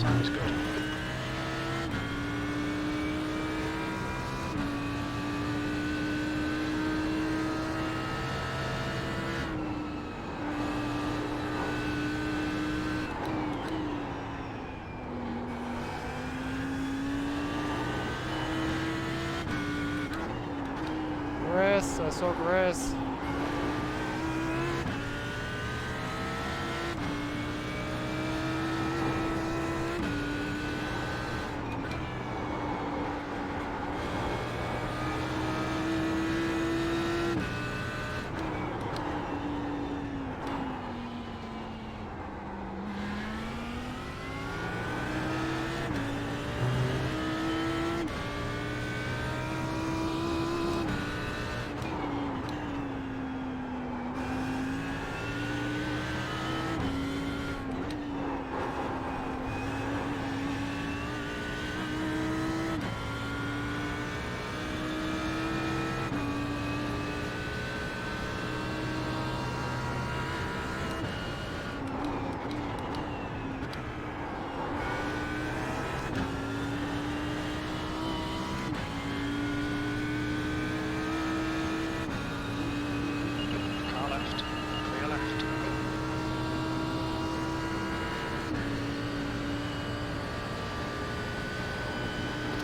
Sounds good. Grass, I saw grass.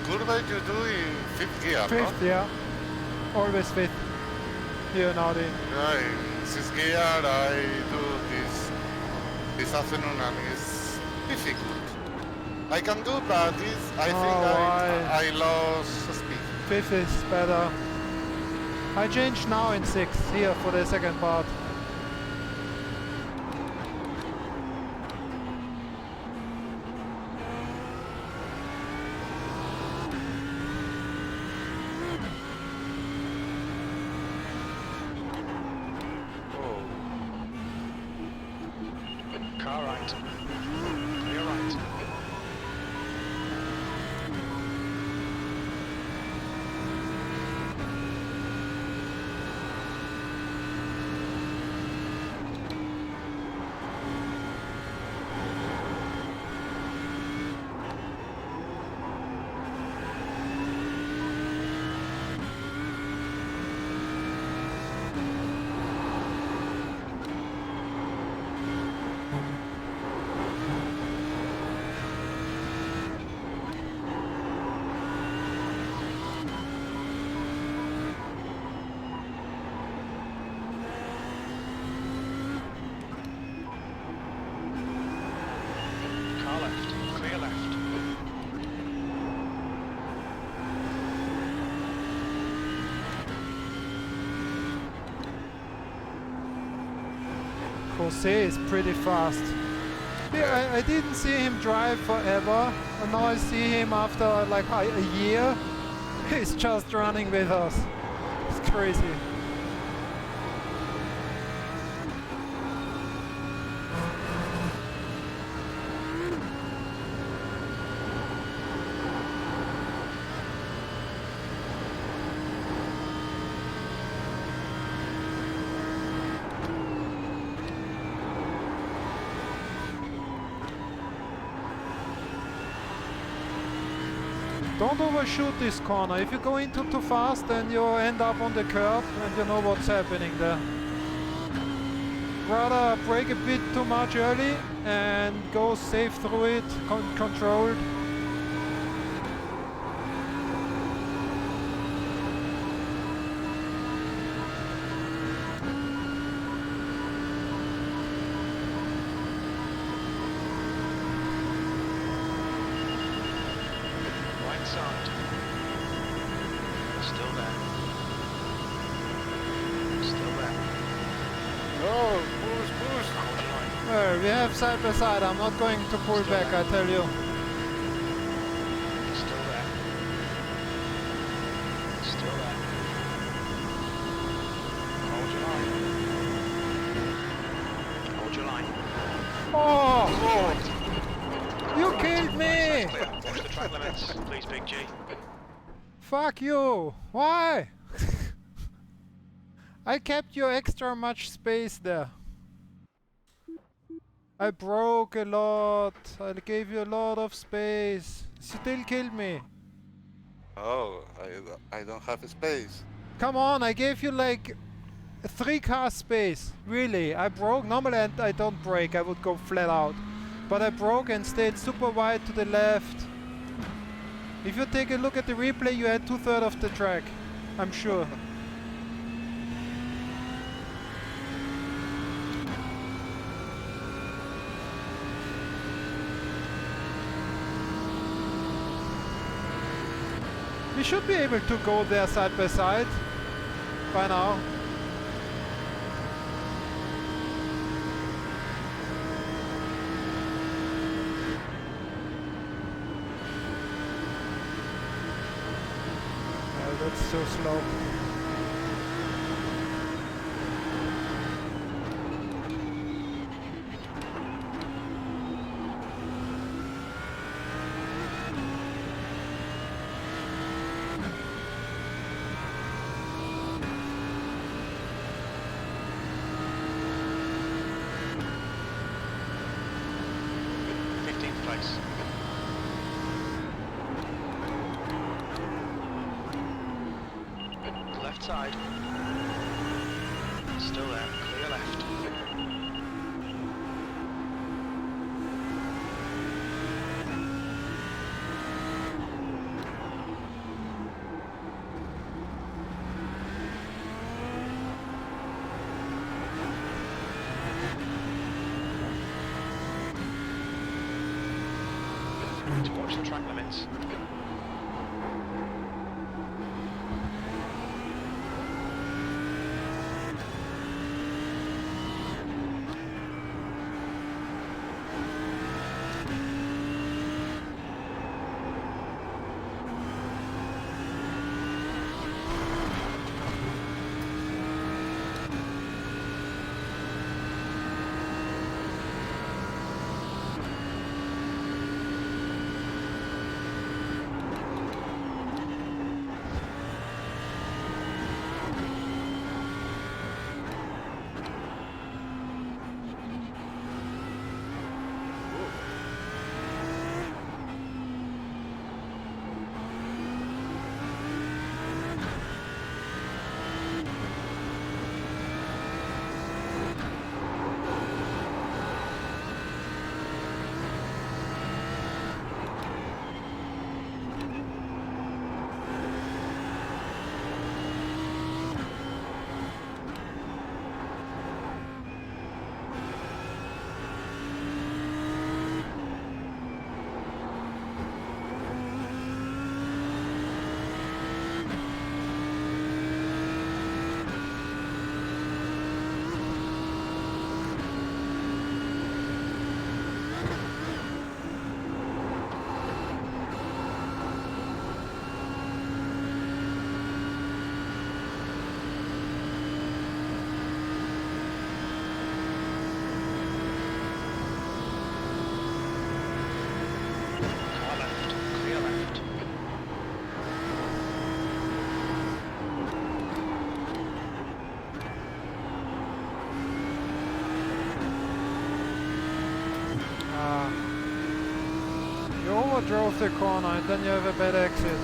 Curva you do in 5th gear, Fifth, no? yeah. Always fifth. Here in Audi. Yeah, in 6th gear I do this afternoon and it's difficult. I can do, but I think I lost speed. Fifth is better. I changed now in sixth here for the second part. Car right. Clear right. Car left. Clear left. Jose is pretty fast. Yeah, I didn't see him drive forever, and now I see him after like a year. He's just running with us. It's crazy. Don't overshoot this corner. If you go into too fast, then you end up on the curb and you know what's happening there. Rather brake a bit too much early and go safe through it, controlled. Side. Still there. Still there. Oh, push! Hold your line. Well, we have side by side. I'm not going to pull Still back, there. I tell you. Still there. Still there. Hold your line. Hold your line. Oh! You killed me! Watch the track limits, please, Big G. Fuck you! Why? I kept you extra much space there. I broke a lot. I gave you a lot of space. Still killed me. Oh, I don't have space. Come on, I gave you like 3 car space. Really, I broke. Normally I don't break, I would go flat out. But I broke and stayed super wide to the left. If you take a look at the replay, you had 2/3 of the track. I'm sure. We should be able to go there side by side by now. That's so slow. Place. Left side. Still there. Clear left. Watch the track limits. You overdrove the corner and then you have a bad exit.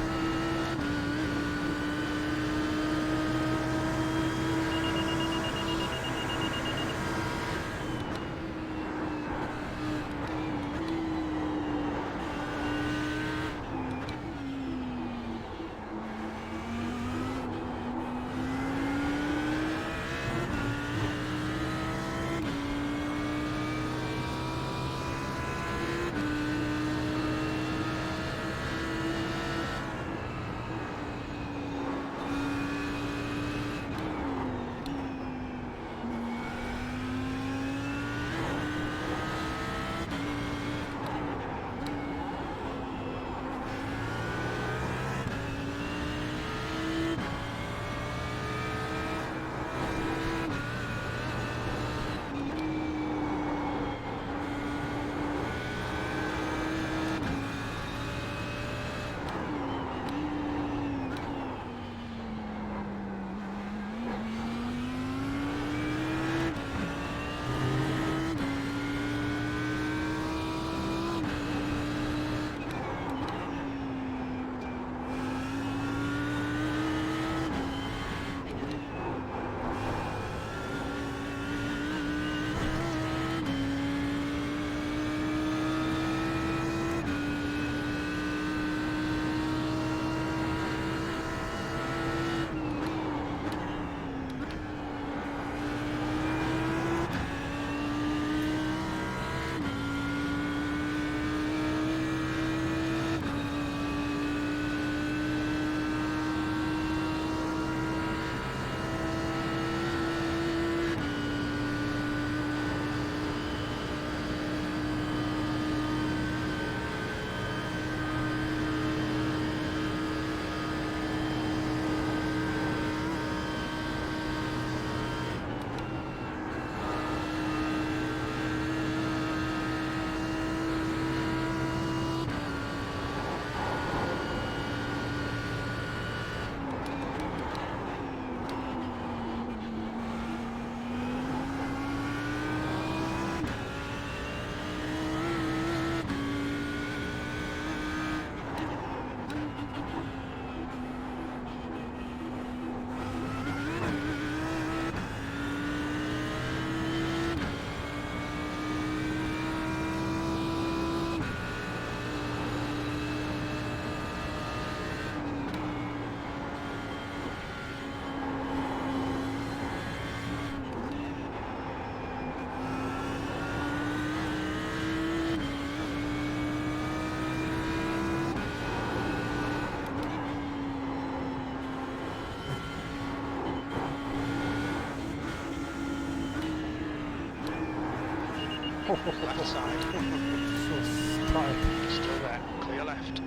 Left side. So tight. Still there. Clear left.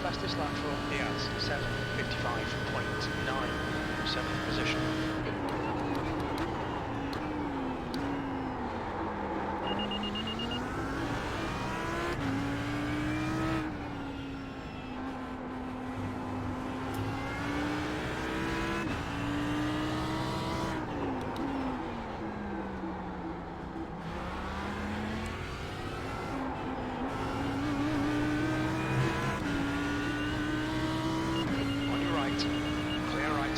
Fastest lap from Diaz, 7:55.9, 7th position. Clear right.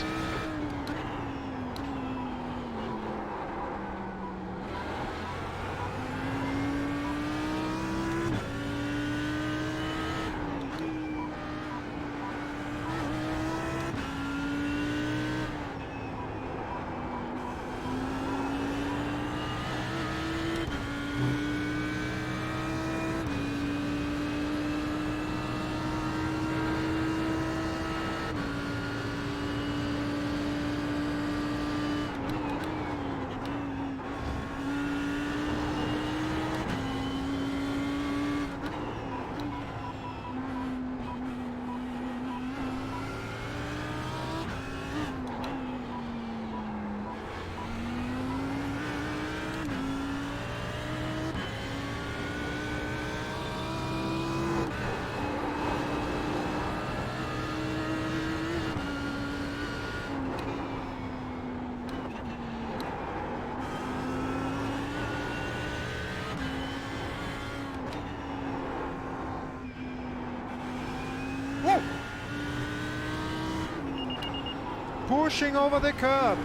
Pushing over the curb.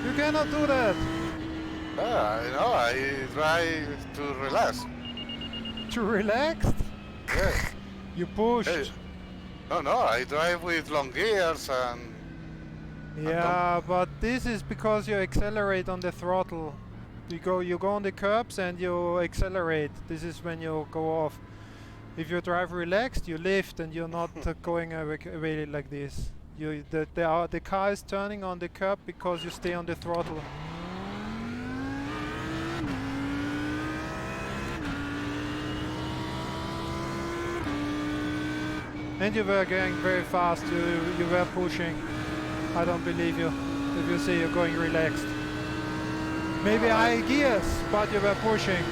You cannot do that. I know, I try to relax. Too relaxed? Yes. You pushed. Hey. No, I drive with long gears and... Yeah, but this is because you accelerate on the throttle. You go on the curbs and you accelerate. This is when you go off. If you drive relaxed, you lift and you're not going away like this. The car is turning on the curb because you stay on the throttle. And you were going very fast. You were pushing. I don't believe you if you say you're going relaxed. Maybe high gears, but you were pushing.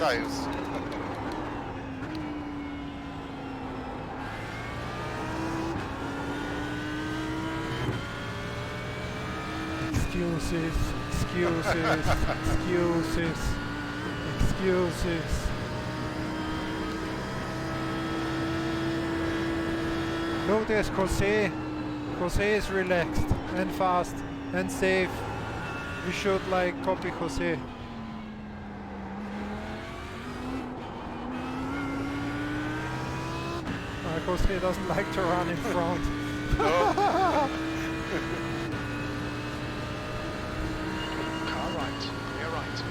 times. Excuses, excuses, excuses, excuses. Look, there's Jose. Jose is relaxed and fast and safe. We should like copy Jose. Jose doesn't like to run in front. Car right, clear right.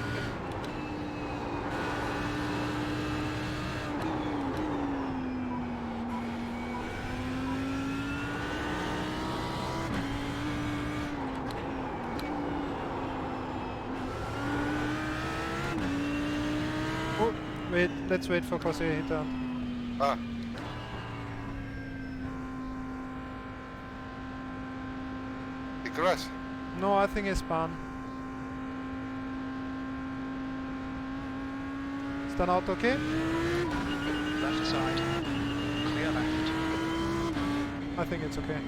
Oh, wait, let's wait for Jose to hit down. Ah. He crashed. No, I think it's spun. Is that out okay? Left side, clear left. I think it's okay.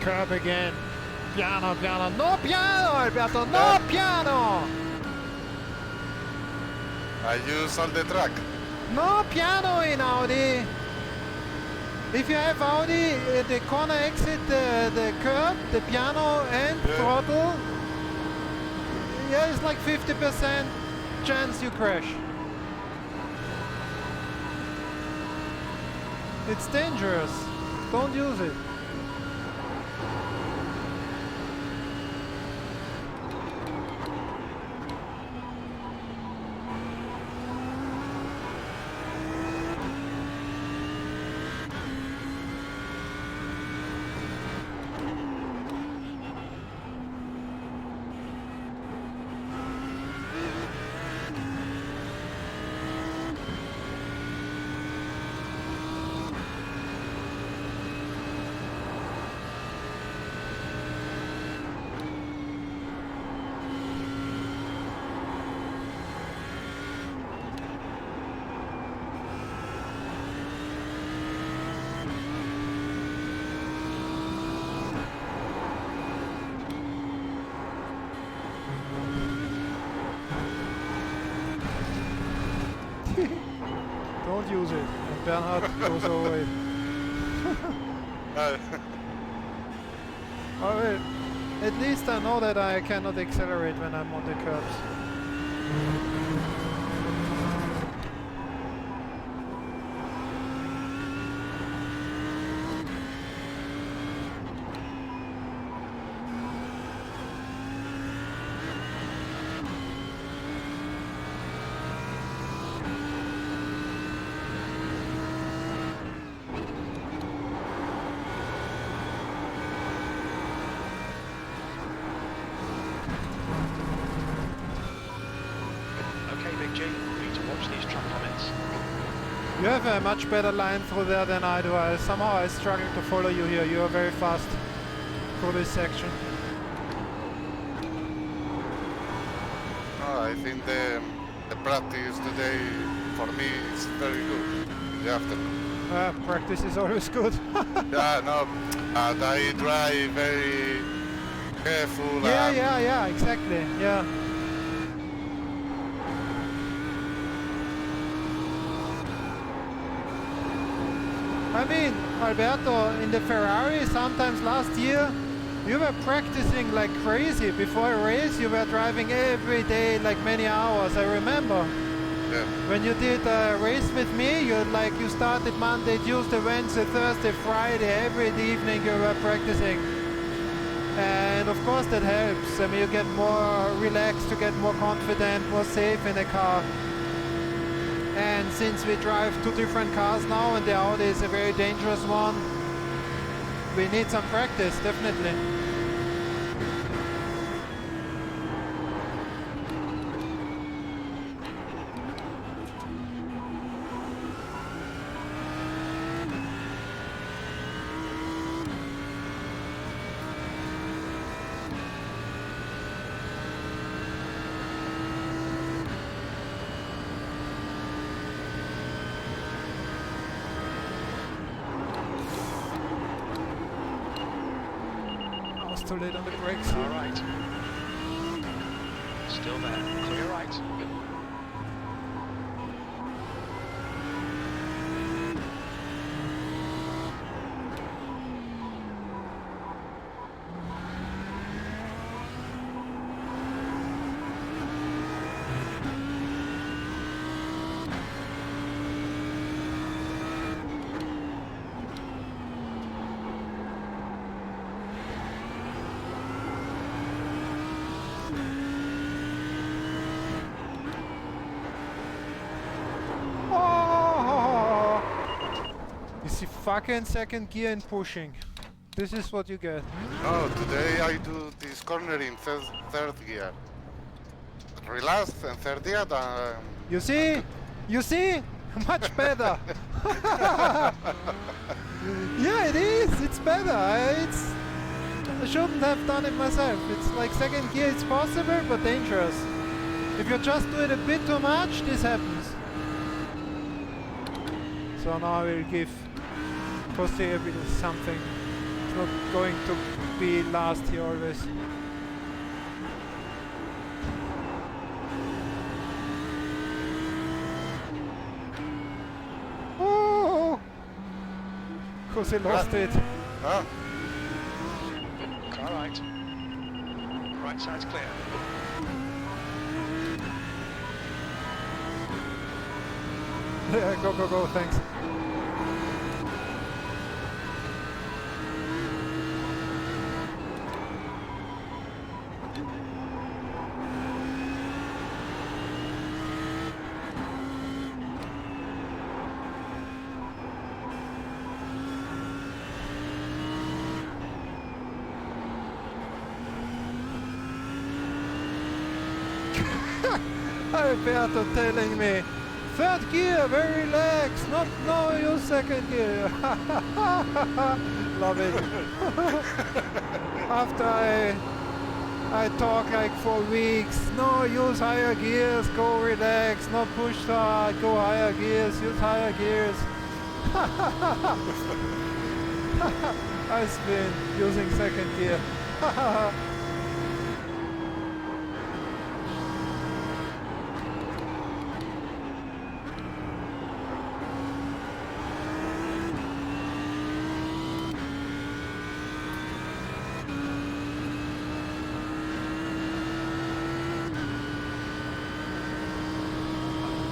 Curb again. Piano, piano. No piano, Alberto. No piano. I use all the track. No piano in Audi. If you have Audi, the corner exit, the curb, the piano and throttle, yeah, it's like 50% chance you crash. It's dangerous. Don't use it. Don't use it. And Bernhard goes over it. Alright. At least I know that I cannot accelerate when I'm on the curbs. You have a much better line through there than I do. Somehow I struggle to follow you here. You are very fast through this section. No, I think the practice today for me is very good in the afternoon. Practice is always good. Yeah, no, and I drive very careful. Yeah, exactly. Yeah. I mean, Alberto, in the Ferrari, sometimes last year, you were practicing like crazy. Before a race, you were driving every day, like many hours, I remember. Yeah. When you did a race with me, you started Monday, Tuesday, Wednesday, Thursday, Friday. Every evening you were practicing. And of course that helps. I mean, you get more relaxed, you get more confident, more safe in a car. And since we drive two different cars now and the Audi is a very dangerous one, we need some practice, definitely. Too late on the brakes. Car right. Still there. Clear right. Fucking second gear and pushing. This is what you get. No, today I do this corner in third gear. Relax and third gear. You see? You see? Much better. Yeah, it is. It's better. I shouldn't have done it myself. It's like second gear. It's possible, but dangerous. If you just do it a bit too much, this happens. So now I will give Jose a bit of something. It's not going to be last here always. Oh! Jose lost it. Ah. Car right. Right side's clear. Yeah, go, go, go, thanks. Alberto telling me, third gear, very relaxed, no, use second gear. Love it. After I talk like for weeks, no, use higher gears, go relax, not push so hard, go higher gears, use higher gears. I've been using second gear.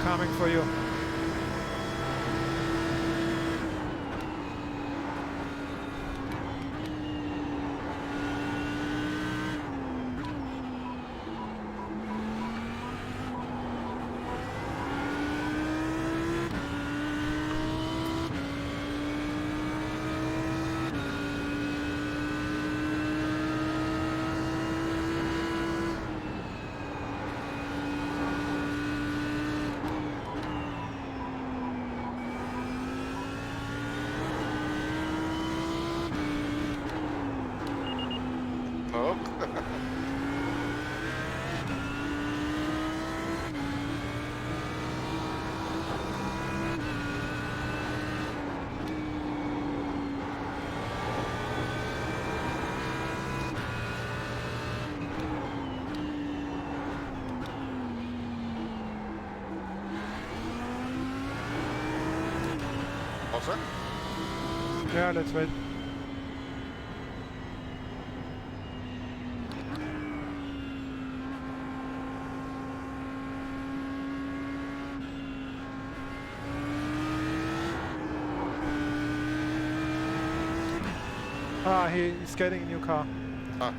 Coming for you. No. Also? Yeah, let's wait. he's getting a new car. Ah.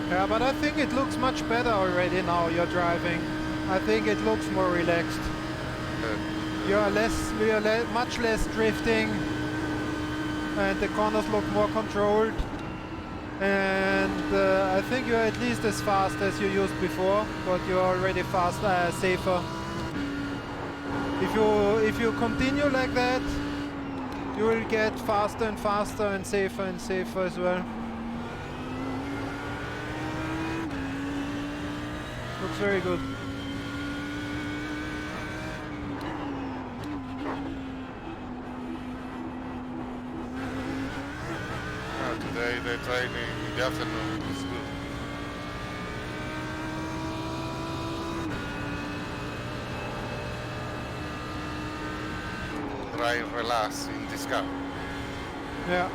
Yeah, but I think it looks much better already now you're driving. I think it looks more relaxed. We are much less drifting, and the corners look more controlled. And I think you're at least as fast as you used before, but you're already safer. If you continue like that, you will get faster and faster and safer as well. Looks very good. Today the training in the afternoon is good. To drive relax in this car. Yeah.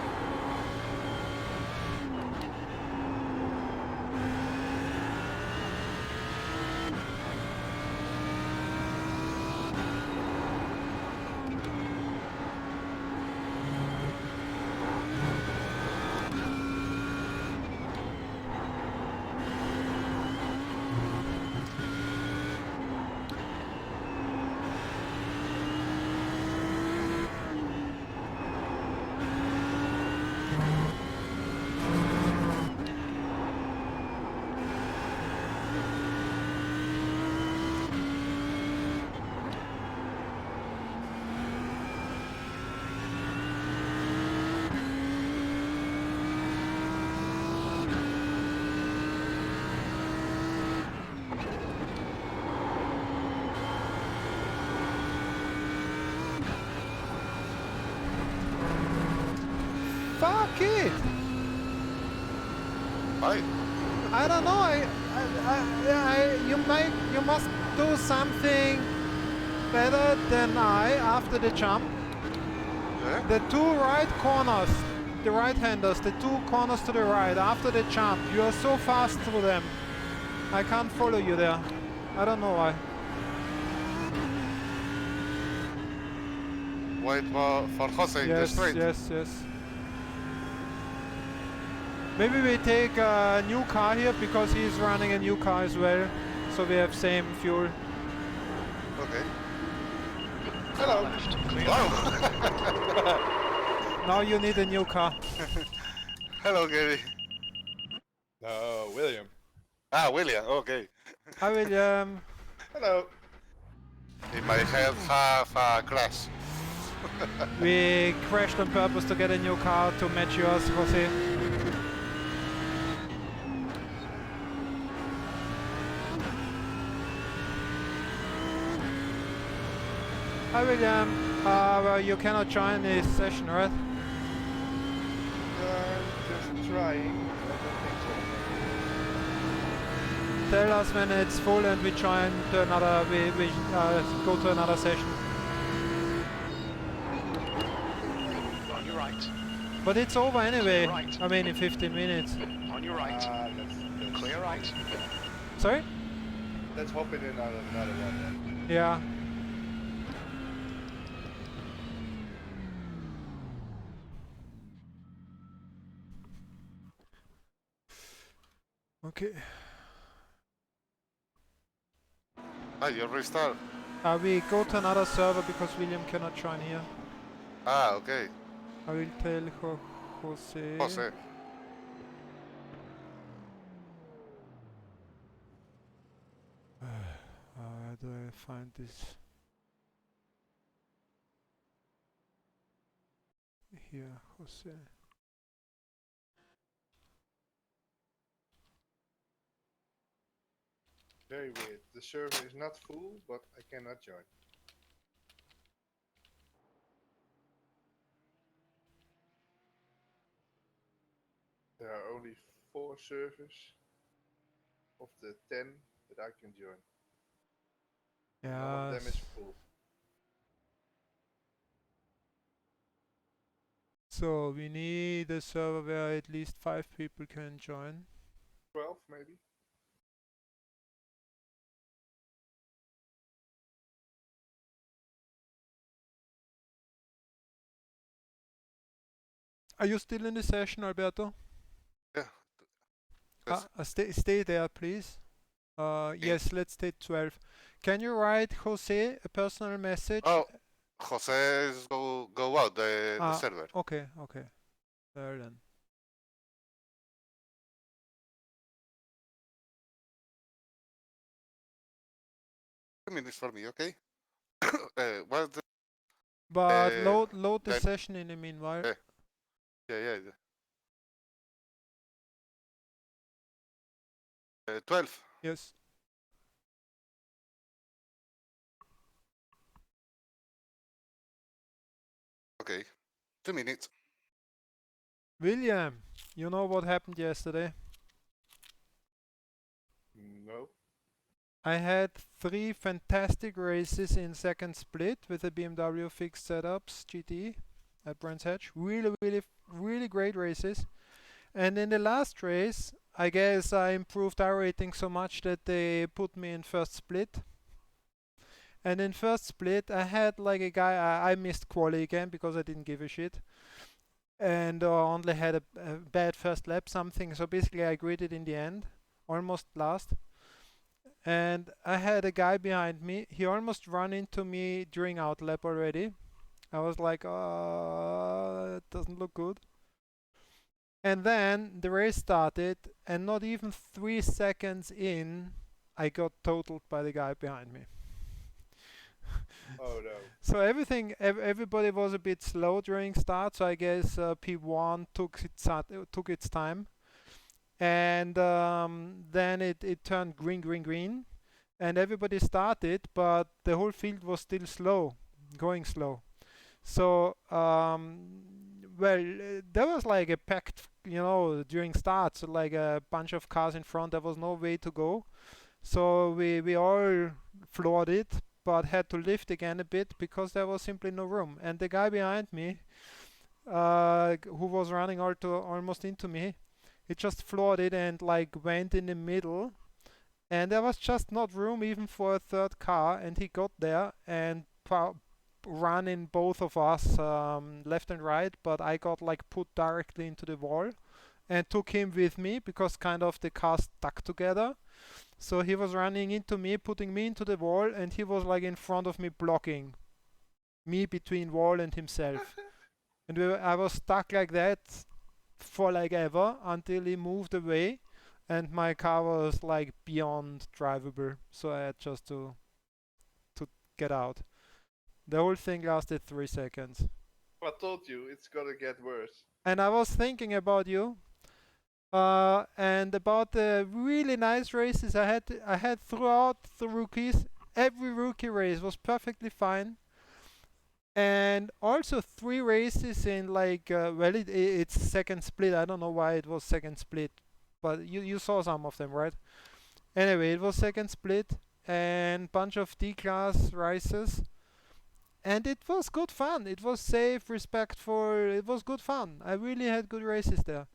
Fuck it! Why? I don't know. You must do something better than I after the jump. Yeah? The two right corners, the right-handers, the two corners to the right after the jump. You are so fast through them. I can't follow you there. I don't know why. Wait for Jose in the straight. Yes. Maybe we take a new car here because he's running a new car as well, so we have same fuel. Okay. Hello. Left, clear. Wow. Now you need a new car. Hello, Gary. No, William. Ah, William. Okay. Hi William. Hello. In my head, have a crash. We crashed on purpose to get a new car to match yours, Jose. Hi William. Well, you cannot join this session, right? I'm just trying. I don't think so. Tell us when it's full and we join to another. We go to another session. On your right. But it's over anyway. Right. I mean, in 15 minutes. On your right. Let's Clear right. Sorry? let's hop in another one. Yeah. Okay. Ah, you restart. We go to another server because William cannot join here. Ah, okay. I will tell Jose. Jose. Where do I find this? Here, Jose. Very weird. The server is not full, but I cannot join. There are only 4 servers of the 10 that I can join. None of them is Yes. full. So we need a server where at least 5 people can join. 12 maybe? Are you still in the session, Alberto? Yeah. Yes. Stay there, please. Yes, let's stay 12. Can you write Jose a personal message? Oh, Jose is go out the server. Okay, okay. There then. Minutes for me, okay? What's the, But load the then- session in the meanwhile. yeah. 12. Yes. Okay. 2 minutes. William, you know what happened yesterday? No. I had 3 fantastic races in second split with the BMW fixed setups GT at Brands Hatch. Really great races. And in the last race, I guess I improved our rating so much that they put me in first split. And in first split, I had like a guy, I missed quali again because I didn't give a shit. And only had a bad first lap something. So basically I gridded in the end, almost last. And I had a guy behind me. He almost ran into me during out lap already. I was like, it doesn't look good. And then the race started, and not even 3 seconds in, I got totaled by the guy behind me. Oh no. So everybody was a bit slow during start. So I guess P1 took its time, and then it turned green, and everybody started, but the whole field was still going slow. So there was like a packed, during starts, like a bunch of cars in front. There was no way to go. So we all floored it, but had to lift again a bit because there was simply no room. And the guy behind me, who was running almost into me, he just floored it and like went in the middle. And there was just not room even for a third car. And he got there and ran in both of us, left and right, but I got like put directly into the wall and took him with me because kind of the cars stuck together. So he was running into me, putting me into the wall, and he was like in front of me, blocking me between wall and himself. And I was stuck like that for like ever until he moved away, and my car was like beyond drivable. So I had just to get out. The whole thing lasted 3 seconds. I told you it's gonna get worse. And I was thinking about you, and about the really nice races I had throughout the rookies. Every rookie race was perfectly fine. And also 3 races in like, it's second split. I don't know why it was second split, but you saw some of them, right? Anyway, it was second split and bunch of D-class races. And it was good fun. It was safe, respectful. It was good fun. I really had good races there.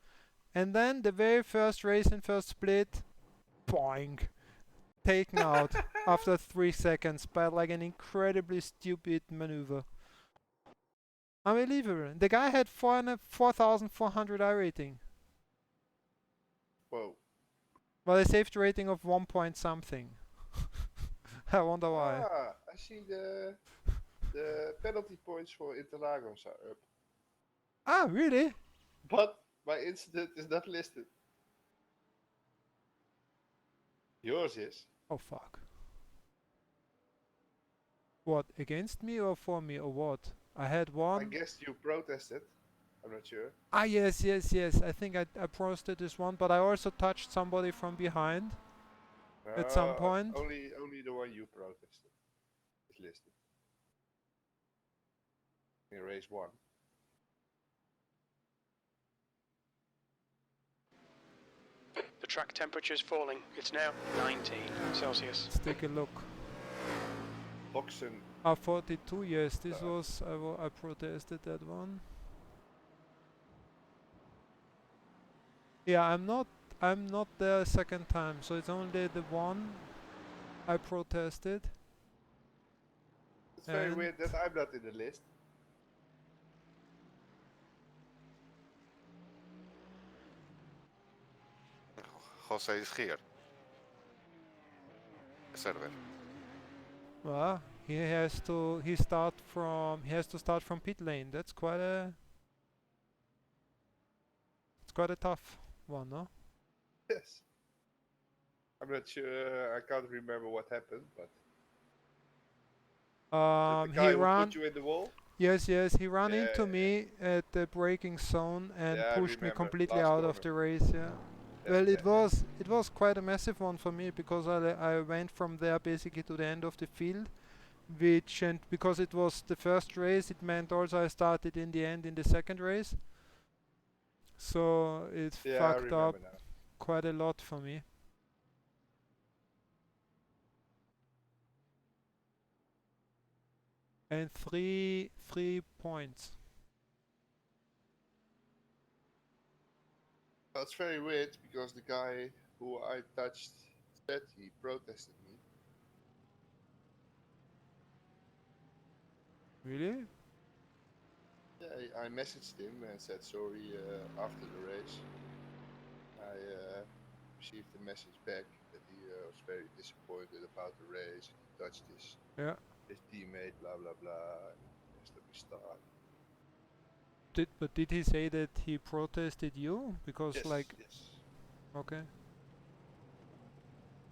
And then the very first race in first split, boing, taken out after 3 seconds by like an incredibly stupid maneuver. Unbelievable. The guy had 4,400 iRating. Whoa. Well, a safety rating of 1 point something. I wonder why. I see the penalty points for Interlagos are up. Ah, really? But my incident is not listed. Yours is. Oh, fuck. What, against me or for me or what? I had I one. guess you protested. I'm not sure. Ah, yes. I think I posted this one, but I also touched somebody from behind. at some point. Only the one you protested is listed. In race 1. The track temperature is falling. It's now 19 Celsius. Let's take a look. Boxen. 42, yes, this was, I protested that one. Yeah, I'm not there a second time, so it's only the one I protested. It's very weird that I'm not in the list. Jose is here. The server. Well, he has to start from pit lane. That's quite a tough one, no? Yes. I'm not sure. I can't remember what happened, but the guy he who ran. put you in the wall. Yes, he ran into me at the braking zone and pushed me completely out of the race. Yeah. Well, it was quite a massive one for me because I went from there basically to the end of the field, and because it was the first race, it meant also I started in the end in the second race. So it fucked up quite a lot for me. And three points. That's very weird because the guy who I touched said he protested me. Really? Yeah, I messaged him and said sorry after the race. I received a message back that he was very disappointed about the race. He touched his teammate, blah blah blah. And let me start. But did he say that he protested you? Because yes. Okay.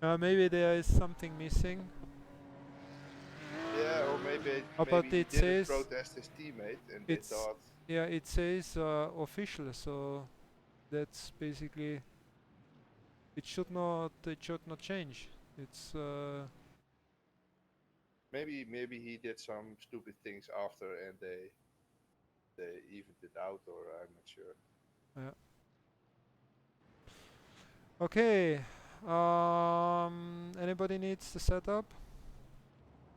Maybe there is something missing. Yeah, or maybe he didn't protest his teammate and they thought. Yeah, it says official, so that's basically it should not change. It's maybe he did some stupid things after and they evened it out, or I'm not sure. Yeah. Okay. Anybody needs the setup?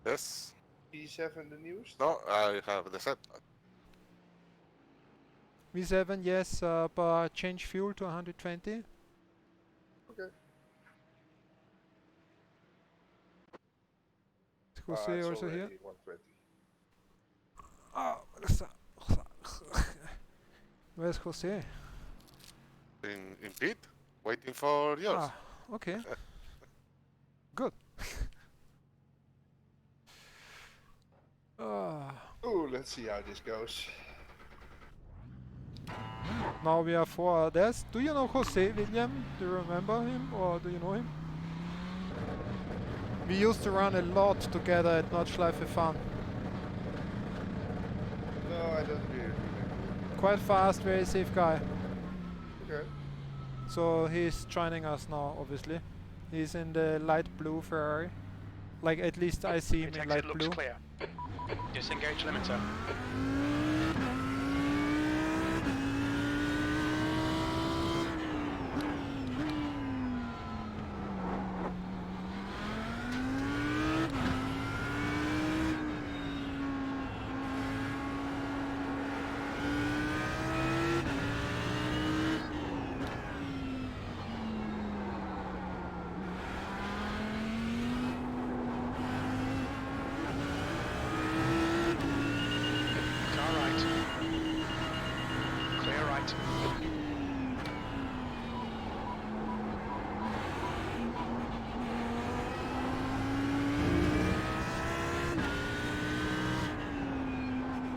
Yes. V7 the newest? No, I have the set. V7, yes, but change fuel to 120. Okay. Is Jose also here? 120. Where's Jose? In pit, waiting for yours. Okay. Good. Oh, let's see how this goes. Now we are 4. Do you know Jose, William? Do you remember him or do you know him? We used to run a lot together at Nordschleifen Practice. No, I don't really remember. Quite fast, very safe guy. Okay. So he's joining us now, obviously. He's in the light blue Ferrari. Like, at least I see him in light blue. Clear. Disengage limiter.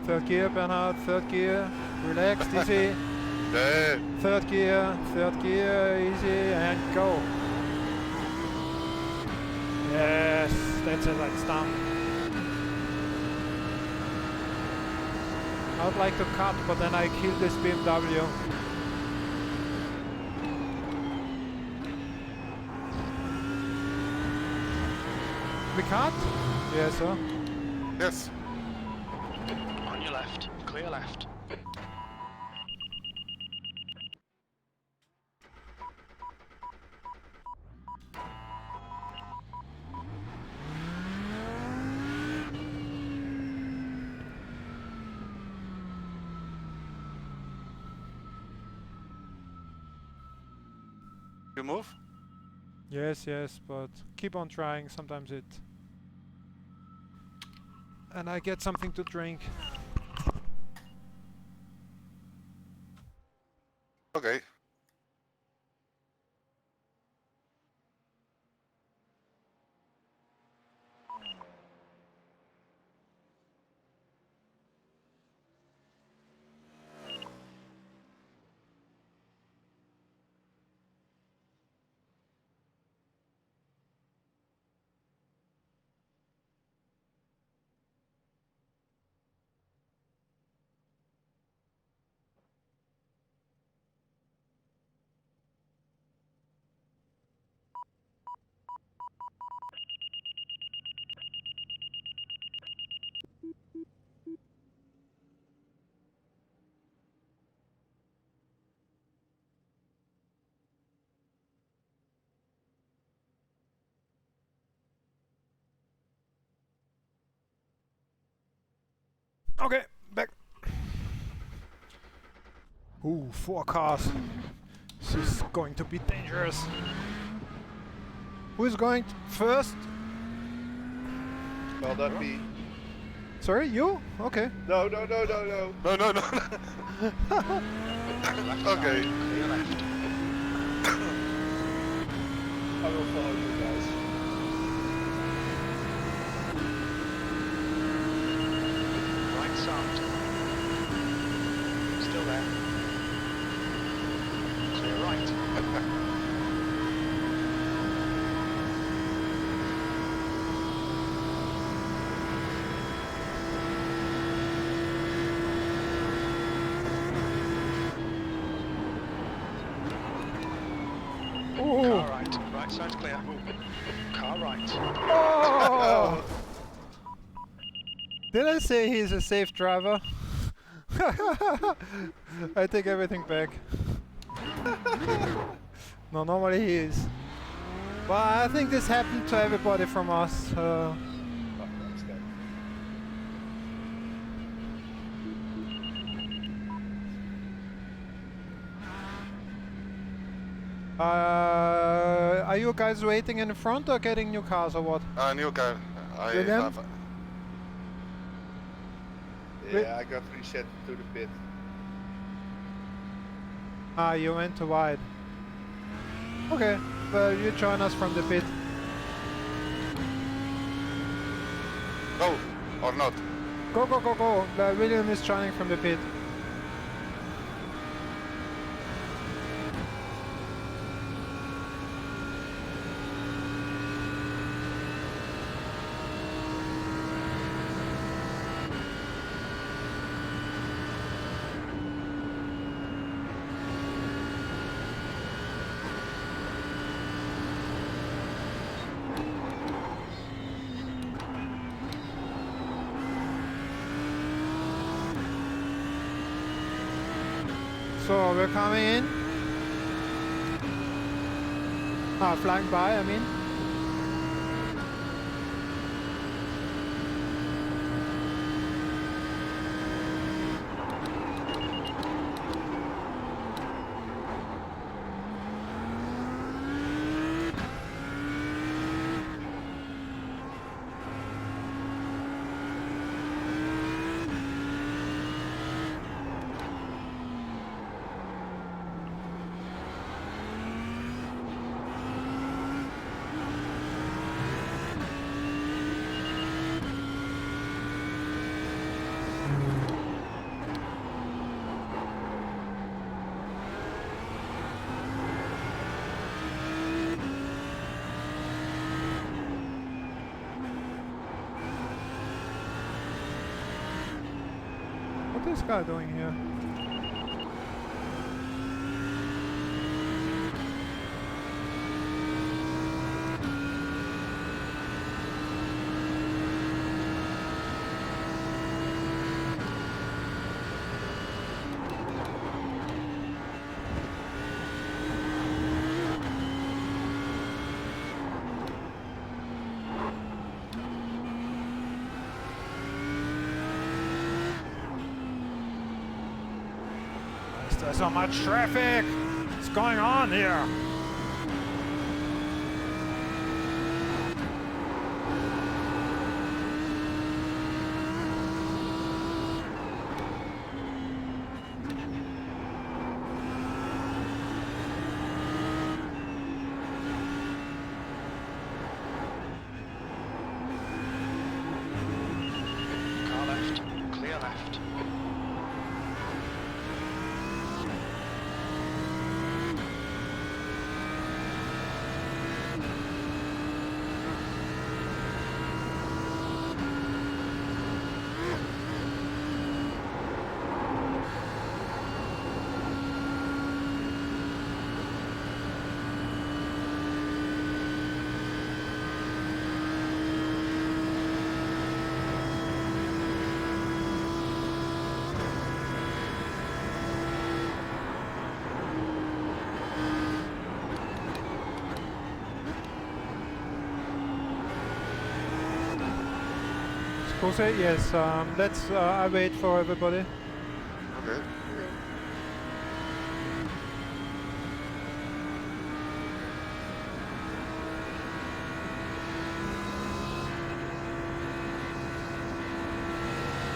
Third gear, Bernhard, third gear. Relaxed, easy. Third gear, easy, and go. Yes, that's it, that's done. I would like to cut, but then I kill this BMW. We can't? Yeah, so. Yes. On your left. Clear left. You move? Yes, yes, but keep on trying. Sometimes it. And I get something to drink. Okay. Okay, back. Ooh, 4 cars. This is going to be dangerous. Who's going first? Well, that be. Sorry, you? Okay. No, no, no, no, no. No, no, no. Left Okay. side. Clear left. I will follow you guys. Right side. Still there. Clear right. Ooh. Car right. Right side's clear. Car right. Oh! Did I say he's a safe driver? I take everything back. No, normally he is. Well, I think this happened to everybody from us. Oh, thanks, guys. Are you guys waiting in the front or getting new cars or what? New car. I William? have. Yeah, I got reset to the pit. Ah, you went to wide. Okay, well you join us from the pit. Go or not? Go, go, go, go. William is joining from the pit. So we're coming in. Flying by, I mean. What is this guy doing here? There's so much traffic! What's going on here? Car left. Clear left. Jose, yes, let's, I wait for everybody. Okay.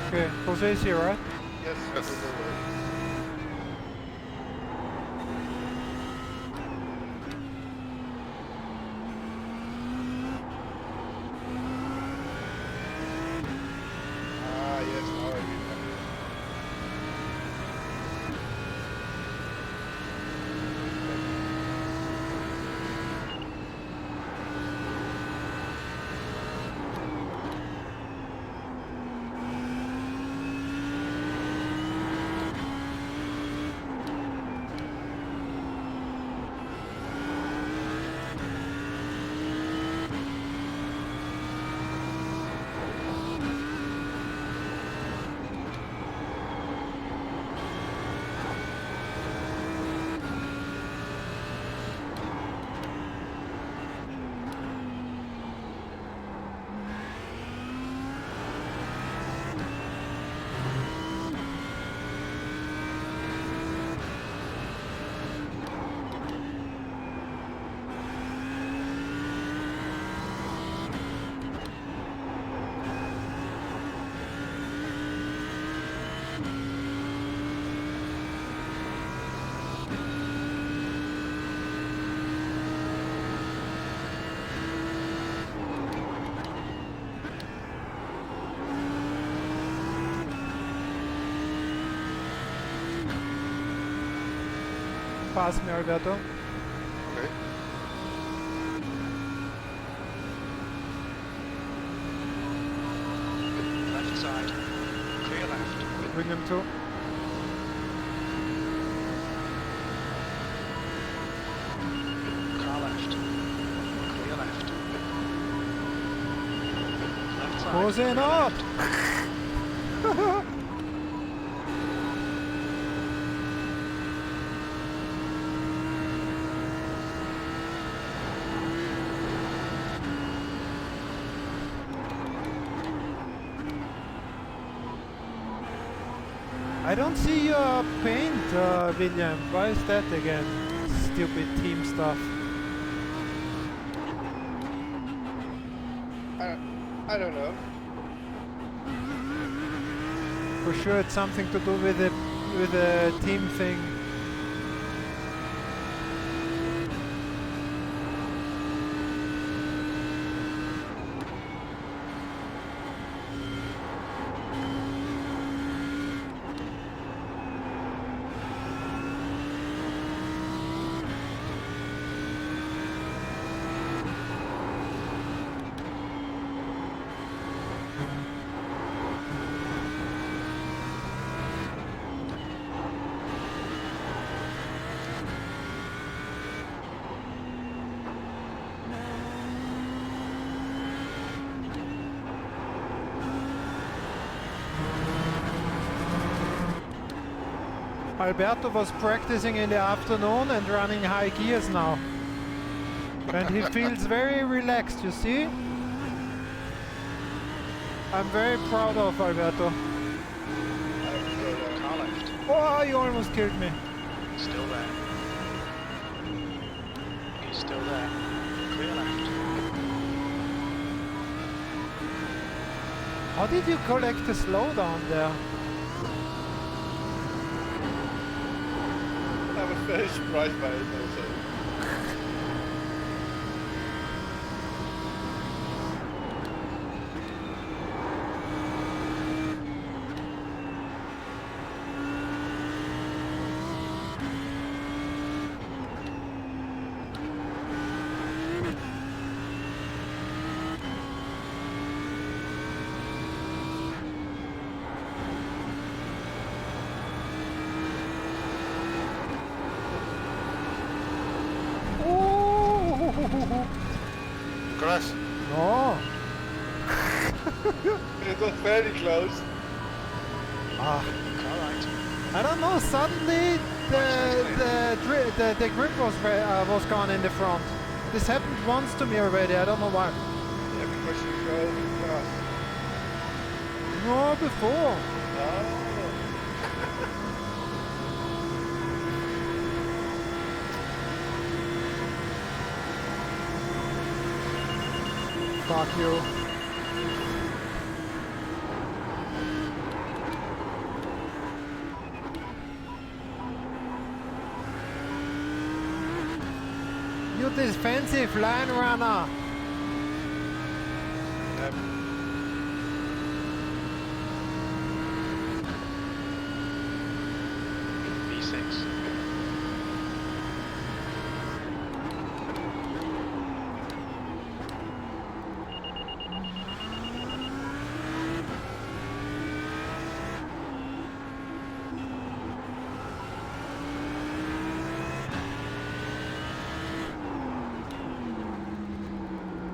Okay, Jose is here, right? Yes. Yes. Ah, yes, now I remember. Pass me, Alberto. Okay. Left side. Clear left. Bring them to. Car left. Clear left. Left side. Jose, clear not! left. I don't see your paint, William. Why is that again? Stupid team stuff. I don't know. For sure it's something to do with the team thing. Alberto was practicing in the afternoon and running high gears now. And he feels very relaxed, you see? I'm very proud of Alberto. Car left. Oh, you almost killed me. Still there. He's still there. Clear left. How did you collect the slowdown there? I was very surprised by it also. Crash. No. It was very close. Ah, Car right. I don't know. Suddenly the grip was gone in the front. This happened once to me already. I don't know why. Yeah, because you go fast. No, before. Oh. Fuck you. You defensive line runner. Yep. V6.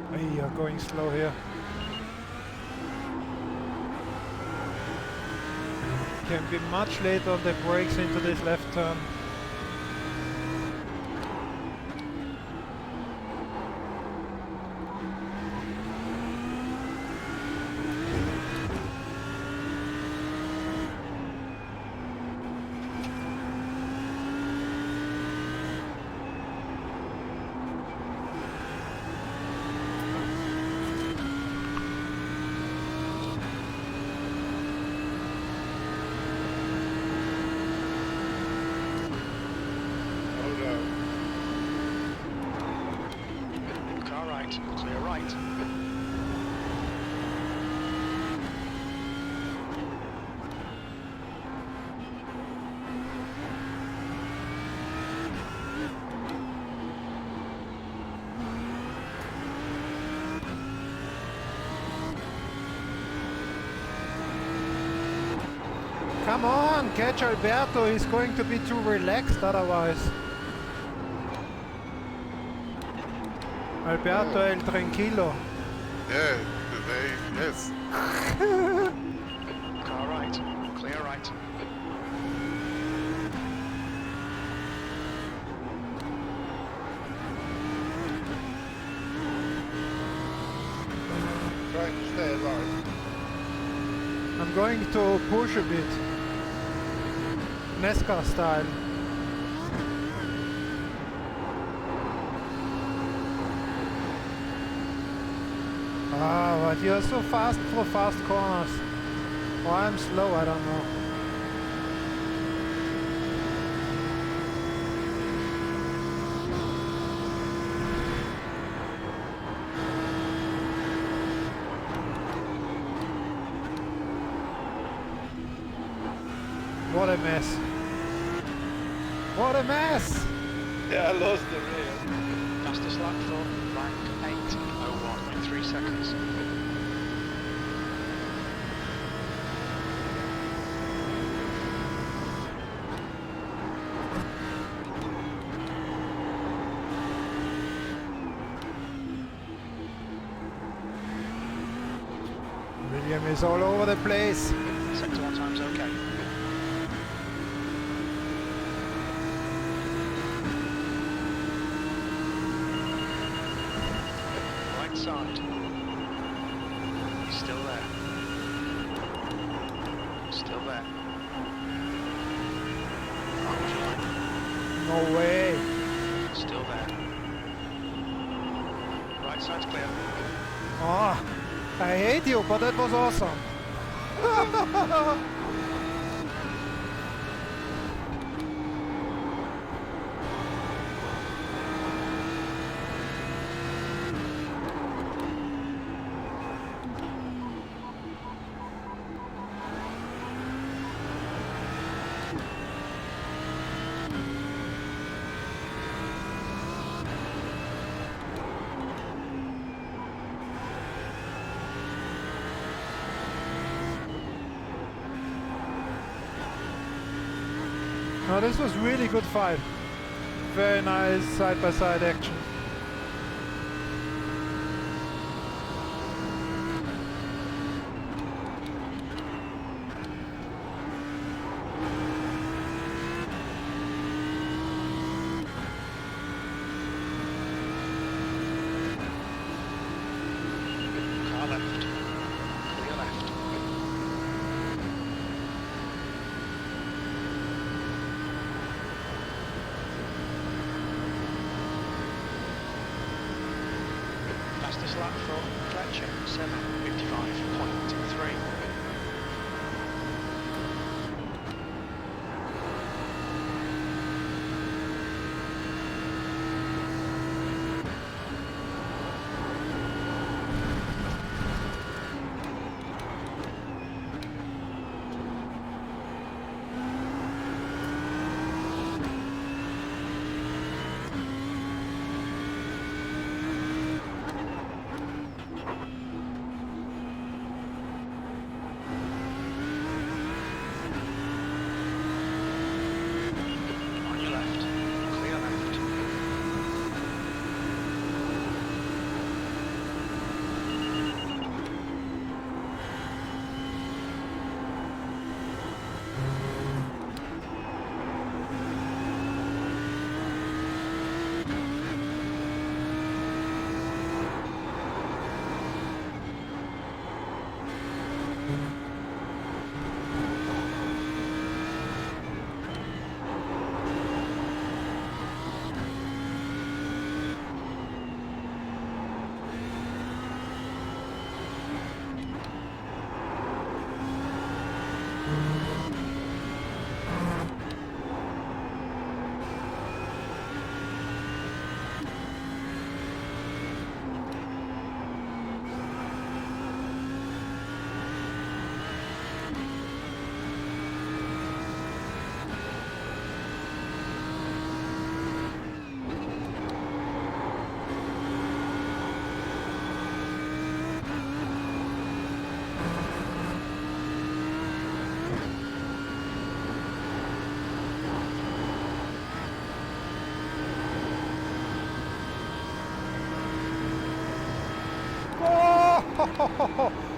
Hey, you're going slow here. Can be much later on the brakes into this left turn. Car right. Clear right. Come on, catch Alberto. He's going to be too relaxed otherwise. Alberto el tranquilo. Yeah, today, yes. Car right. Clear right. Trying to stay alive. I'm going to push a bit. NASCAR style. Ah, but you're so fast for fast corners. Or I'm slow, I don't know. What a mess. What a mess! Yeah, I lost the rear. Fastest lap for rank 8:01.3 seconds. William is all over the place. Sector 1 time's okay. Right side. He's still there. Still there. Right line. No way. Still there. Right side's clear. Oh, I hate you, but that was awesome. No, this was really good fight. Very nice side-by-side action. Car left. Clear left. Fastest lap for Fletcher, 7:55.3. On your left. Clear left.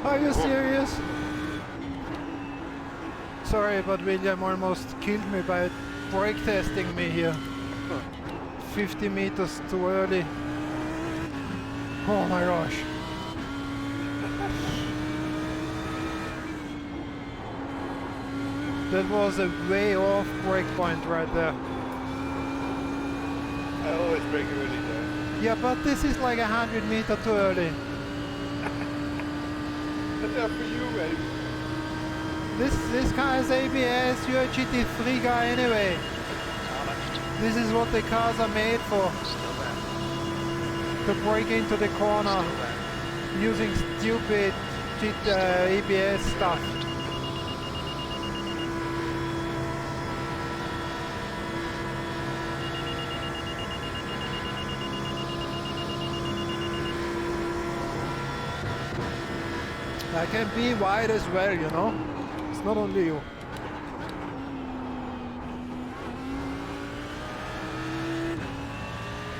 Are you serious? Sorry, but William almost killed me by brake testing me here. 50 meters too early. Oh my gosh. That was a way off brake point right there. I always brake early there. Yeah, but this is like 100 meters too early. But that's for you, baby. This car has ABS, you're a GT3 guy anyway. Car left. This is what the cars are made for. Still there. To break into the corner Still there. using stupid ABS stuff. I can be wide as well, you know. It's not only you.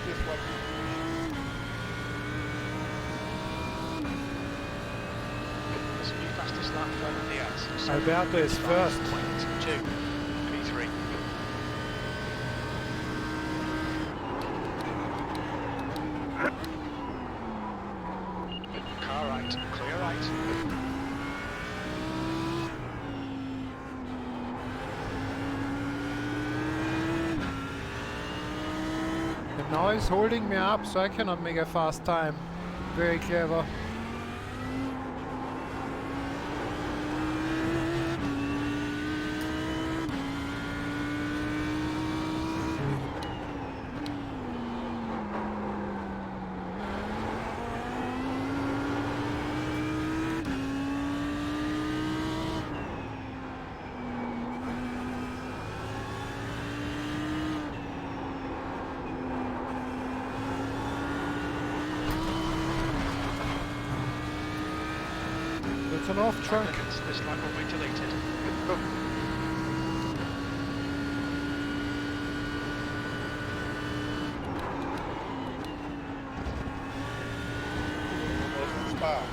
Just like This will be fastest lap for Diaz. Alberto is first. 7:22. P3. Car right. Clear right. Now he's holding me up so I cannot make a fast time. Very clever. It's an off track. This line will be deleted. Spa.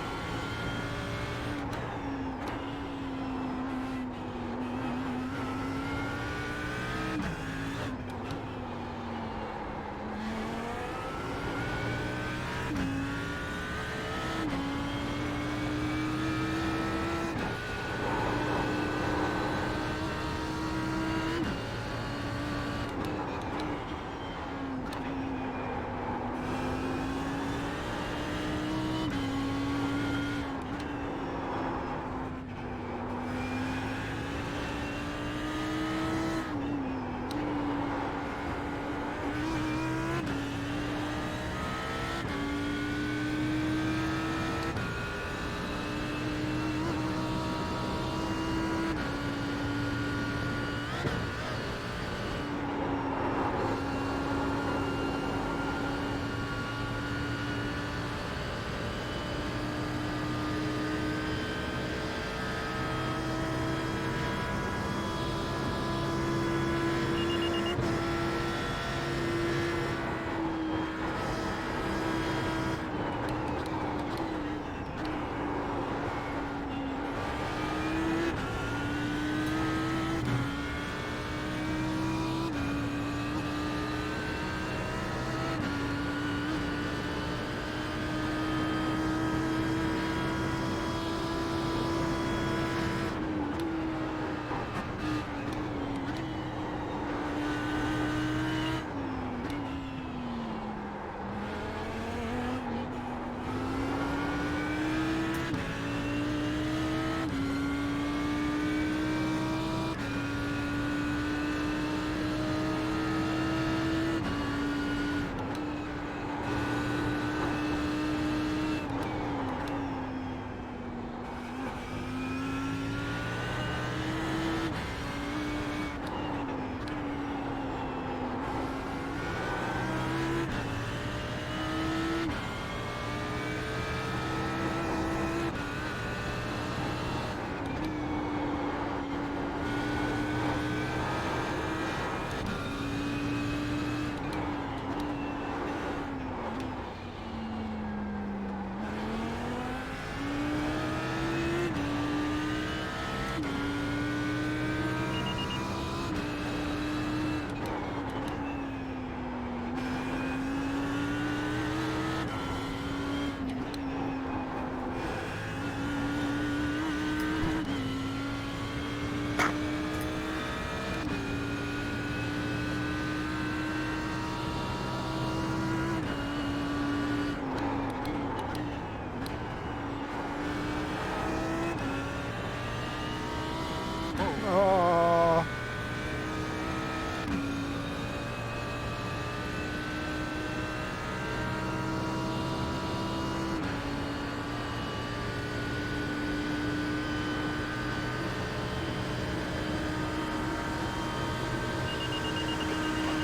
Oh.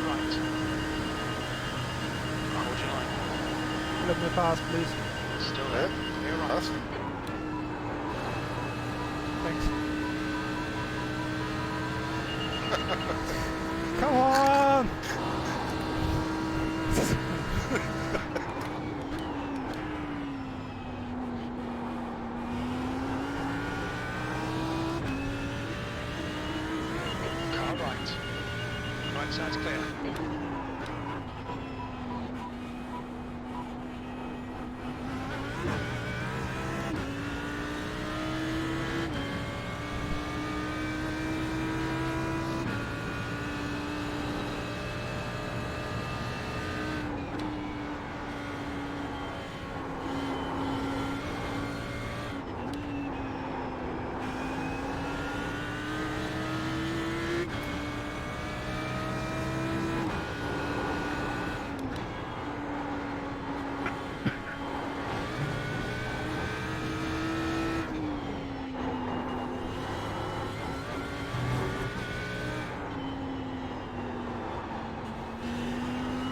Right. Hold your line. Let me pass, please. Still there. You're right. Pass. Thanks. Come on! Car right. Right side's clear.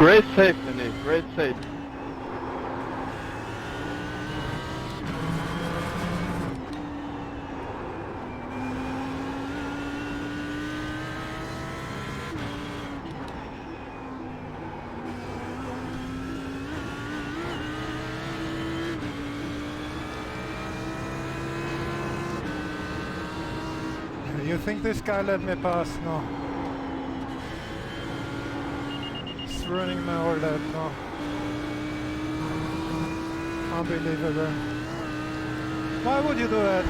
Great save, Nick. Great save. You think this guy let me pass? No. He's ruining my whole lap, no. Unbelievable. Why would you do that?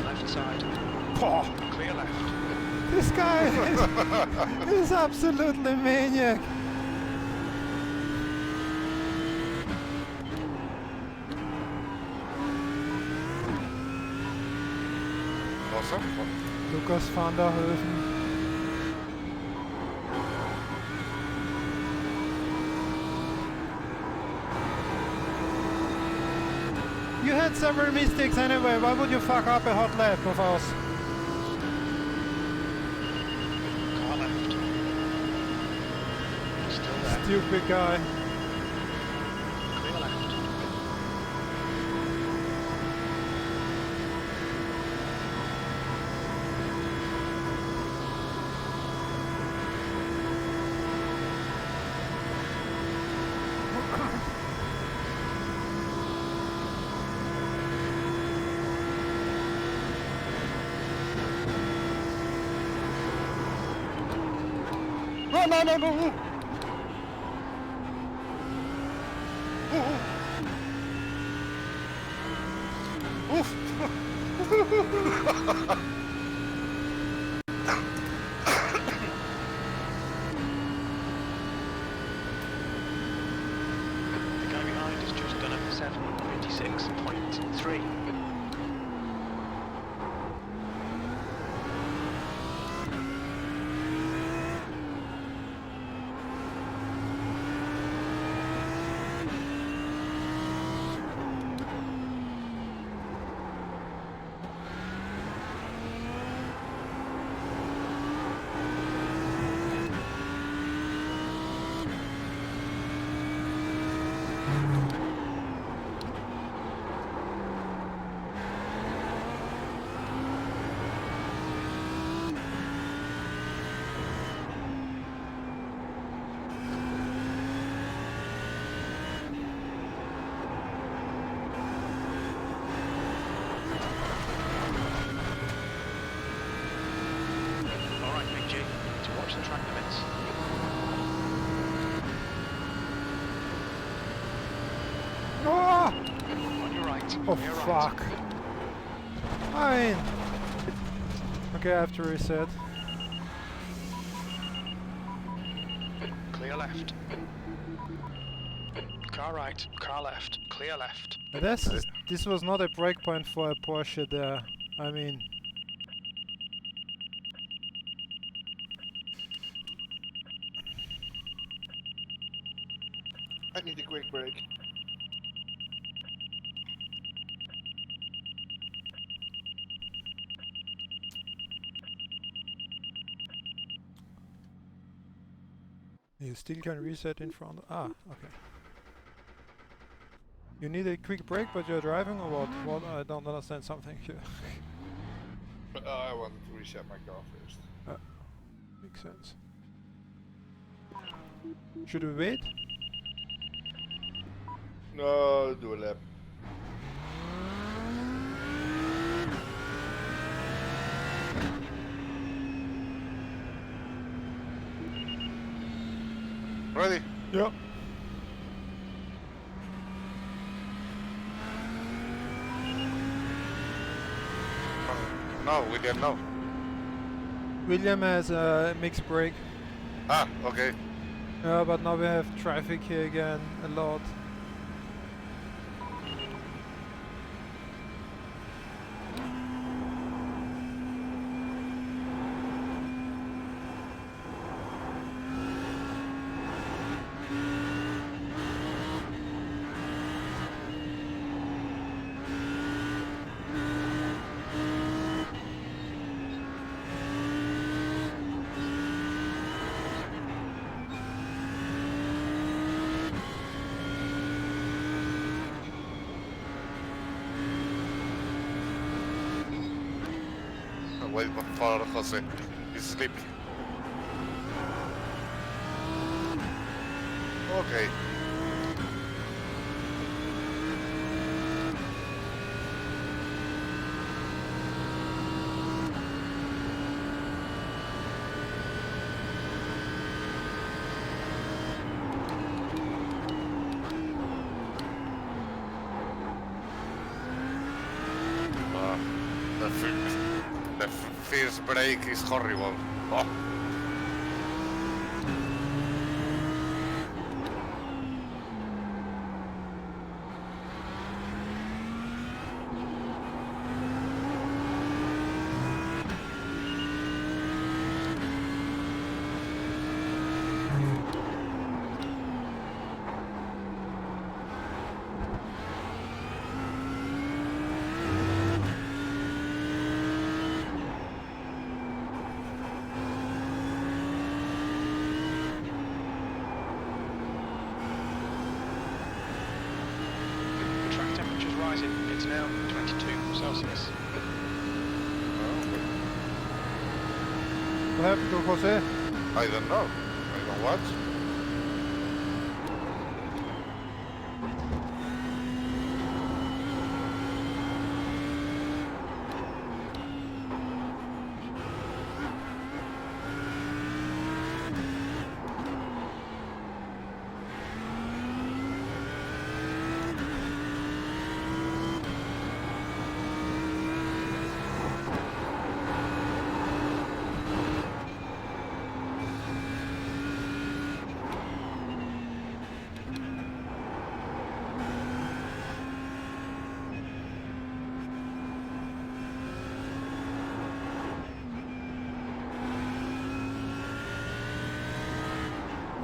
Left side. Oh, Clear left. this guy is absolutely maniac. Awesome. Lucas van der Höven. You had several mistakes anyway, why would you fuck up a hot lap of ours? Car left. Still there. Stupid guy. Clear left. No. Oof. The guy behind has just done a 7:56.3. Alright, Big G, to watch the track limits. Oh, On your right. oh Clear right. fuck. I mean... Okay, I have to reset. Clear left. Car right, car left, clear left. This was not a breakpoint for a Porsche there. I mean... I need a quick break. You still can reset in front. Ah, okay. You need a quick break, but you're driving or what? What? I don't understand something here. I wanted to reset my car first. Makes sense. Should we wait? No, do a lap. Ready? Yep. No, William, no. William has a mixed brake. Ah, okay. Yeah, but now we have traffic here again, a lot. wait for Jose. He's sleeping. Okay. The first break is horrible. Oh. It's now 22 Celsius. What happened to Jose? I don't know. I don't watch.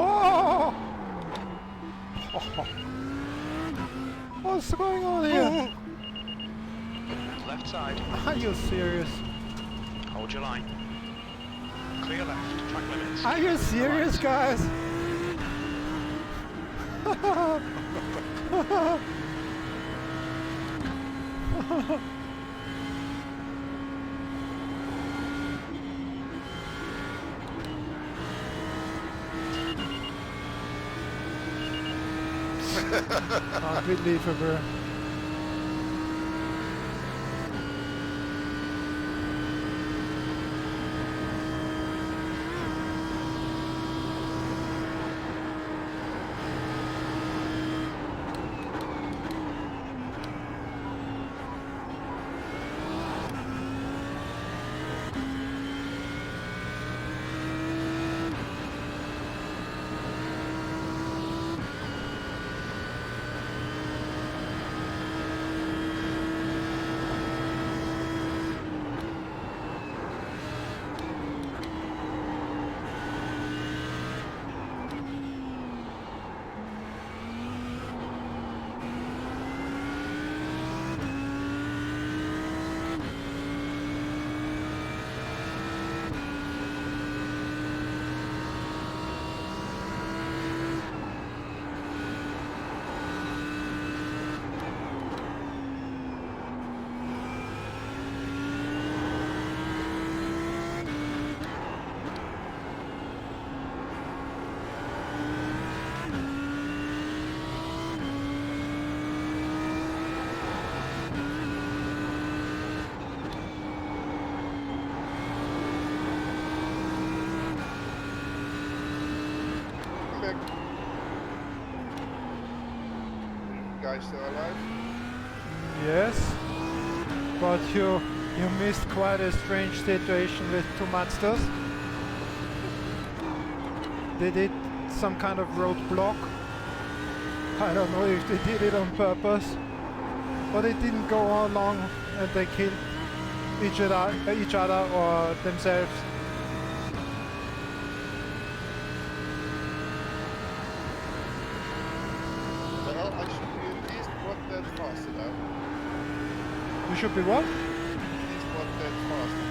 Oh! What's going on here? Left side. Are you serious? Hold your line. Clear left. Track limits. Are you serious, guys? Unbelievable. Back. Guys still alive? Yes, but you missed quite a strange situation with two monsters. They did some kind of roadblock. I don't know if they did it on purpose, but it didn't go on long and they killed each other or themselves. Well, I should be at least one that faster now. You should be what? At least one that faster.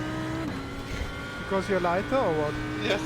Because you're lighter or what? Yes.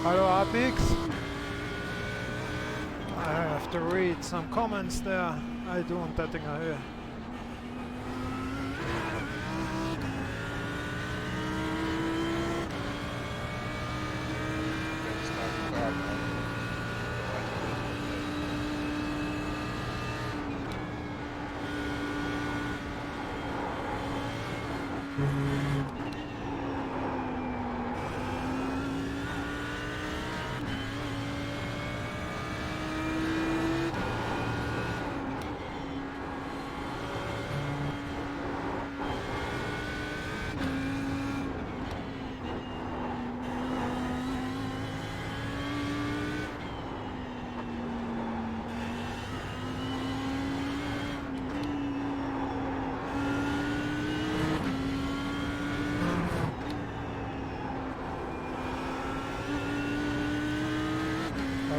Hello Apix. I have to read some comments there. I don't that thing here. It's not a car now.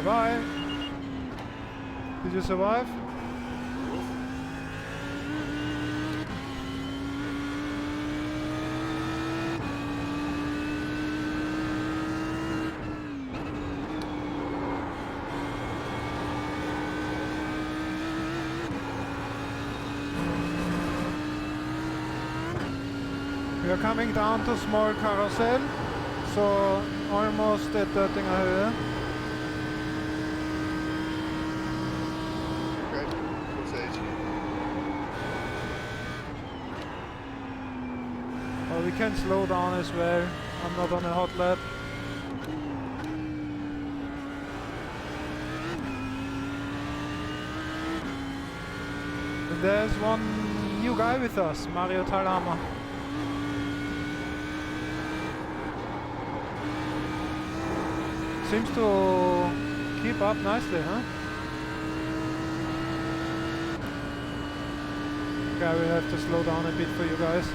Bye. Did you survive? We are coming down to small carousel, so almost at the thing here. We can slow down as well. I'm not on a hot lap. And there's one new guy with us, Mario Talama. Seems to keep up nicely, huh? Okay, I will have to slow down a bit for you guys.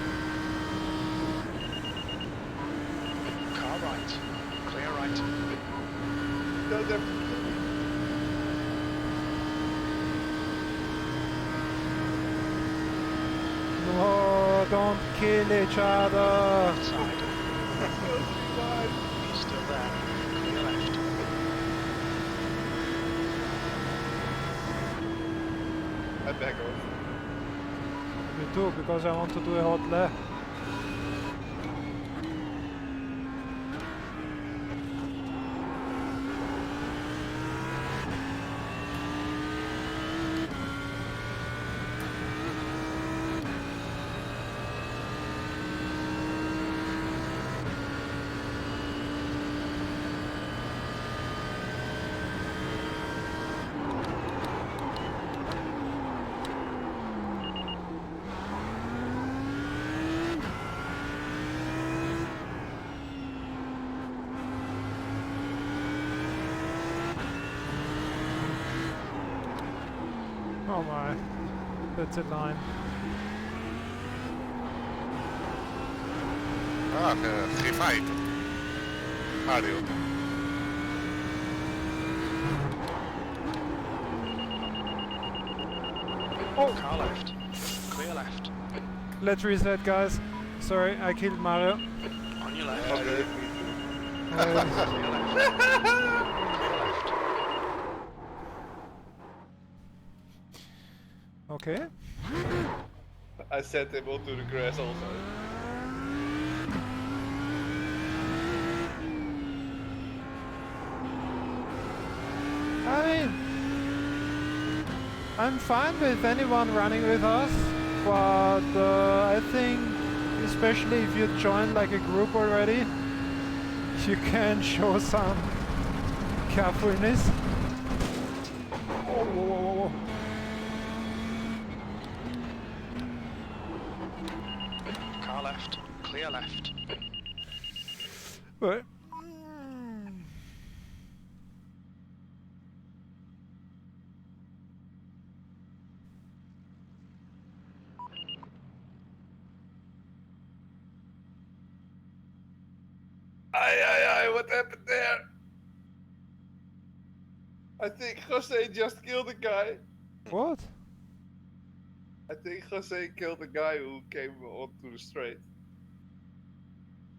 No, don't kill each other. Left side. He's still there. Clear left. I back off. Me too, because I want to do a hot lap. Oh my, that's a line. Ah, free fight. Mario. Oh, car left. Clear left. Let's reset, guys. Sorry, I killed Mario. On your left. Okay. Clear left. Okay. I sent him onto the grass also. I mean, I'm fine with anyone running with us, but I think, especially if you join like a group already, you can show some carefulness. Whoa, whoa, whoa, whoa. Car left. Clear left. But What happened there? I think Jose just killed a guy. what? I think Jose killed a guy who came onto the straight.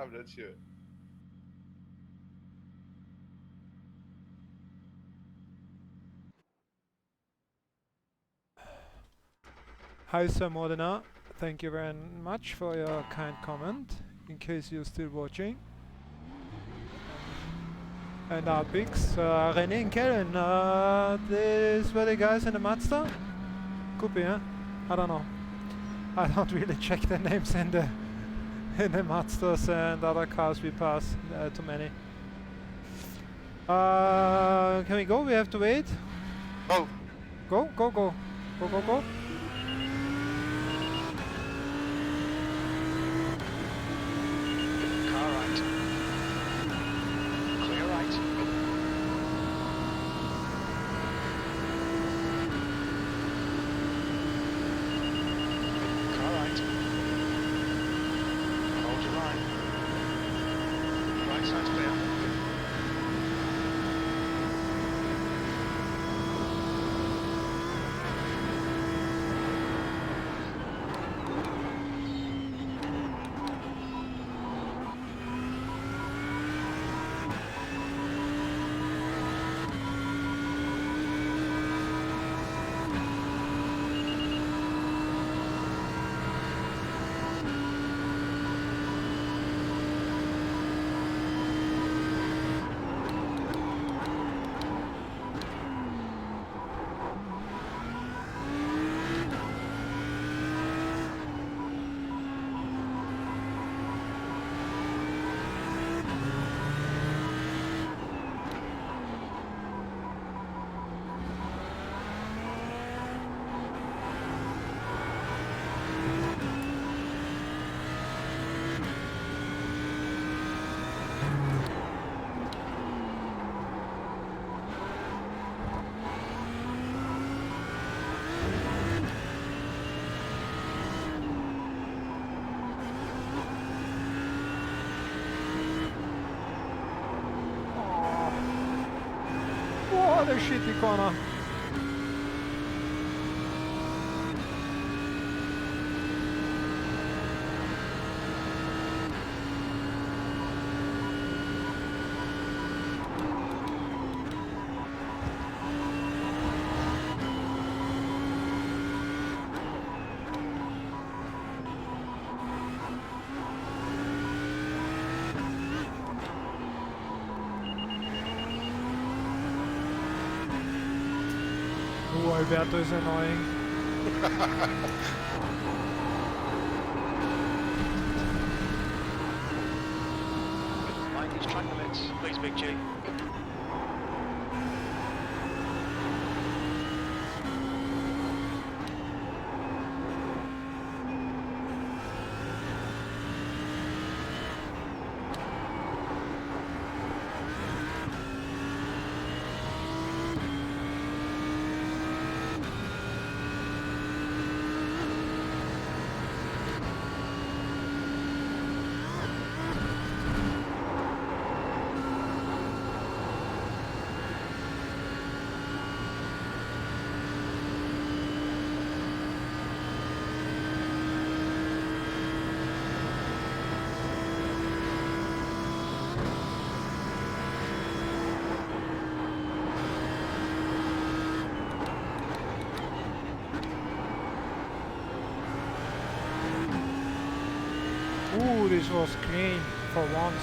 I'm not sure. Hi Sir Modena, thank you very much for your kind comment, in case you're still watching. And our picks, René and Kellen, these were the guys in the Mazda? Could be, huh? I don't know. I don't really check the names in the Mazdas and other cars we pass, too many. Can we go? We have to wait. Oh, Go, go, go. Go, go, go. Car right. Clear right. Car right. Hold your line. Right side's clear. What a shitty corner. Oh, Alberto is annoying. Mind these track limits, please, Big G. Ooh, this was clean for once.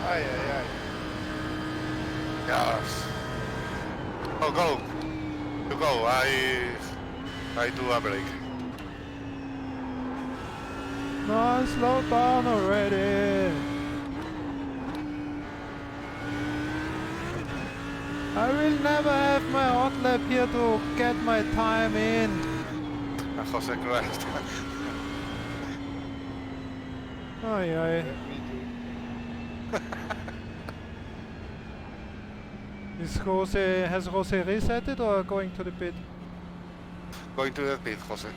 Aye, aye, aye. Yes. Oh, go. You go. I do a break. No, slow down already. I will never have my hot lap here to get my time in. Jose Christ. Aye, aye. Yeah, me too. Has Jose reset it or going to the pit? Going to the pit, Jose.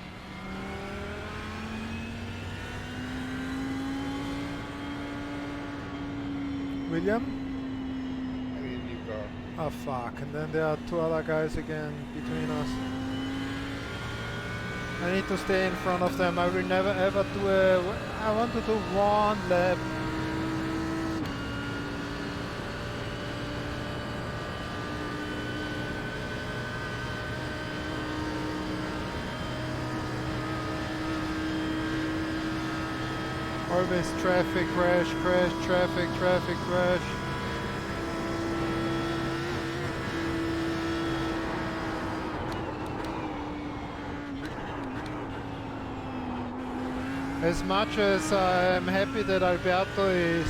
William? I need a new car. Oh fuck, and then there are two other guys again between us. I need to stay in front of them. I will never ever do I want to do one lap. Always traffic crash, traffic crash. As much as I'm happy that Alberto is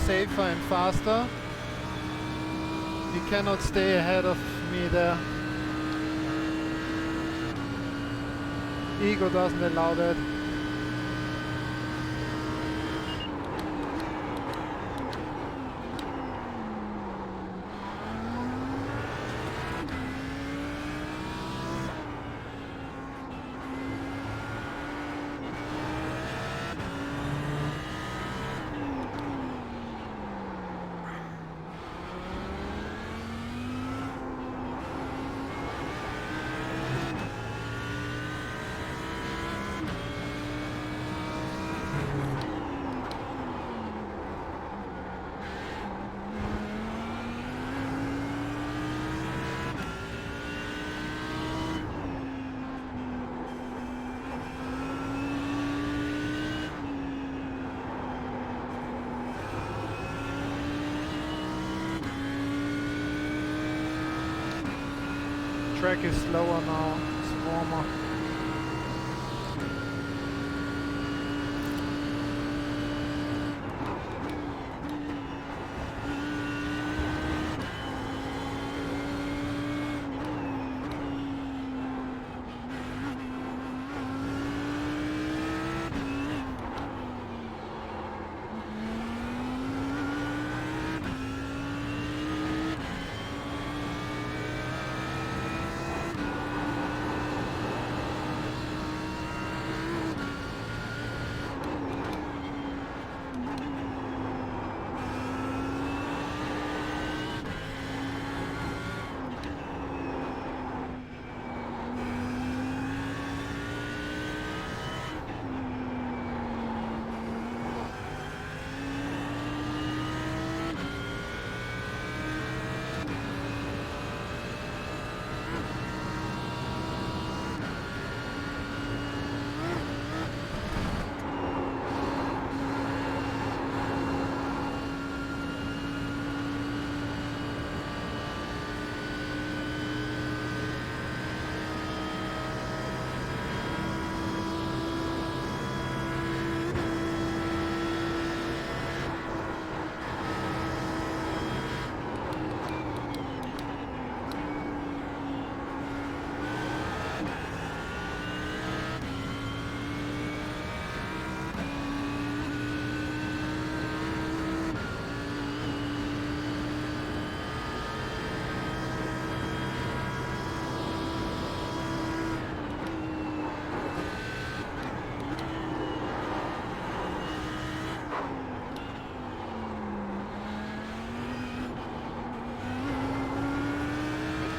safer and faster, he cannot stay ahead of me there. Ego doesn't allow that. Track is slower now, it's warmer.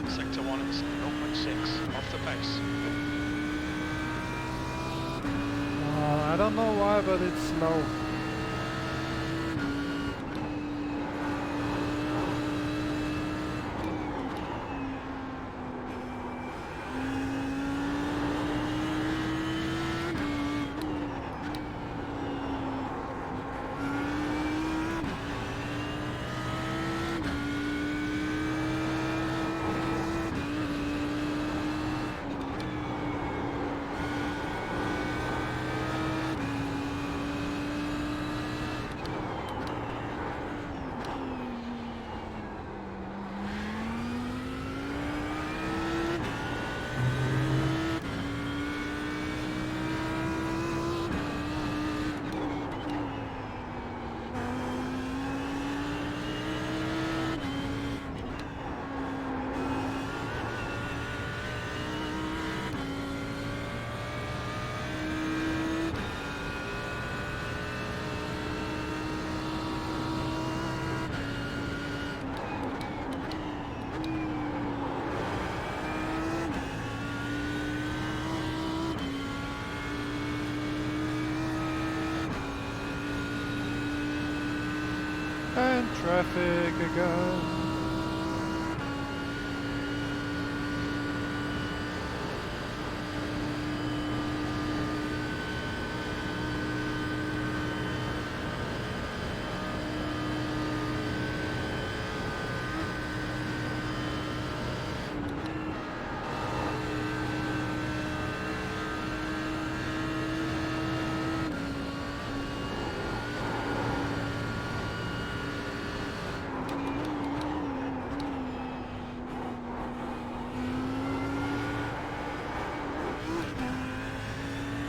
Sector 1 is 0.6 off the pace. I don't know why, but it's slow. And traffic again.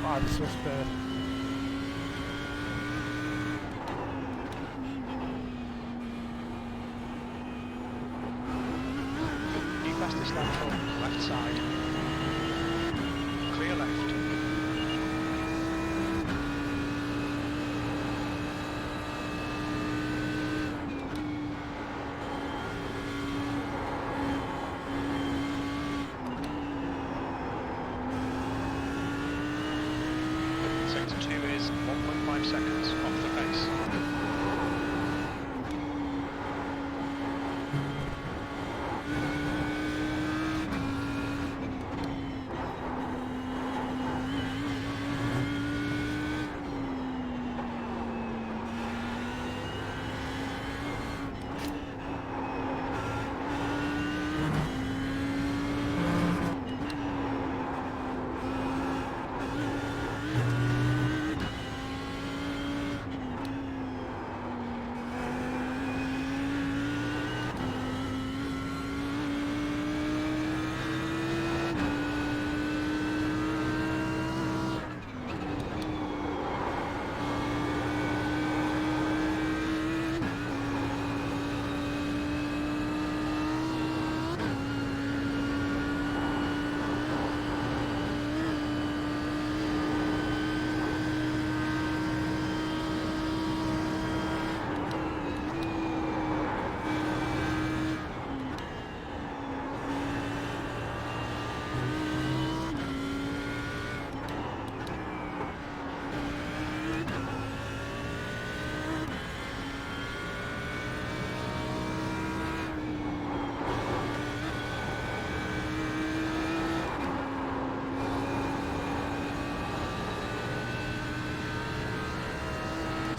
Ah, this was bad. New fastest lap for left side. Clear left. Sector 2 is 1.5 seconds off the pace.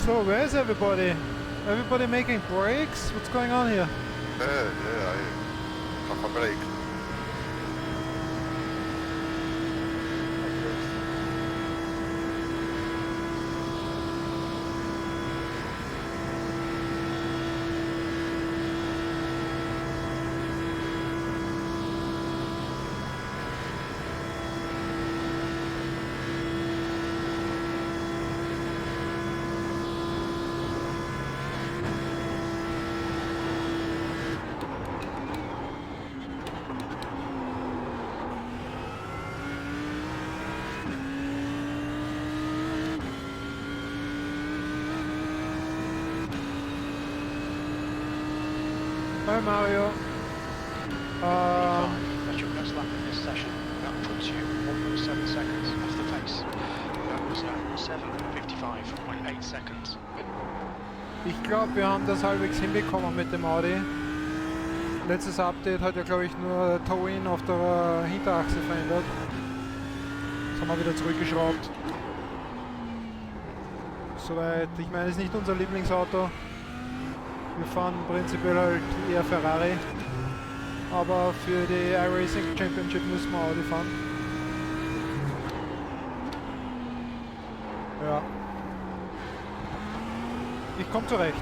So where is everybody? Everybody making breaks? What's going on here? Yeah, I have a break. Hi Mario. That's your best lap in this session. That puts you 1.7 seconds off the pace. That was 7:55.8 seconds. Ich glaube, wir haben das halbwegs hinbekommen mit dem Audi. Letztes Update hat ja, glaube ich, nur Toe-In auf der Hinterachse verändert. Das haben wir wieder zurückgeschraubt. Soweit, ich meine, es ist nicht unser Lieblingsauto. Wir fahren prinzipiell halt eher Ferrari. Aber für die iRacing Championship müssen wir Audi fahren. Ja. Ich komme zurecht.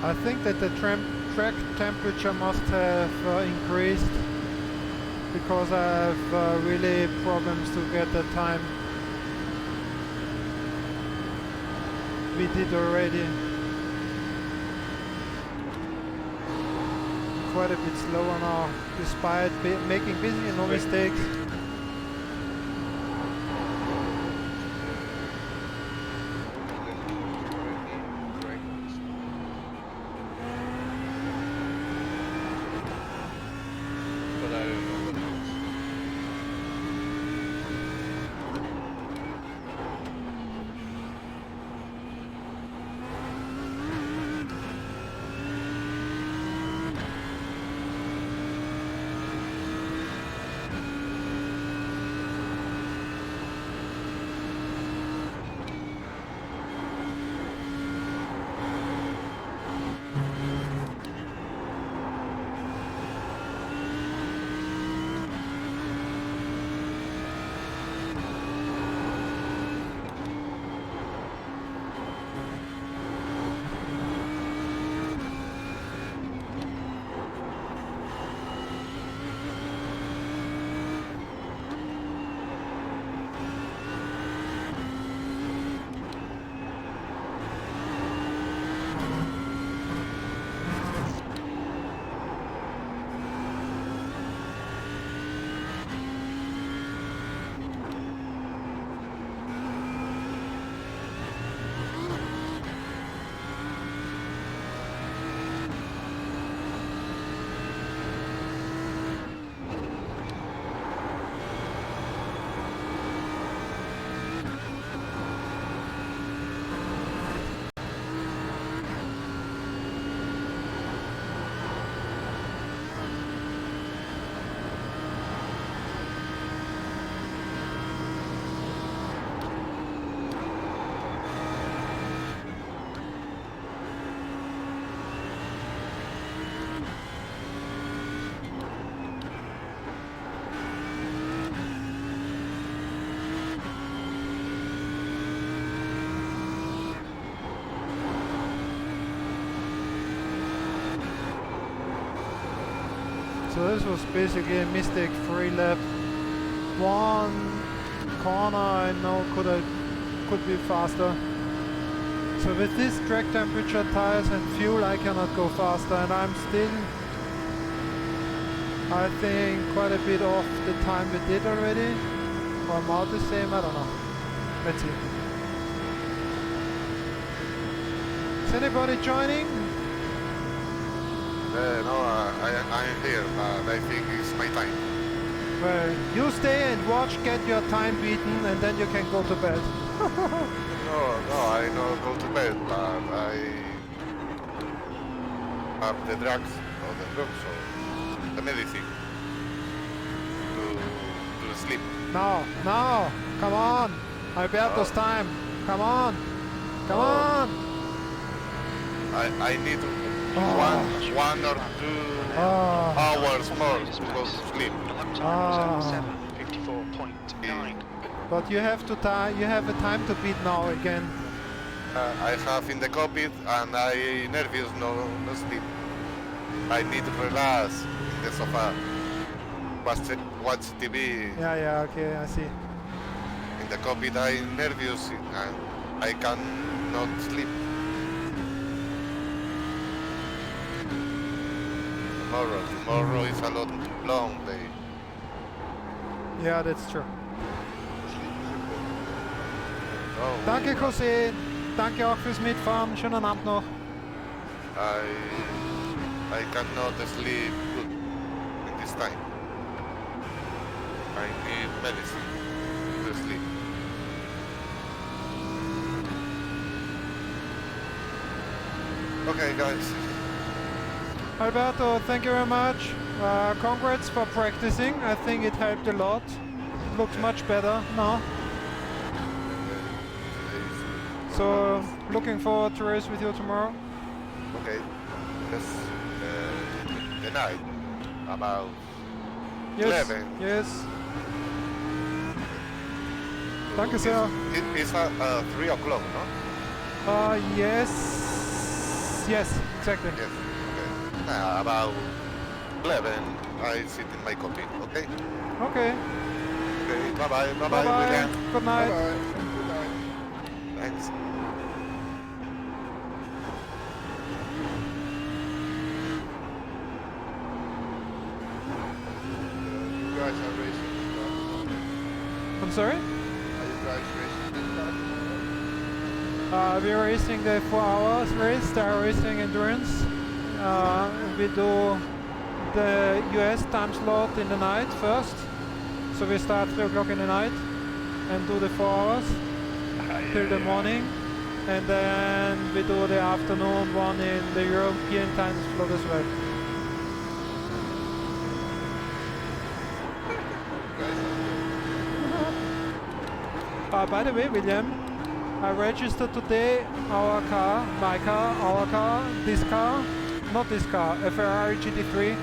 I think that the track temperature must have increased because I have really problems to get the time we did already. Quite a bit slower now, despite making basically no mistakes. But I don't know what else. So this was basically a mistake-free lap. One corner I know could be faster. So with this track temperature, tires and fuel, I cannot go faster, and I'm still, I think, quite a bit off the time we did already. Or about the same, I don't know. Let's see. Is anybody joining? No, I'm here, but I think it's my time. Well, you stay and watch, get your time beaten, and then you can go to bed. No, I not go to bed, but I have the drugs, or the drugs, or the medicine to sleep. No, come on. Alberto's time. Come on. I need one or 2 hours more to go to sleep. Lap time was at 7:54.9. But you have a time to beat now again. I have in the cockpit and I nervous no sleep. I need to relax in the sofa. Watch TV. Yeah, okay, I see. In the cockpit I nervous and I cannot sleep. Tomorrow is a long day. Yeah, that's true. Oh, Danke, José. Danke auch fürs Mitfahren. Schönen Abend noch. I cannot sleep good in this time. I need medicine to sleep. Okay, guys. Alberto, thank you very much. Congrats for practicing. I think it helped a lot. Looks much better now. So, looking forward to race with you tomorrow. Okay. Yes. The night. About 11. Yes. Danke sehr. It's 3 o'clock, no? Yes. yes, exactly. Yes. Okay. About 11, I sit in my cockpit. Okay. Okay. Okay. Bye bye. Bye Bye bye, bye. William. Good Bye night. bye. Good night. Thanks. You guys are racing this car tomorrow. I'm sorry? Are you guys racing this car tomorrow? We're racing the 4 hours race, the iRacing Endurance. We do the US time slot in the night first. So we start 3 o'clock in the night and do the 4 hours till the morning. And then we do the afternoon one in the European time slot as well. By the way, William, I registered today our car, my car, our car, this car, not this car, a Ferrari GT3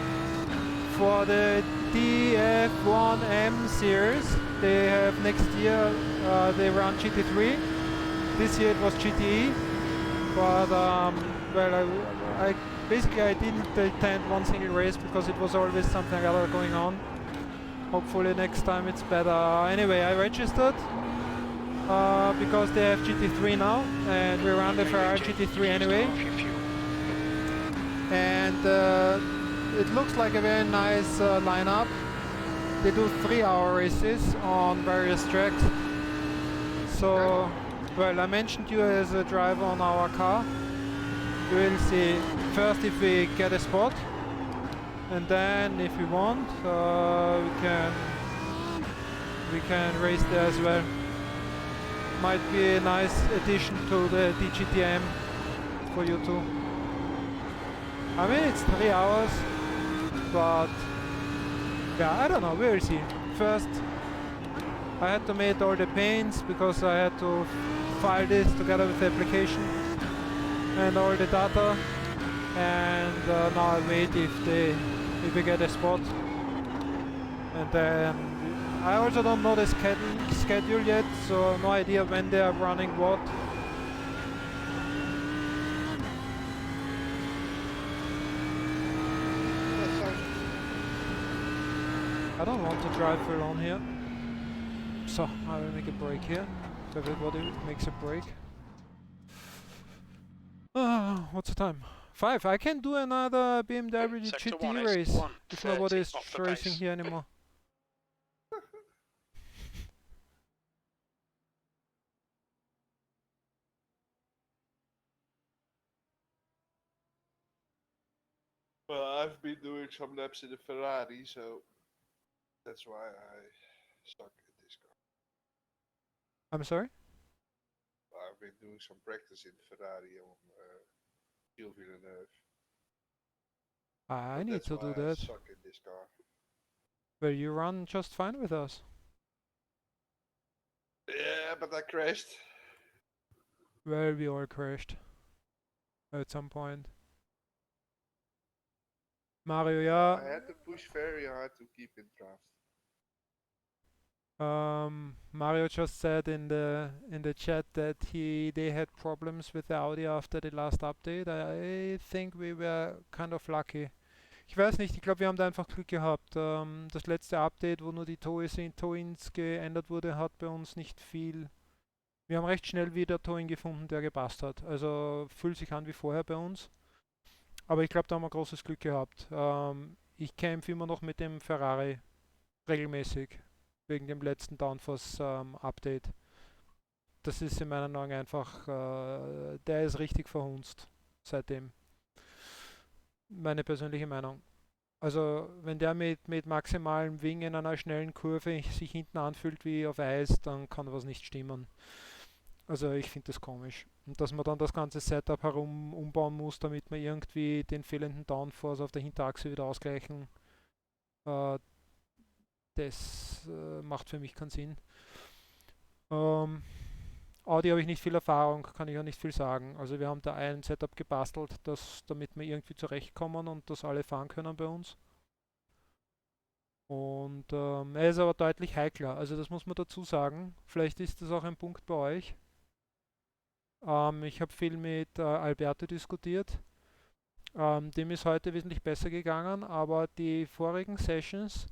for the DF1M series. They have next year, they run GT3. This year it was GTE, but well, I basically I didn't attend one single race because it was always something other going on. Hopefully next time it's better. Anyway, I registered because they have GT3 now, and we run the Ferrari GT3 anyway. And it looks like a very nice lineup. They do 3-hour races on various tracks. So, well, I mentioned you as a driver on our car. We'll see first if we get a spot, and then if we want, we can race there as well. Might be a nice addition to the DGTM for you too. I mean, it's 3 hours, but yeah, I don't know, we'll see. First, I had to make all the paints because I had to file this together with the application and all the data, and now I wait if we get a spot, and then I also don't know the schedule yet, so no idea when they are running what. I don't want to drive full on here, so I will make a break here. So everybody makes a break. What's the time? 5. I can do another BMW Sector GT 1 is race if 1:30 nobody is off the racing pace. here anymore. Well, I've been doing some laps in the Ferrari, so that's why I suck at this car. I'm sorry? I've been doing some practice in the Ferrari on Gilles Villeneuve. I but need that's to why do I that. suck in this car. Well, you run just fine with us. Yeah, but I crashed. Well, we all crashed at some point. Mario, I yeah. had to push very hard to keep in draft. Mario just said in the chat that they had problems with the Audi after the last update. I think we were kind of lucky. Ich weiß nicht, ich glaube, wir haben da einfach Glück gehabt. Das letzte Update, wo nur die Tow-Ins geändert wurde, hat bei uns nicht viel. Wir haben recht schnell wieder Tow-In gefunden, der gepasst hat. Also fühlt sich an wie vorher bei uns. Aber ich glaube, da haben wir großes Glück gehabt. Ich kämpfe immer noch mit dem Ferrari regelmäßig wegen dem letzten Downforce-Update. Das ist in meinen Augen einfach, der ist richtig verhunzt seitdem. Meine persönliche Meinung. Also wenn der mit maximalem Wing in einer schnellen Kurve sich hinten anfühlt wie auf Eis, dann kann was nicht stimmen. Also ich finde das komisch. Und dass man dann das ganze Setup herum umbauen muss, damit man irgendwie den fehlenden Downforce auf der Hinterachse wieder ausgleichen, das macht für mich keinen Sinn. Audi habe ich nicht viel Erfahrung, kann ich auch nicht viel sagen. Also wir haben da ein Setup gebastelt, damit wir irgendwie zurechtkommen und das alle fahren können bei uns. Und er ist aber deutlich heikler, also das muss man dazu sagen. Vielleicht ist das auch ein Punkt bei euch. Ich habe viel mit Alberto diskutiert. Dem ist heute wesentlich besser gegangen, aber die vorigen Sessions,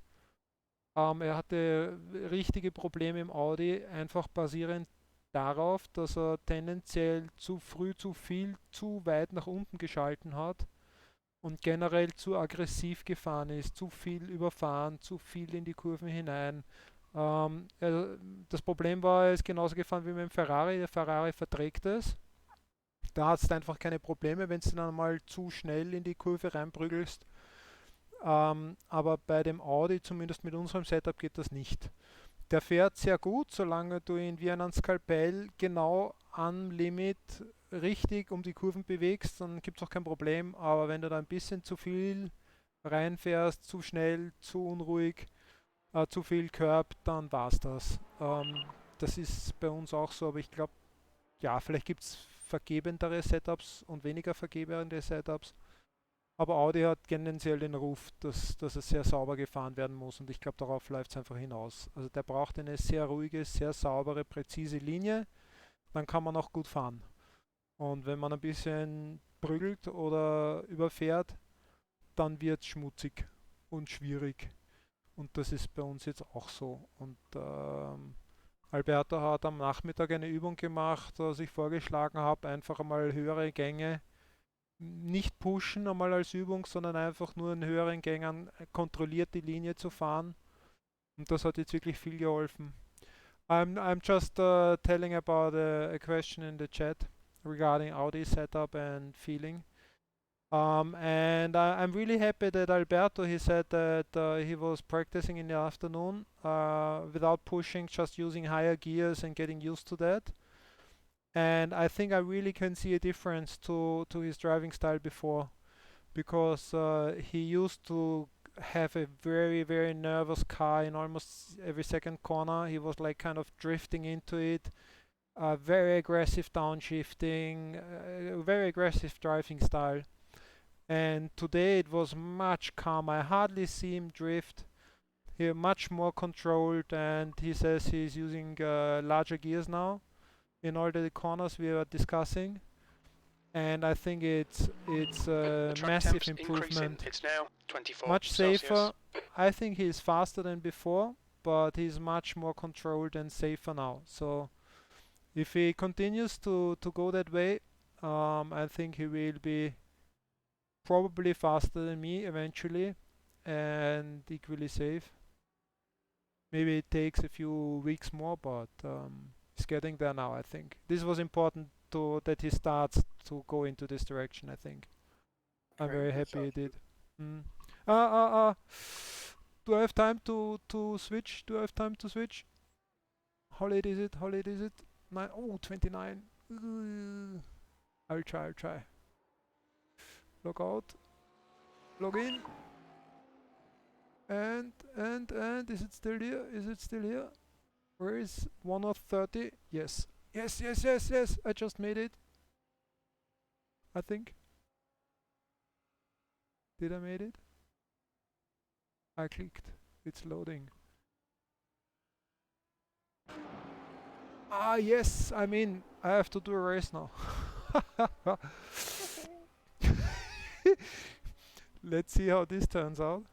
er hatte richtige Probleme im Audi, einfach basierend darauf, dass er tendenziell zu früh zu viel, zu weit nach unten geschalten hat und generell zu aggressiv gefahren ist, zu viel überfahren, zu viel in die Kurven hinein. Das Problem war, er ist genauso gefahren wie mit dem Ferrari. Der Ferrari verträgt es. Da hast du einfach keine Probleme, wenn du dann mal zu schnell in die Kurve reinprügelst. Aber bei dem Audi, zumindest mit unserem Setup, geht das nicht. Der fährt sehr gut, solange du ihn wie einen Skalpell genau am Limit richtig um die Kurven bewegst, dann gibt es auch kein Problem. Aber wenn du da ein bisschen zu viel reinfährst, zu schnell, zu unruhig, zu viel Curb, dann war es das. Das ist bei uns auch so, aber ich glaube, ja, vielleicht gibt es vergebendere Setups und weniger vergebende Setups. Aber Audi hat tendenziell den Ruf, dass es sehr sauber gefahren werden muss und ich glaube, darauf läuft es einfach hinaus. Also der braucht eine sehr ruhige, sehr saubere, präzise Linie, dann kann man auch gut fahren. Und wenn man ein bisschen prügelt oder überfährt, dann wird es schmutzig und schwierig. Und das ist bei uns jetzt auch so. Und Alberto hat am Nachmittag eine Übung gemacht, was ich vorgeschlagen habe, einfach einmal höhere Gänge nicht pushen einmal als Übung, sondern einfach nur in höheren Gängen kontrolliert die Linie zu fahren. Und das hat jetzt wirklich viel geholfen. I'm just telling about a question in the chat regarding Audi setup and feeling. And I'm really happy that Alberto, he said that he was practicing in the afternoon without pushing, just using higher gears and getting used to that. And I think I really can see a difference to his driving style before, because he used to have a very nervous car in almost every second corner. He was like kind of drifting into it, very aggressive downshifting, very aggressive driving style. And today it was much calmer. I hardly see him drift. He much more controlled, and he says he's using larger gears now in all the corners we were discussing, and I think it's The a track massive temp's increasing. improvement. It's now 24 Much Celsius. safer. I think he's faster than before, but he's much more controlled and safer now. So if he continues to go that way, I think he will be probably faster than me eventually and equally safe. Maybe it takes a few weeks more, but he's getting there now, I think. This was important to that he starts to go into this direction, I think. I'm very happy he did. Mm. Do I have time to switch? Do I have time to switch? How late is it? How late is it? 29. I'll try. Log out. Log in. And is it still here? Is it still here? Where is 1:30? Yes. Yes. I just made it. I think. Did I made it? I clicked. It's loading. Ah, yes. I mean, I have to do a race now. Let's see how this turns out.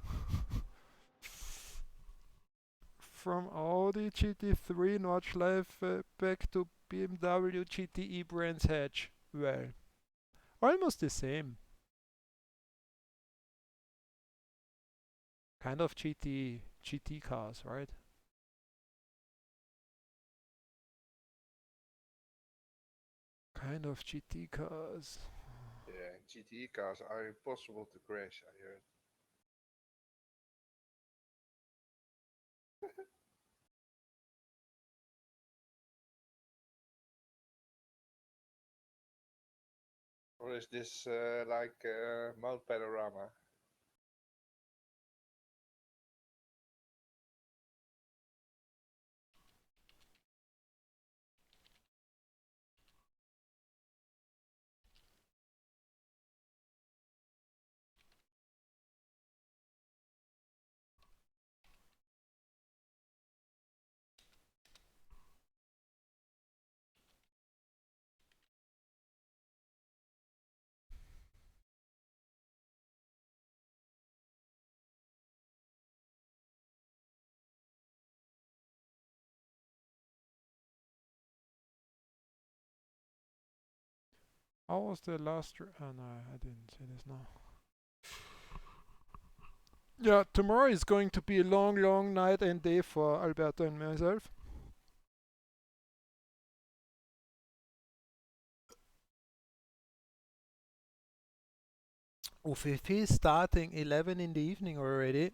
From Audi GT3 Nordschleife back to BMW GTE Brands Hatch. Well, almost the same. Kind of GT cars, right? Kind of GT cars. Yeah, GTE cars are impossible to crash, I heard. Or is this like Mount Panorama? How was the last? Oh no, I didn't see this now. Yeah, tomorrow is going to be a long, long night and day for Alberto and myself. If he's starting 11 in the evening already,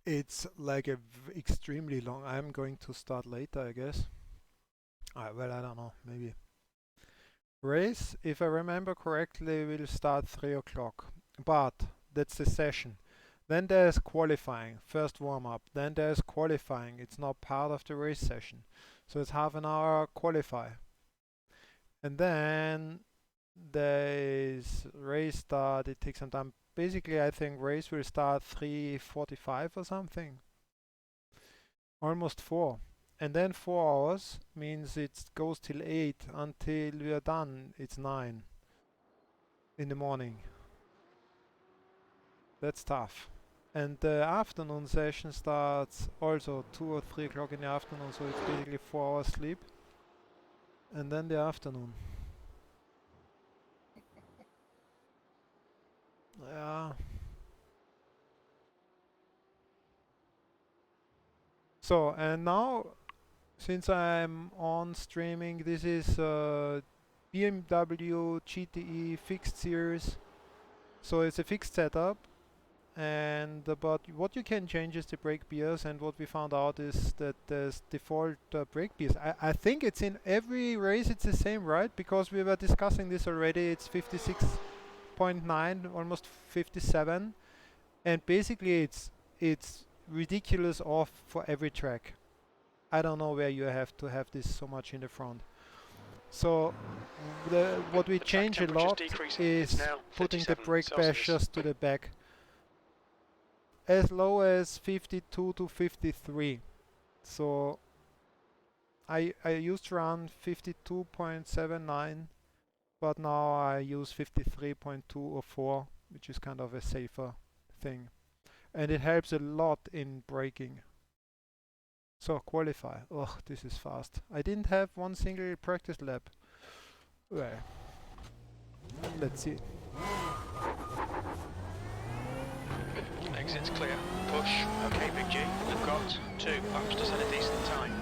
it's like a extremely long. I'm going to start later, I guess. Well, I don't know, maybe. Race, if I remember correctly, will start 3 o'clock. But that's the session. Then there's qualifying, first warm-up. Then there's qualifying. It's not part of the race session. So it's half an hour qualify. And then there's race start. It takes some time. Basically, I think race will start 3:45 or something. Almost 4. And then 4 hours means it goes till 8 until we are done. It's 9 in the morning. That's tough. And the afternoon session starts also 2 or 3 o'clock in the afternoon, so it's basically 4 hours sleep. And then the afternoon. Yeah. So, and now, since I'm on streaming, this is BMW GTE fixed series. So it's a fixed setup. And but what you can change is the brake beers, and what we found out is that there's default brake beers. I think it's in every race it's the same, right? Because we were discussing this already. It's 56.9, almost 57, and basically it's ridiculous off for every track. I don't know where you have to have this so much in the front. So what we change a lot is putting the brake pressures to the back. As low as 52 to 53. So I used to run 52.79, but now I use 53.2 or 4, which is kind of a safer thing. And it helps a lot in braking. So qualify. Oh, this is fast. I didn't have one single practice lap. Well, let's see. Exit's clear. Push. Okay, Big G. We've got 2 laps to set a decent time.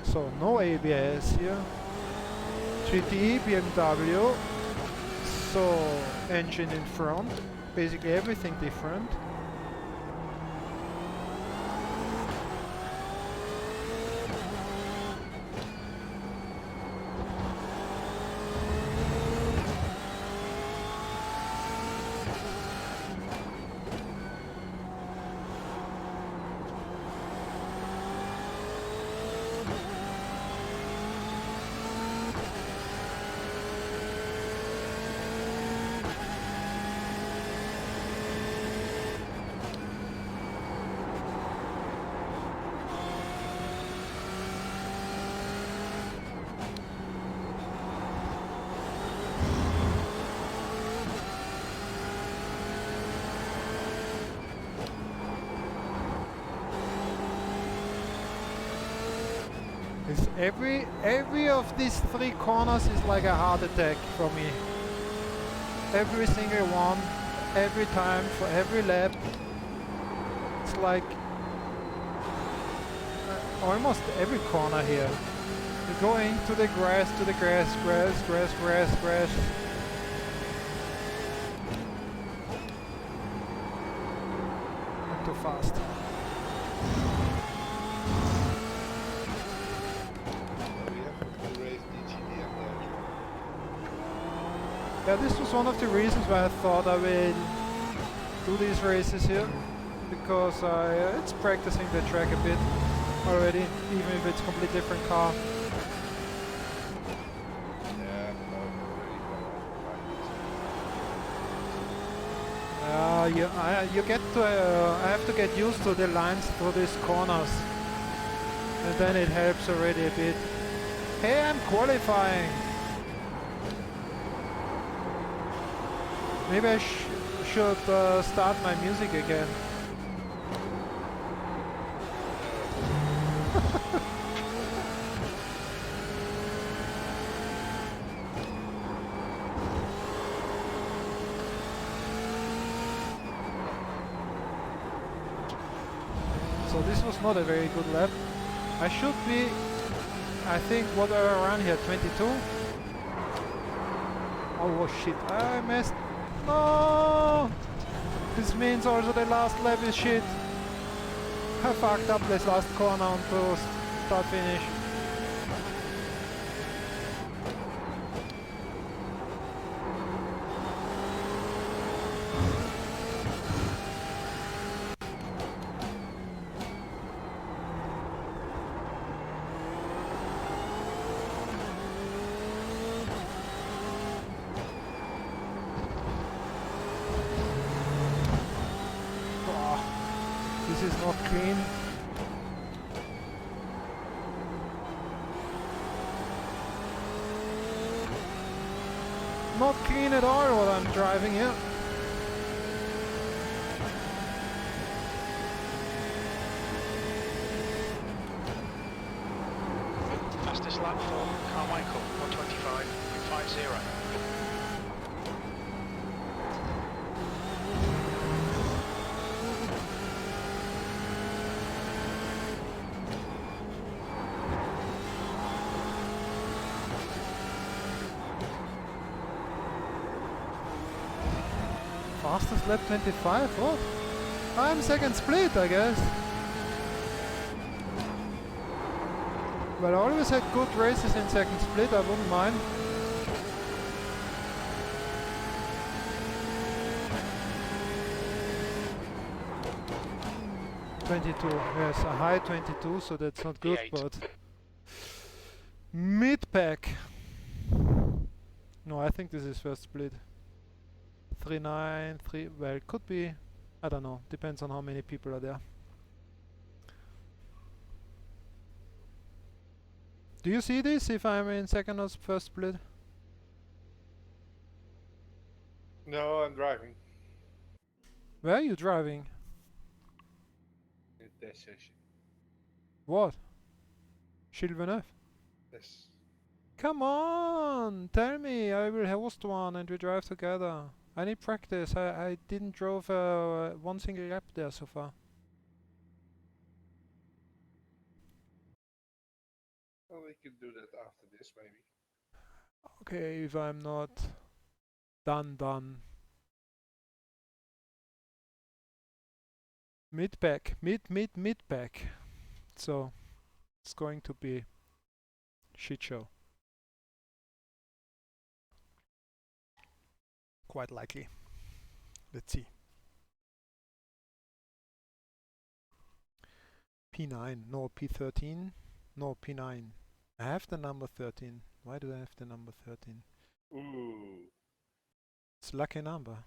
So no ABS here. GTE BMW. So engine in front. Basically everything different. Every of these 3 corners is like a heart attack for me. Every single one, every time, for every lap. It's like almost every corner here. You're going to the grass, grass. Not too fast. Yeah, this was one of the reasons why I thought I will do these races here, because it's practicing the track a bit already, even if it's a completely different car. You get to. I have to get used to the lines through these corners, and then it helps already a bit. Hey, I'm qualifying. Maybe I should start my music again. So this was not a very good lap. I should be, I think, what are around here, 22? Oh shit, I missed. No! This means also the last lap is shit. I fucked up this last corner on to start finish. This is not clean. Not clean at all what I'm driving here. Fastest lap for Carmichael, 125.50. Fastest lap 25, what? I'm second split, I guess. But I always had good races in second split, I wouldn't mind. Yes, a high 22, so that's not good, but mid-pack. No, I think this is first split. 3-9, well, it could be, I don't know, depends on how many people are there. Do you see this if I'm in second or first split? No, I'm driving. Where are you driving? In that session. What? Villeneuve? Yes. Come on! Tell me, I will host one and we drive together. I need practice. I didn't drove one single lap there so far. Well, we can do that after this, maybe. Okay, if I'm not done. Mid-pack, mid-pack. So, it's going to be shit show. Quite likely. Let's see. P9, no P13, no P9. I have the number 13. Why do I have the number 13? Ooh. It's a lucky number.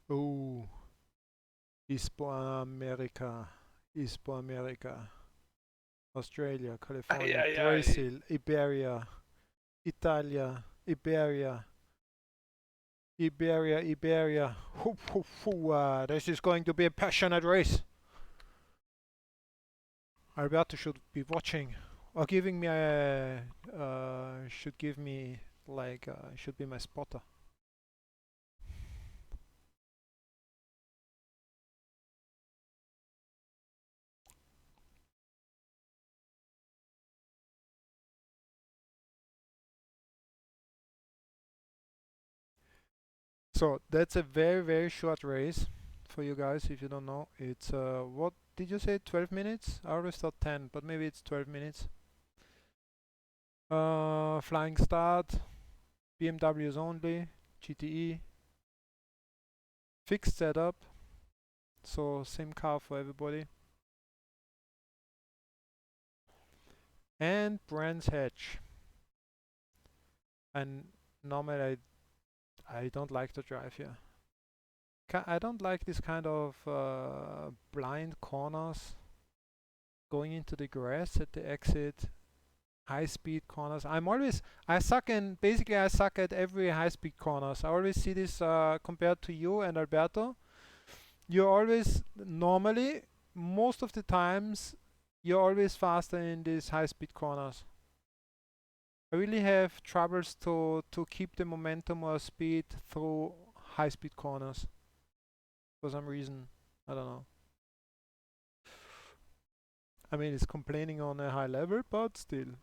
Oh, America, Australia, California, Aye, aye, Brazil, Iberia, Italia, Iberia. This is going to be a passionate race. Alberto should be watching or giving me a should give me like should be my spotter. So that's a very short race for you guys if you don't know. It's what did you say, 12 minutes? I always thought 10, but maybe it's 12 minutes. Flying start, BMWs only, GTE, fixed setup, so same car for everybody. And Brands Hatch. And normally I don't like to drive here. I don't like this kind of blind corners, going into the grass at the exit, high speed corners. I suck at every high speed corners. I always see this compared to you and Alberto. You're always, normally, most of the times, you're always faster in these high speed corners. I really have troubles to keep the momentum or speed through high-speed corners. For some reason, I don't know. I mean, it's complaining on a high level, but still.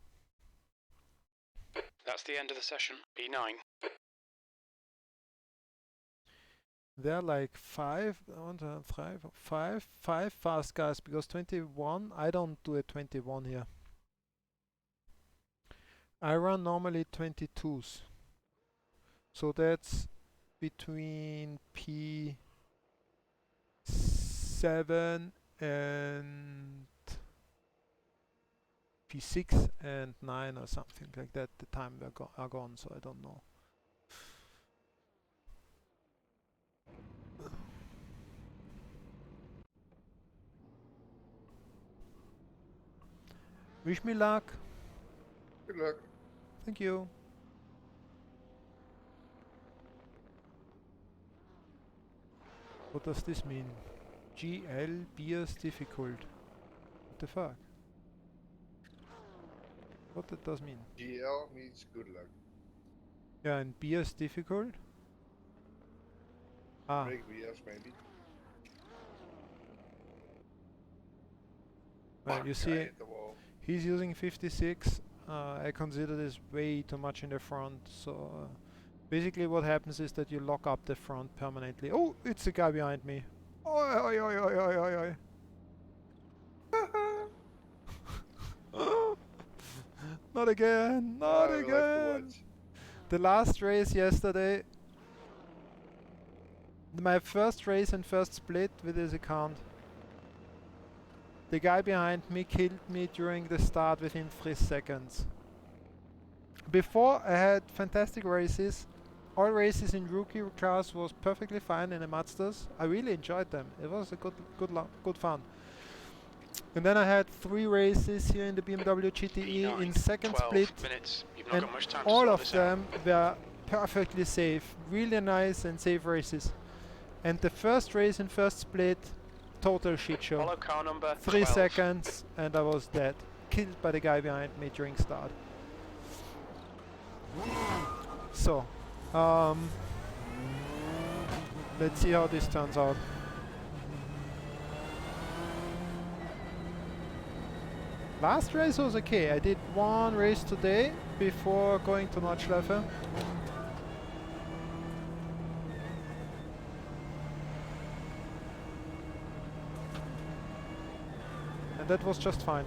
That's the end of the session. P9. There are like five fast guys, because 21, I don't do a 21 here. I run normally 22s. So that's between P7 and P6 and 9 or something like that. The time are gone, so I don't know. Wish me luck. Good luck. Thank you. What does this mean? GL beers difficult. What the fuck? What that does mean? GL means good luck. Yeah, and beers difficult? Ah. Break BS maybe. Well, you I see, hit the wall. he's using 56. I consider this way too much in the front. So basically what happens is that you lock up the front permanently. Oh, it's the guy behind me. Oi, oi, oi, oi, oi, oi, oi. Not again, not I will have to again. watch. The last race yesterday, my first race and first split with this account. The guy behind me killed me during the start within 3 seconds. Before I had fantastic races. All races in rookie class was perfectly fine in the Mazdas. I really enjoyed them. It was a good fun. And then I had 3 races here in the BMW GTE P9, in second 12 split, minutes. You've not and got much time to all sort of this out. them were perfectly safe. Really nice and safe races. And the first race in first split, total shit show. Follow car number 3 12. seconds and I was dead. Killed by the guy behind me during start. So, let's see how this turns out. Last race was okay. I did 1 race today before going to Nordschleifen. And that was just fine.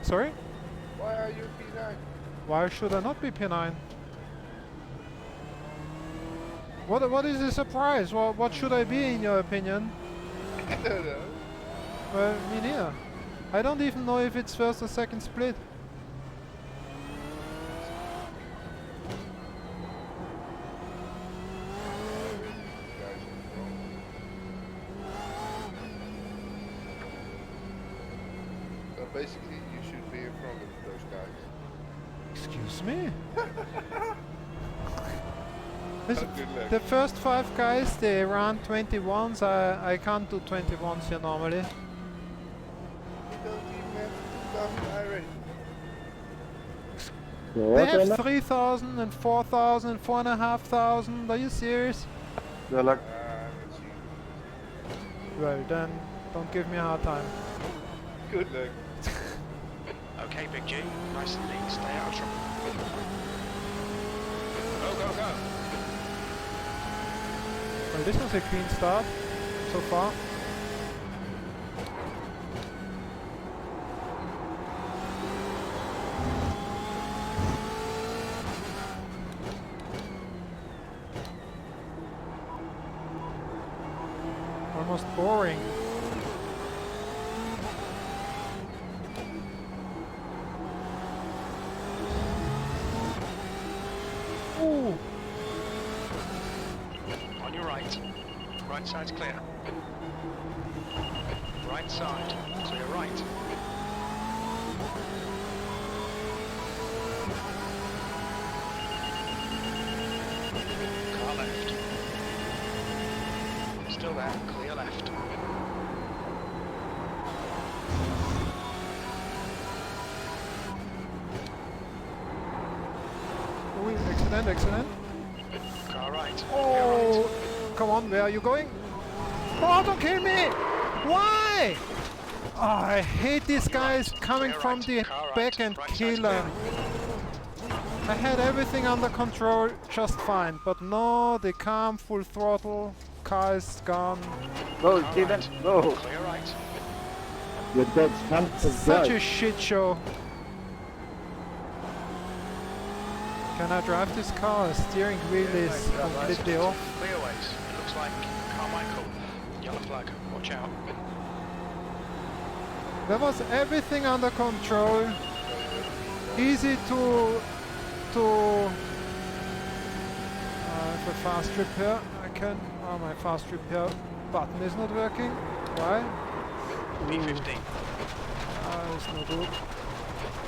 Sorry? Why are you P9? Why should I not be P9? What is the surprise? What should I be in your opinion? I don't know. Well, me neither. I don't even know if it's first or second split. So basically you should be in front of those guys. Excuse me? Good luck. The first 5 guys, they ran 21s. I can't do 21s here normally. You don't even have 2000 iRacing. They have 3,000 and 4,000 and 4,500. Are you serious? Good luck. Let's see. Well, then don't give me a hard time. Good luck. Okay, Big G. Nice and neat. Stay out of trouble. Go, go, go. Well, this was a clean start so far. most boring. Ooh. On your right. Right side's clear. Right side. Clear right. Car left. Still there. Clear left. Ooh, excellent, excellent. Car right. Oh, come on, where are you going? Oh, don't kill me! Why? Oh, I hate these guys coming from the back and killer. I had everything under control just fine, but no, they come full throttle, car is gone. Go, Steven, go. Clear right. Your dead son is Such dead. a shit show. Can I drive this car? The steering wheel is completely off. Clearways. It looks like Carmichael. Yellow flag. Watch out. There was everything under control. Easy to have a fast repair. I can. Oh, my fast repair button is not working. Why? P15. Ah, it's not good.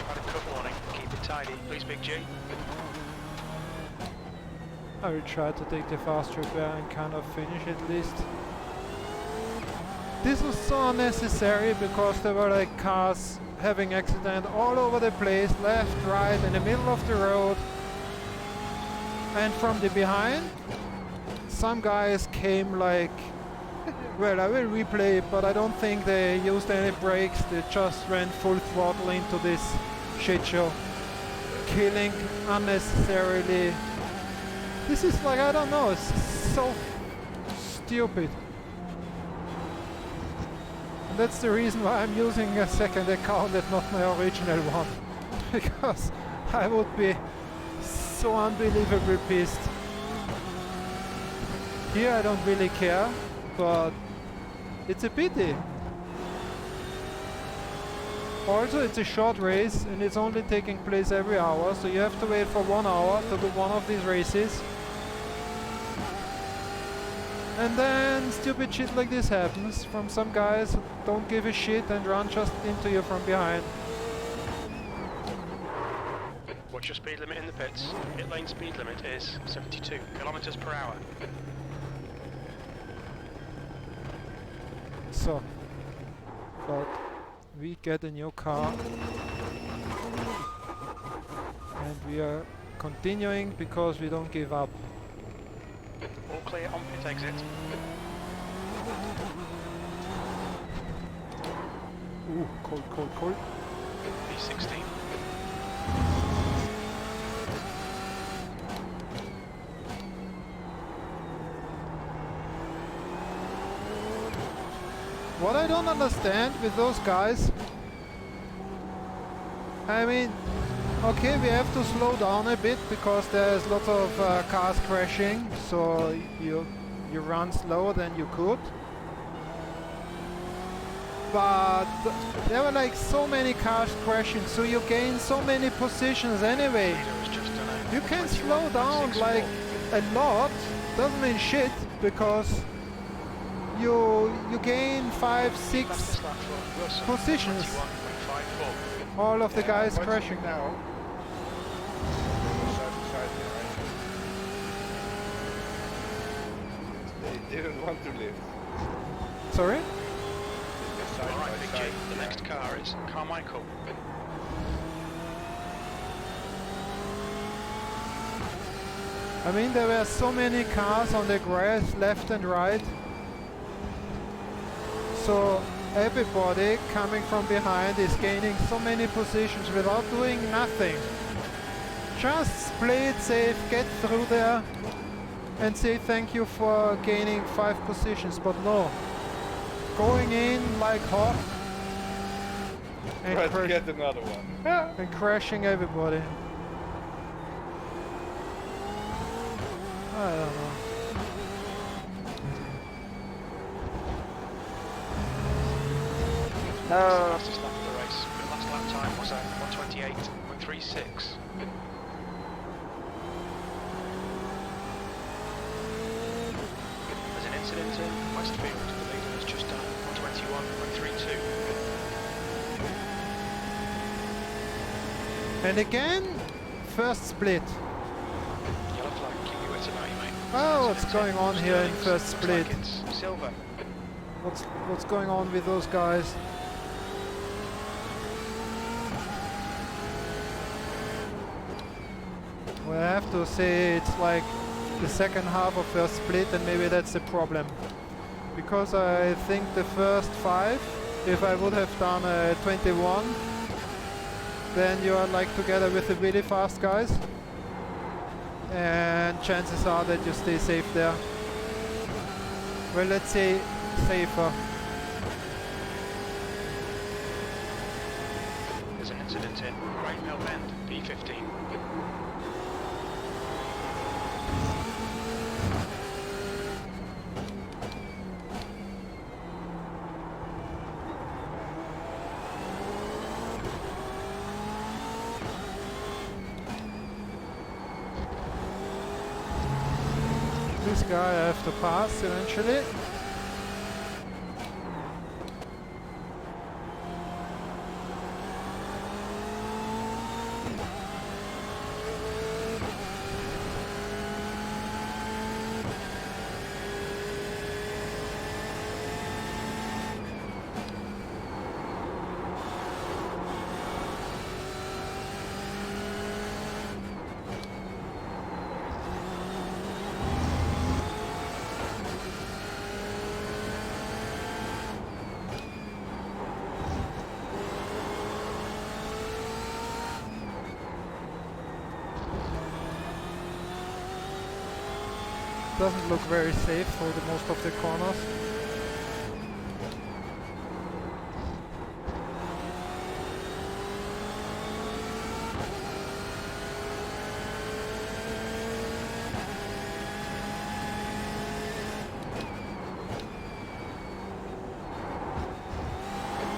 Had a cut warning. Keep it tidy. Please, Big G. I will try to take the fast repair and kind of finish at least. This was so unnecessary because there were like cars having accident all over the place, left, right, in the middle of the road. And from the behind, some guys came like, well, I will replay it, but I don't think they used any brakes. They just ran full throttle into this shit show, killing unnecessarily. This is like, I don't know, it's so stupid. And that's the reason why I'm using a second account and not my original one. Because I would be so unbelievably pissed. Here I don't really care, but it's a pity. Also, it's a short race and it's only taking place every hour, so you have to wait for 1 hour to do one of these races. And then stupid shit like this happens from some guys who don't give a shit and run just into you from behind. What's your speed limit in the pits? Pit lane speed limit is 72 kilometers per hour. So, but we get a new car and we are continuing because we don't give up. All clear on pit exit. Ooh, cold, cold, cold. P16. What I don't understand with those guys, I mean, okay, we have to slow down a bit because there's lots of cars crashing, so you run slower than you could. But there were like so many cars crashing, so you gain so many positions anyway. You can slow down like a lot, doesn't mean shit, because you gain 5, 6 positions. All of the guys crashing. Now. They didn't want to live. Sorry? Alright, Big G, the next car is Carmichael. I mean, there were so many cars on the grass left and right. So everybody coming from behind is gaining so many positions without doing nothing. Just play it safe, get through there and say thank you for gaining 5 positions, but no. Going in like hot and, Try to get another one. and crashing everybody. I don't know. Oh. Fastest lap of the race. The last lap time was 1:28.36. There's an incident in Westfield. The leader has just done 1:21.32. And again, first split. Yellow flag, keep your wits about you, mate. Oh, what's going on here in first Looks split? like it's silver. What's going on with those guys? Well, I have to say it's like the second half of first split, and maybe that's the problem. Because I think the first 5, if I would have done 21, then you are like together with the really fast guys, and chances are that you stay safe there. Well, let's say safer. There's an incident in Great Mill Bend, P15. This guy I have to pass eventually. Doesn't look very safe for the most of the corners.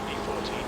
P14.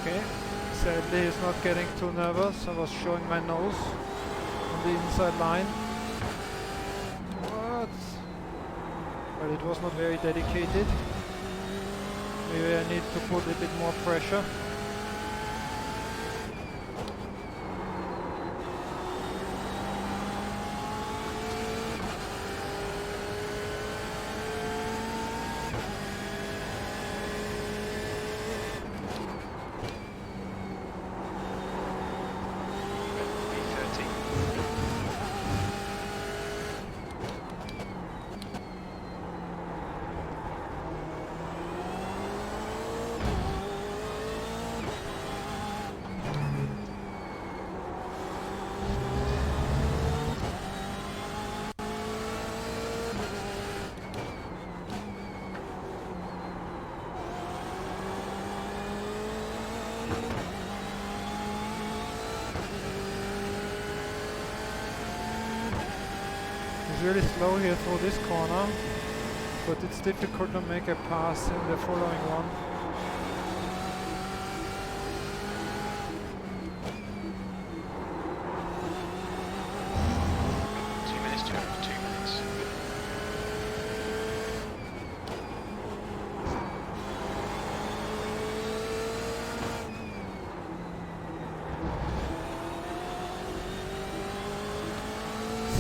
Okay, sadly he's not getting too nervous. I was showing my nose on the inside line. What? Well, it was not very dedicated. Maybe I need to put a bit more pressure. It's really slow here through this corner, but it's difficult to make a pass in the following one.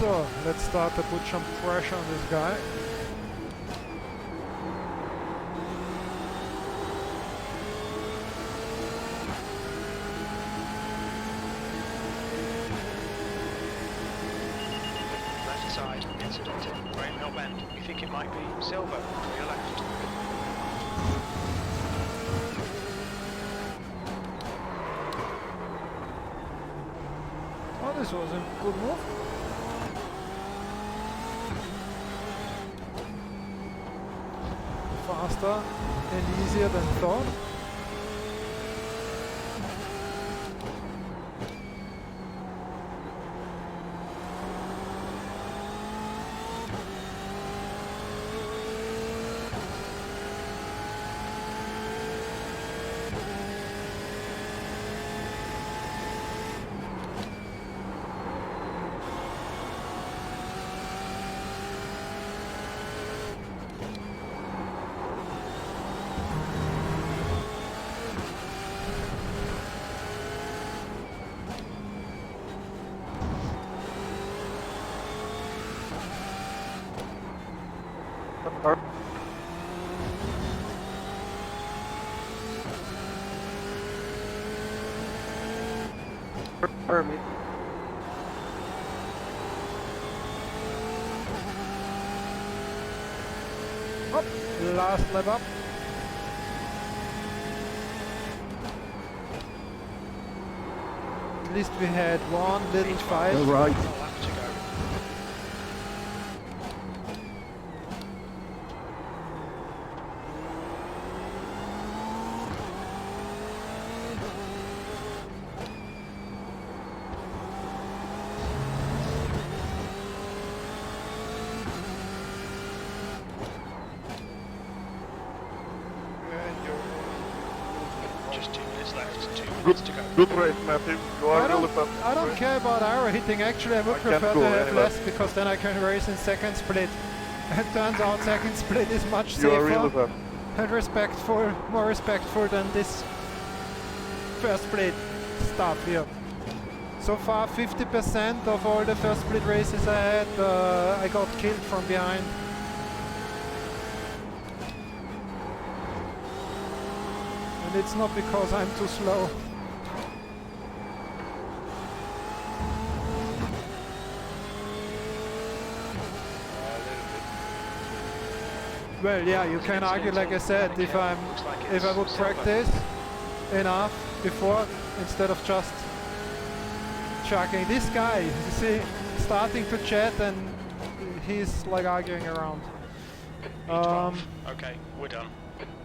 So let's start to put some pressure on this guy. inside, incident in Great Mill Bend. You think it might be silver to your left. Oh, this was a good move. Faster and easier than thought. Permit. Up. Last lap up. At least we had one little fight. All right. A lap to go. Just 2 minutes left, 2 minutes to go. Good race, Matthew. You are really fast. I don't care about arrow hitting. Actually, I would I prefer can't to go have anywhere. less because then I can race in second split. It turns out second split is much You are really safer fast. and respectful, more respectful than this first split stuff here. So far, 50% of all the first split races I had, I got killed from behind. And it's not because I'm too slow. Well, yeah, you can argue, like I said, if I would practice enough before instead of just chucking. This guy, you see, starting to chat and he's like arguing around. Okay, we're done.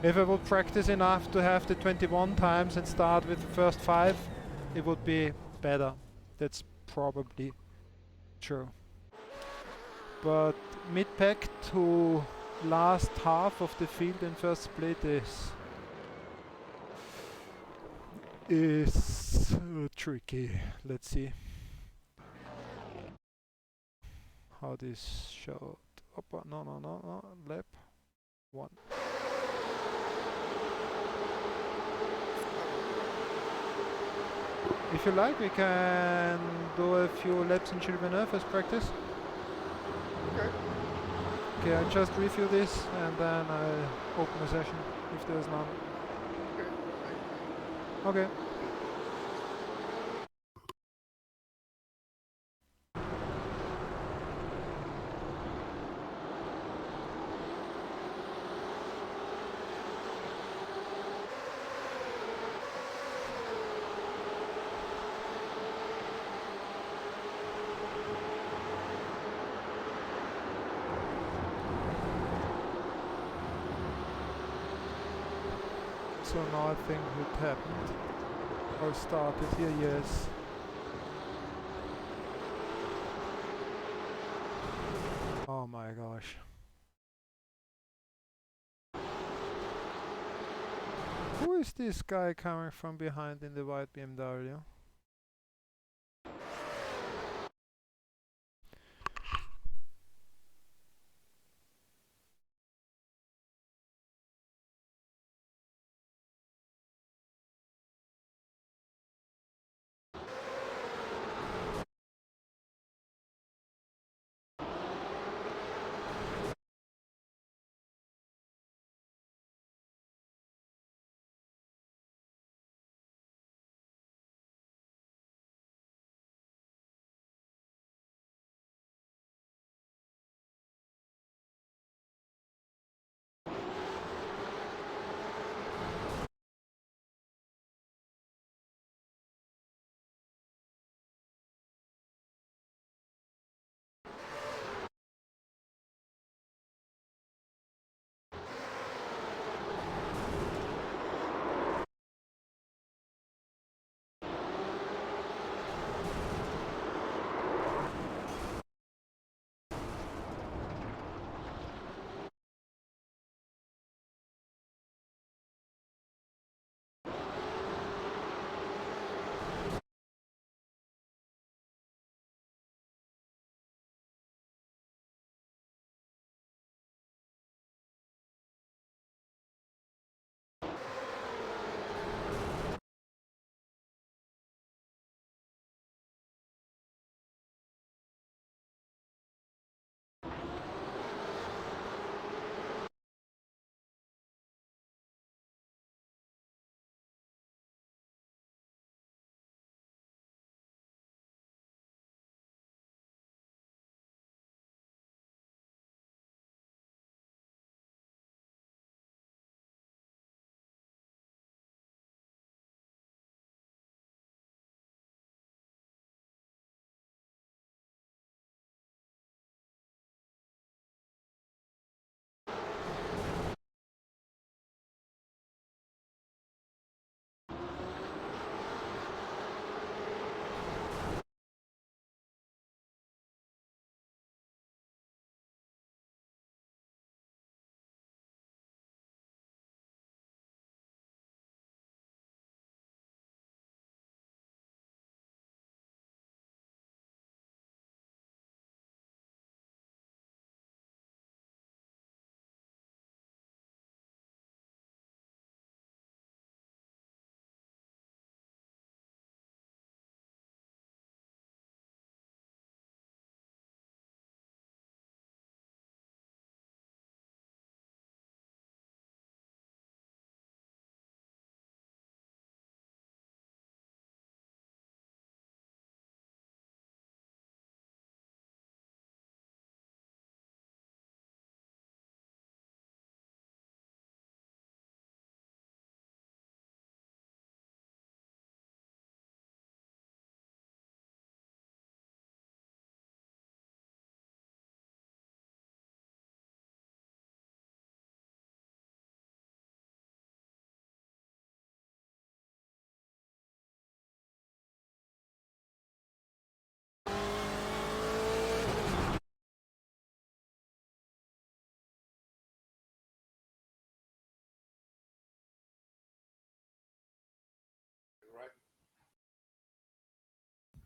If I would practice enough to have the 21 times and start with the first 5, it would be better. That's probably true. But mid-pack to last half of the field in first split is tricky. Let's see how this showed. Opa, no, lap 1. If you like, we can do a few laps in Villeneuve as practice. Okay. Okay, I just review this and then I open a session if there's none. Okay. So now I think it happened. Or started here, yes. Oh my gosh. Who is this guy coming from behind in the white BMW?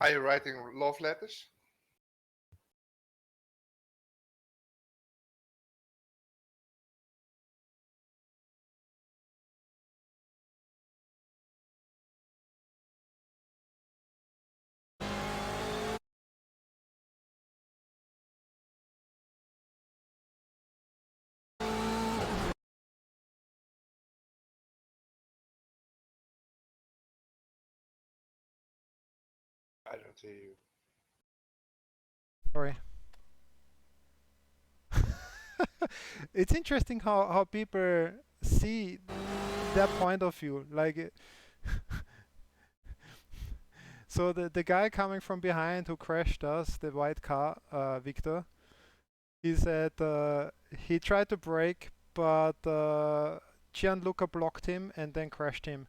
Are you writing love letters? I don't hear you. Sorry. It's interesting how people see their point of view. Like, so the guy coming from behind who crashed us, the white car, Victor, he said he tried to brake, but Gianluca blocked him and then crashed him.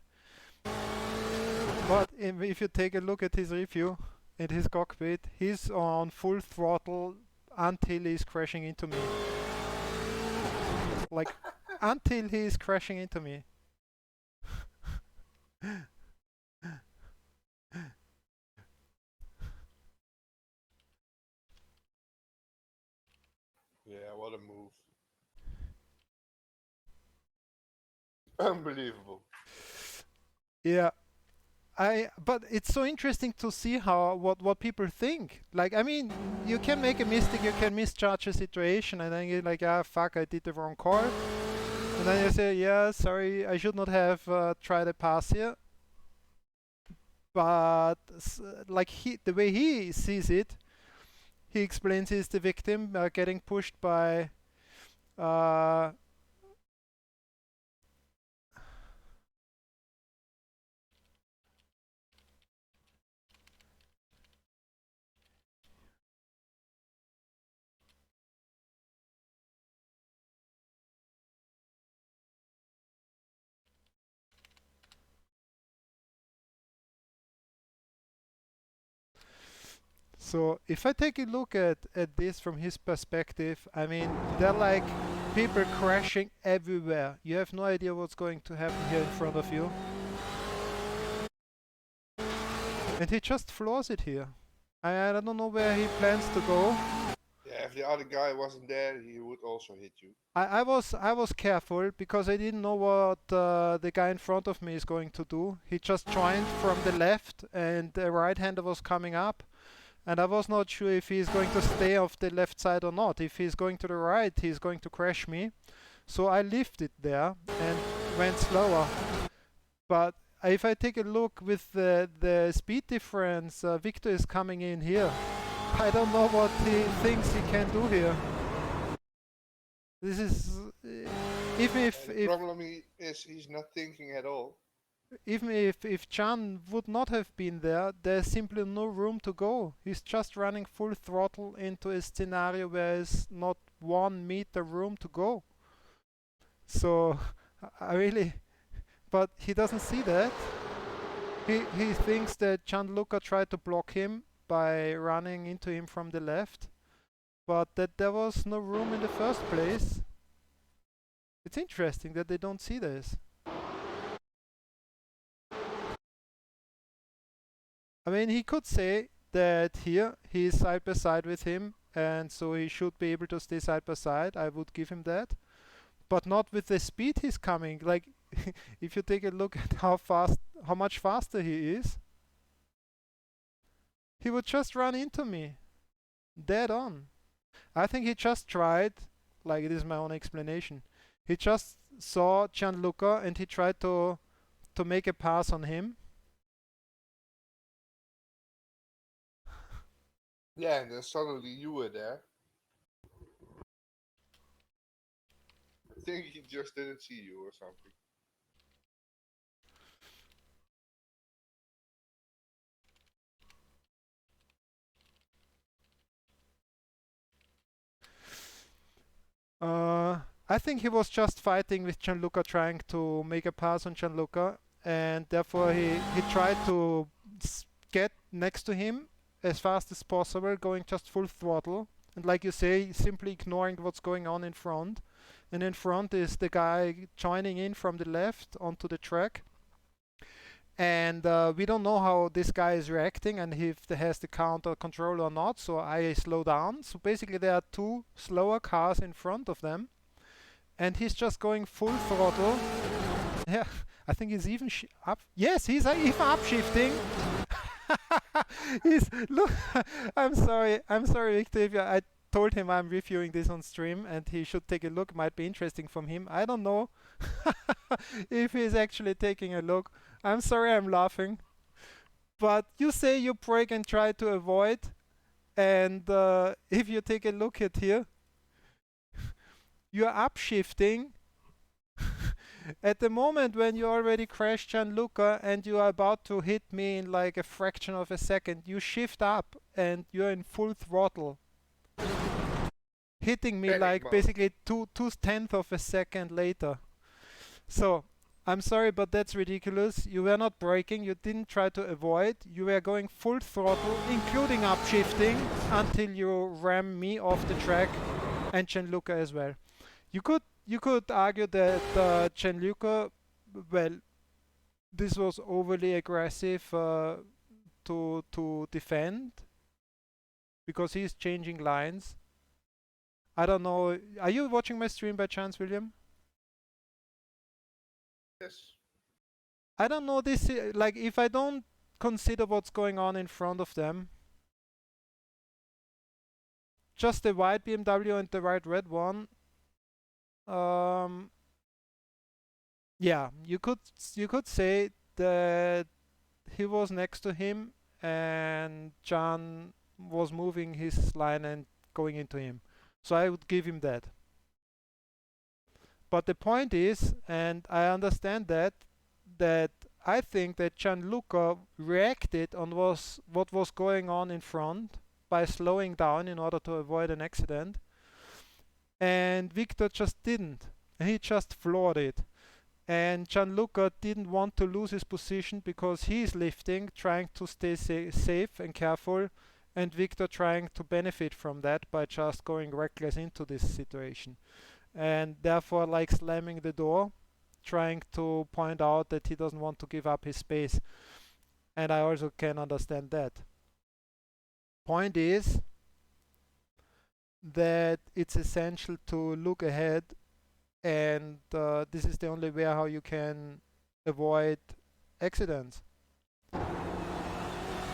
But if you take a look at his review in his cockpit, he's on full throttle until he's crashing into me. Like, until he's crashing into me. Yeah, what a move. Unbelievable. Yeah. But it's so interesting to see what people think. Like, I mean, you can make a mistake, you can misjudge a situation, and then you're like, ah, fuck, I did the wrong call. And then you say, yeah, sorry, I should not have tried a pass here. But like the way he sees it, he explains he's the victim getting pushed by so if I take a look at this from his perspective, I mean, they're like people crashing everywhere. You have no idea what's going to happen here in front of you. And he just floors it here. I don't know where he plans to go. Yeah, if the other guy wasn't there, he would also hit you. I was careful because I didn't know what the guy in front of me is going to do. He just joined from the left and the right-hander was coming up. And I was not sure if he's going to stay off the left side or not. If he's going to the right, he's going to crash me. So I lifted there and went slower. But if I take a look with the speed difference, Victor is coming in here. I don't know what he thinks he can do here. This is even if The problem is he's not thinking at all. even if Chan would not have been there, there's simply no room to go. He's just running full throttle into a scenario where there's not 1 meter room to go. So I really, but he doesn't see that. He thinks that Gianluca tried to block him by running into him from the left, but that there was no room in the first place. It's interesting that they don't see this. I mean, he could say that here he is side by side with him, and so he should be able to stay side by side. I would give him that, but not with the speed he's coming. Like, if you take a look at how much faster he is, he would just run into me, dead on. I think he just tried, like, it is my own explanation. He just saw Gianluca and he tried to make a pass on him. Yeah, and then suddenly you were there. I think he just didn't see you or something. I think he was just fighting with Gianluca, trying to make a pass on Gianluca, and therefore he tried to get next to him as fast as possible, going just full throttle. And like you say, simply ignoring what's going on in front. And in front is the guy joining in from the left onto the track. And we don't know how this guy is reacting and if he has the car under control or not, so I slow down. So basically there are two slower cars in front of them, and he's just going full throttle. Yeah, I think he's even up. Yes, he's even upshifting. Look, I'm sorry, Victor, if I told him I'm reviewing this on stream and he should take a look. Might be interesting from him. I don't know if he's actually taking a look. I'm sorry, I'm laughing. But you say you brake and try to avoid, and if you take a look at here, you're upshifting. At the moment when you already crashed Gianluca and you are about to hit me in like a fraction of a second, you shift up and you're in full throttle, hitting me like basically two tenths of a second later. So I'm sorry, but that's ridiculous. You were not braking, you didn't try to avoid, you were going full throttle, including upshifting, until you ram me off the track and Gianluca as well. You could argue that Gianluca, well, this was overly aggressive to defend because he's changing lines. I don't know. Are you watching my stream by chance, William? Yes. I don't know this, like if I don't consider what's going on in front of them, just the white BMW and the white red one, yeah, you could say that he was next to him and John was moving his line and going into him. So I would give him that. But the point is, and I understand that I think that Gianluca reacted on what was going on in front by slowing down in order to avoid an accident. And Victor just didn't. He just floored it. And Gianluca didn't want to lose his position because he's lifting, trying to stay safe and careful, and Victor trying to benefit from that by just going reckless into this situation. And therefore like slamming the door, trying to point out that he doesn't want to give up his space. And I also can understand that. Point is that it's essential to look ahead, and this is the only way how you can avoid accidents.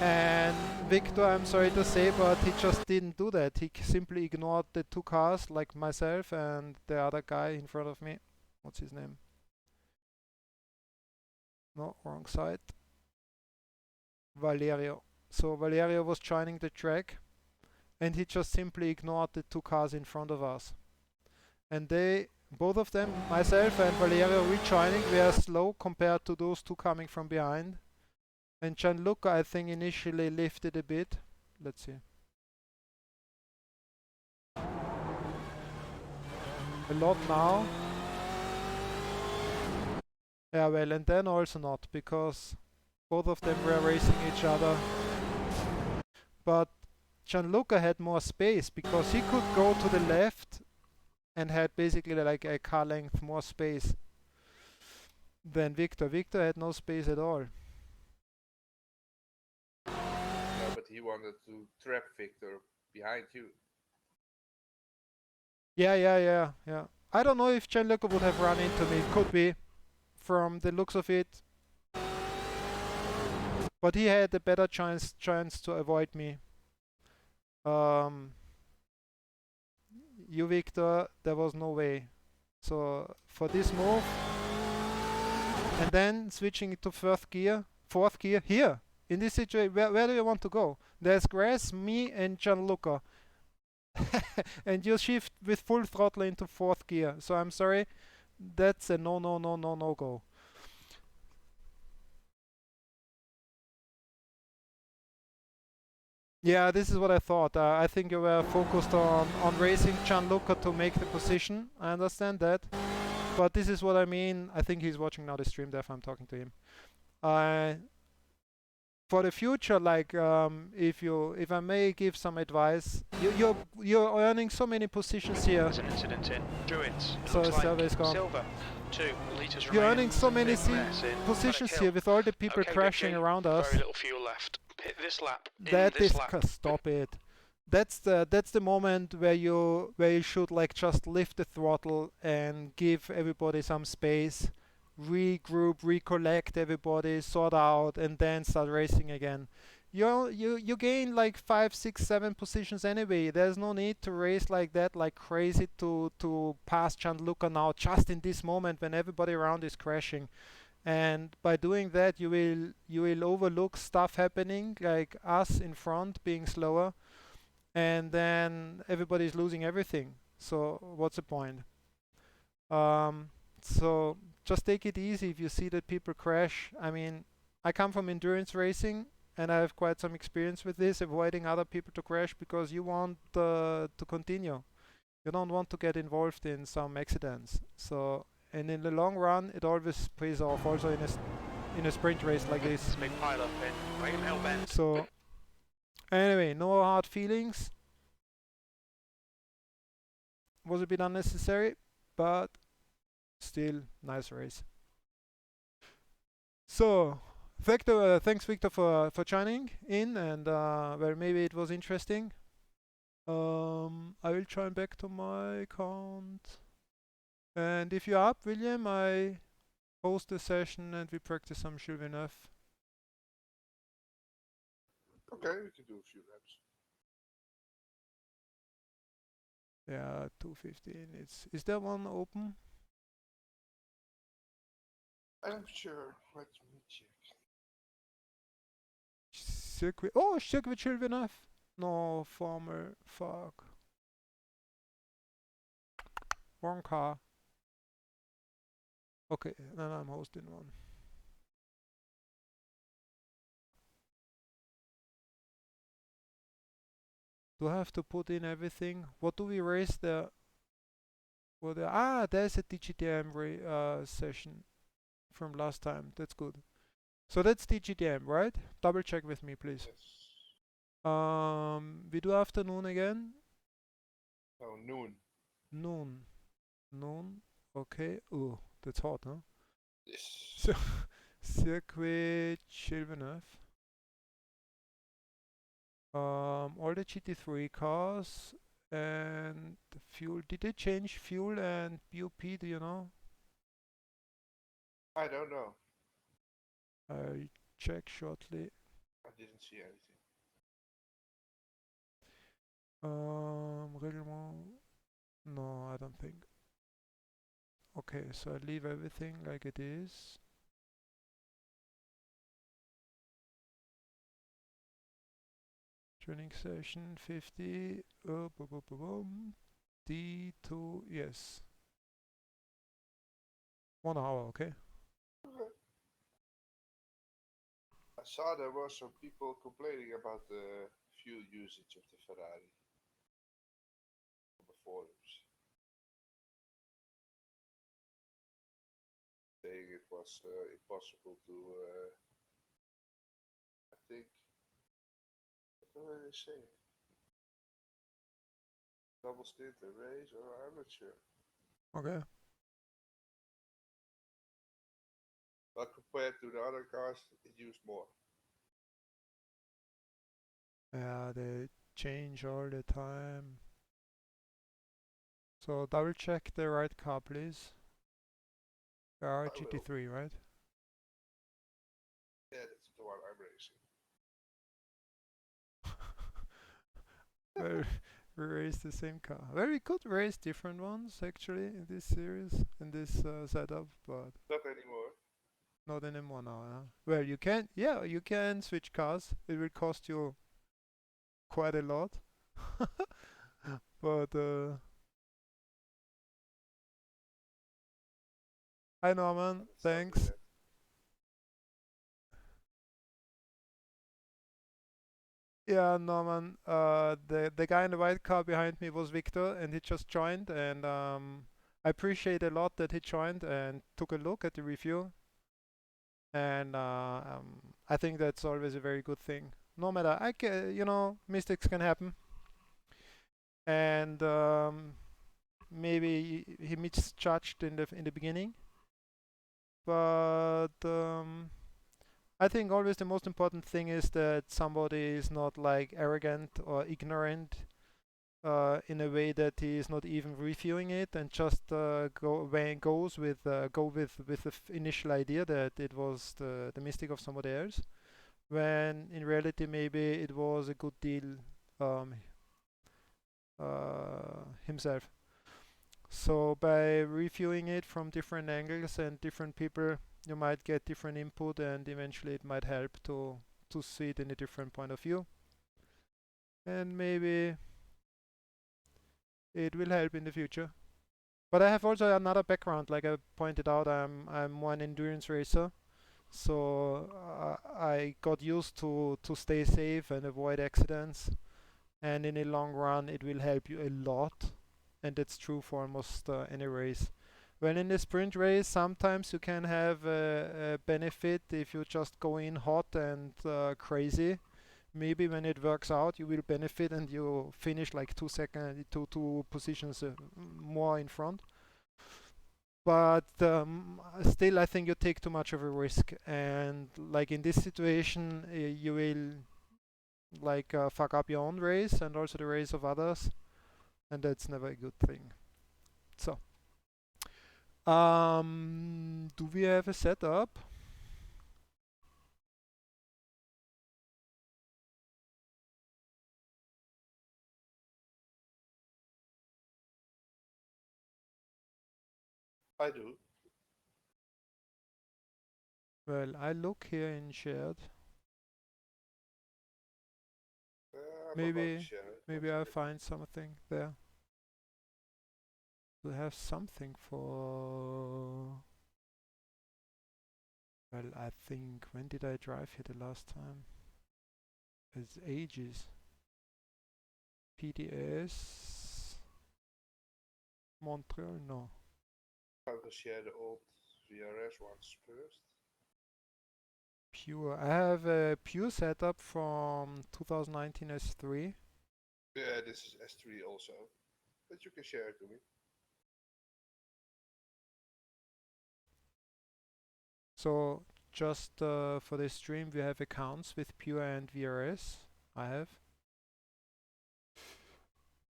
And Victor, I'm sorry to say, but he just didn't do that. He simply ignored the two cars, like myself and the other guy in front of me. What's his name? No, wrong side. Valerio. So Valerio was joining the track, and he just simply ignored the two cars in front of us. And they, both of them, myself and Valerio rejoining, were slow compared to those two coming from behind. And Gianluca, I think, initially lifted a bit. Let's see. A lot now. Yeah, well, and then also not, because both of them were racing each other. But Gianluca had more space because he could go to the left and had basically like a car length more space than Victor. Victor had no space at all. No, but he wanted to trap Victor behind you. Yeah. I don't know if Gianluca would have run into me. Could be, from the looks of it. But he had a better chance to avoid me. You, Victor, there was no way. So for this move, and then switching to fourth gear here. In this situation, where do you want to go? There's grass, me and Gianluca. And you shift with full throttle into fourth gear. So I'm sorry, that's a no go. Yeah, this is what I thought. I think you were focused on racing Gianluca to make the position. I understand that. But this is what I mean. I think he's watching now the stream, therefore I'm talking to him. for the future, like if I may give some advice, you're earning so many positions here. There's an incident in Druids. It So looks like Silver's gone. Silver. 2 litres You're remaining. earning so many Big mess in positions Paddock here Hill. with all the people Okay, crashing Big G, around us. Very little fuel left. Hit this lap. That is lap. stop it. That's the moment where you should like just lift the throttle and give everybody some space, regroup, recollect everybody, sort out, and then start racing again. You gain like 5, 6, 7 positions anyway. There's no need to race like that, like crazy to pass Gianluca now, just in this moment when everybody around is crashing. And by doing that, you will overlook stuff happening, like us in front being slower, and then everybody's losing everything. So what's the point? So just take it easy if you see that people crash. I mean, I come from endurance racing, and I have quite some experience with this, avoiding other people to crash because you want to continue. You don't want to get involved in some accidents. So, and in the long run, it always pays off. Also in a sprint race like this. Big pile up in Brigham Hill Bend. So, anyway, no hard feelings. Was a bit unnecessary, but still nice race. So, Victor, thanks Victor for joining in, and well, maybe it was interesting. I will join back to my account, and if you're up, William, I host a session and we practice some Gilles Villeneuve. Okay, we can do a few laps. Yeah, 2:15. Is there one open? I'm sure. Let me check. Circuit. Oh, circuit Gilles Villeneuve. No, former. Fuck. Wrong car. Okay, then I'm hosting one. Do I have to put in everything? What do we race there? There's a DGTM session from last time. That's good. So that's DGTM, right? Double check with me, please. Yes. We do afternoon again. Oh, noon. Noon. Okay. Oh, that's hot, huh? Yes. So, circuit Gilles Villeneuve. All the GT3 cars and the fuel. Did they change fuel and BOP? Do you know? I don't know. I'll check shortly. I didn't see anything. Règlement. No, I don't think. Okay, so I leave everything like it is. Training session 50. D2, yes. 1 hour, okay. I saw there were some people complaining about the fuel usage of the Ferrari on the forums, saying it was impossible to. I think. What did they say? Double stint a race, or I'm not sure. Okay. But compared to the other cars, it used more. Yeah, they change all the time. So double check the right car, please. GT3, right? Yeah, that's the one I'm racing. Well, we race the same car. Well, we could race different ones actually in this series, in this setup, but Not anymore. not anymore now. Huh? Well, you can, yeah, you can switch cars. It will cost you quite a lot, but hi Norman, thanks. Yeah, Norman. The guy in the white car behind me was Victor, and he just joined, and I appreciate a lot that he joined and took a look at the review. and I think that's always a very good thing. No matter, you know, mistakes can happen, and maybe he misjudged in the beginning, but I think always the most important thing is that somebody is not like arrogant or ignorant in a way that he is not even reviewing it and just go with the initial idea that it was the mistake of somebody else, when in reality maybe it was a good deal um, himself. So by reviewing it from different angles and different people, you might get different input, and eventually it might help to see it in a different point of view. And maybe it will help in the future. But I have also another background, like I pointed out, I'm more an endurance racer, so I got used to stay safe and avoid accidents, and in a long run it will help you a lot, and that's true for almost any race. When in a sprint race, sometimes you can have a benefit if you just go in hot and crazy. Maybe when it works out, you will benefit and you finish like 2 seconds, two positions more in front. But still, I think you take too much of a risk, and like in this situation, you will like fuck up your own race and also the race of others, and that's never a good thing. So, do we have a setup? I do. Well, I look here in shared. I'm about to share it. Maybe I'll find something there. We have something for. Well, I think, when did I drive here the last time? It's ages. PDS. Montreal, no. I will share the old VRS ones first. Pure. I have a pure setup from 2019 S3. Yeah, this is S3 also, but you can share it to me. So just for this stream, we have accounts with Pure and VRS. I have.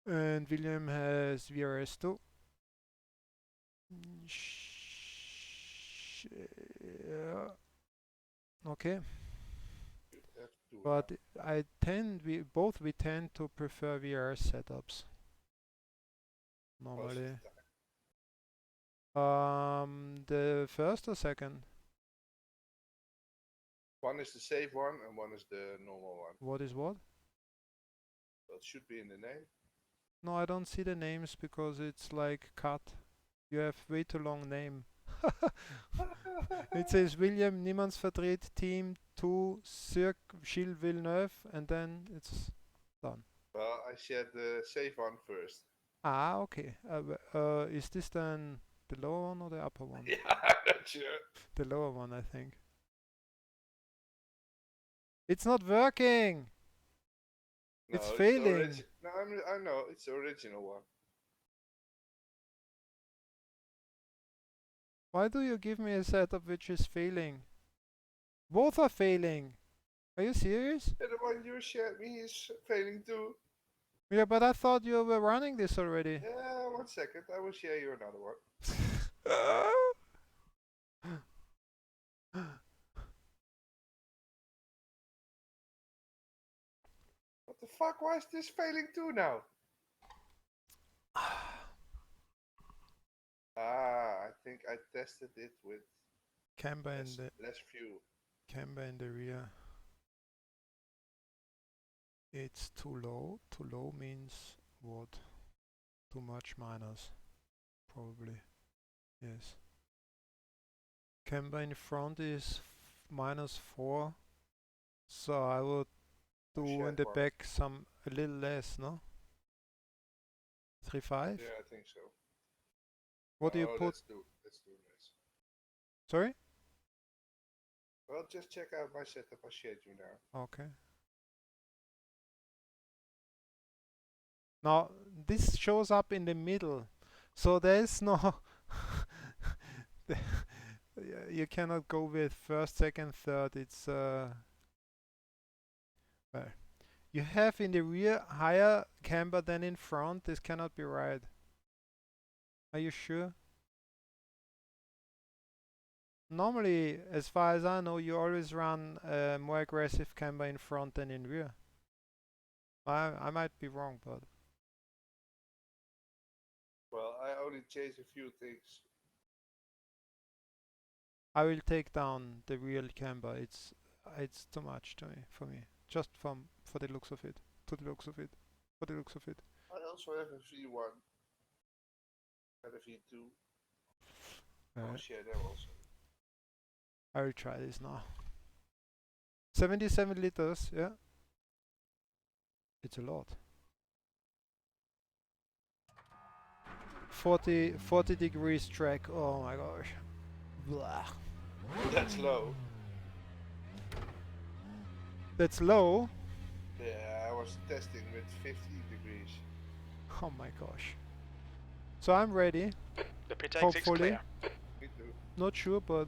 And William has VRS too. Yeah. Okay. But we tend to prefer VRS setups normally. The first or second? One is the safe one and one is the normal one. What is what? Well, it should be in the name. No, I don't see the names because it's like cut. You have way too long name. It says William Niemandsvertret Team 2 Cirque Gilles Villeneuve, and then it's done. Well, I shared the safe one first. Ah, okay. Is this then the lower one or the upper one? Yeah, I'm not sure. The lower one, I think. It's not working! No, it's failing! No, I know, it's the original one. Why do you give me a setup which is failing? Both are failing! Are you serious? Yeah, the one you shared me is failing too. Yeah, but I thought you were running this already. Yeah, 1 second, I will share you another one. What the fuck, why is this failing too now? I think I tested it with Camber in the less fuel. Camber in the rear. It's too low. Too low means what? Too much minus. Probably. Yes. Camber in front is -4. So I would do in the back a little less, no? 3.5? Yeah, I think so. What do you put? Let's do this. Sorry? Well, just check out my setup. I shared you now. Okay. Now this shows up in the middle, so there's no. You cannot go with first, second, third. It's well, you have in the rear higher camber than in front. This cannot be right. Are you sure? Normally, as far as I know, you always run more aggressive camber in front than in rear. I might be wrong, but Well, I only changed a few things. I will take down the real camber. It's too much to me for me. Just for the looks of it. For the looks of it. I also have a V1 and a V2. I'll share them also. I will try this now. 77 liters, yeah. It's a lot. 40 degrees track. Oh my gosh. Blah. That's low. That's low. Yeah, I was testing with 50 degrees. Oh my gosh. So I'm ready. The pit exit's Hopefully. clear. Me too. Not sure, but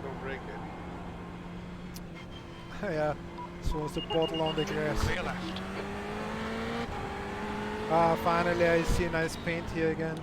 Don't break it. yeah. So was the bottle on the grass. Clear left. Ah, finally I see nice paint here again.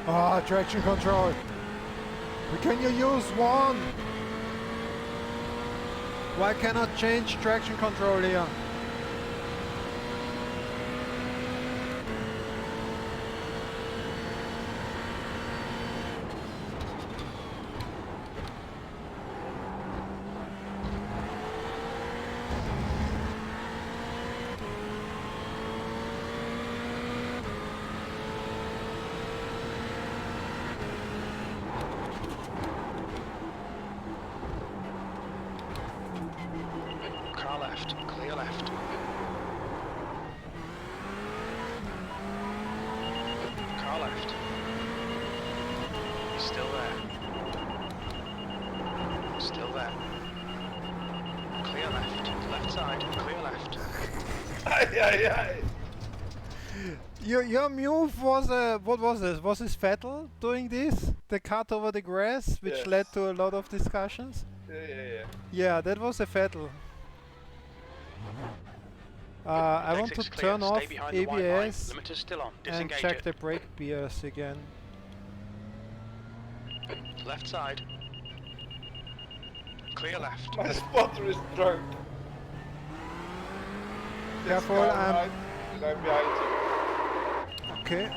Ah, traction control. Can you use one? Why cannot change traction control here? Car left. Clear left. Car left. He's still there. Still there. Clear left. Left side. Clear left. Aye, aye, aye. Your move was what was this? Was this Vettel doing this? The cut over the grass, which Yes. led to a lot of discussions. Yeah. Yeah, that was a Vettel. I want to Exit's clear. turn off Stay behind the white line. ABS Limiter's still on. and Disengage check it. the brake gears again. Left side. Clear left. My spotter is drunk. Careful, This guy I'm- right, and I'm behind you. Okay,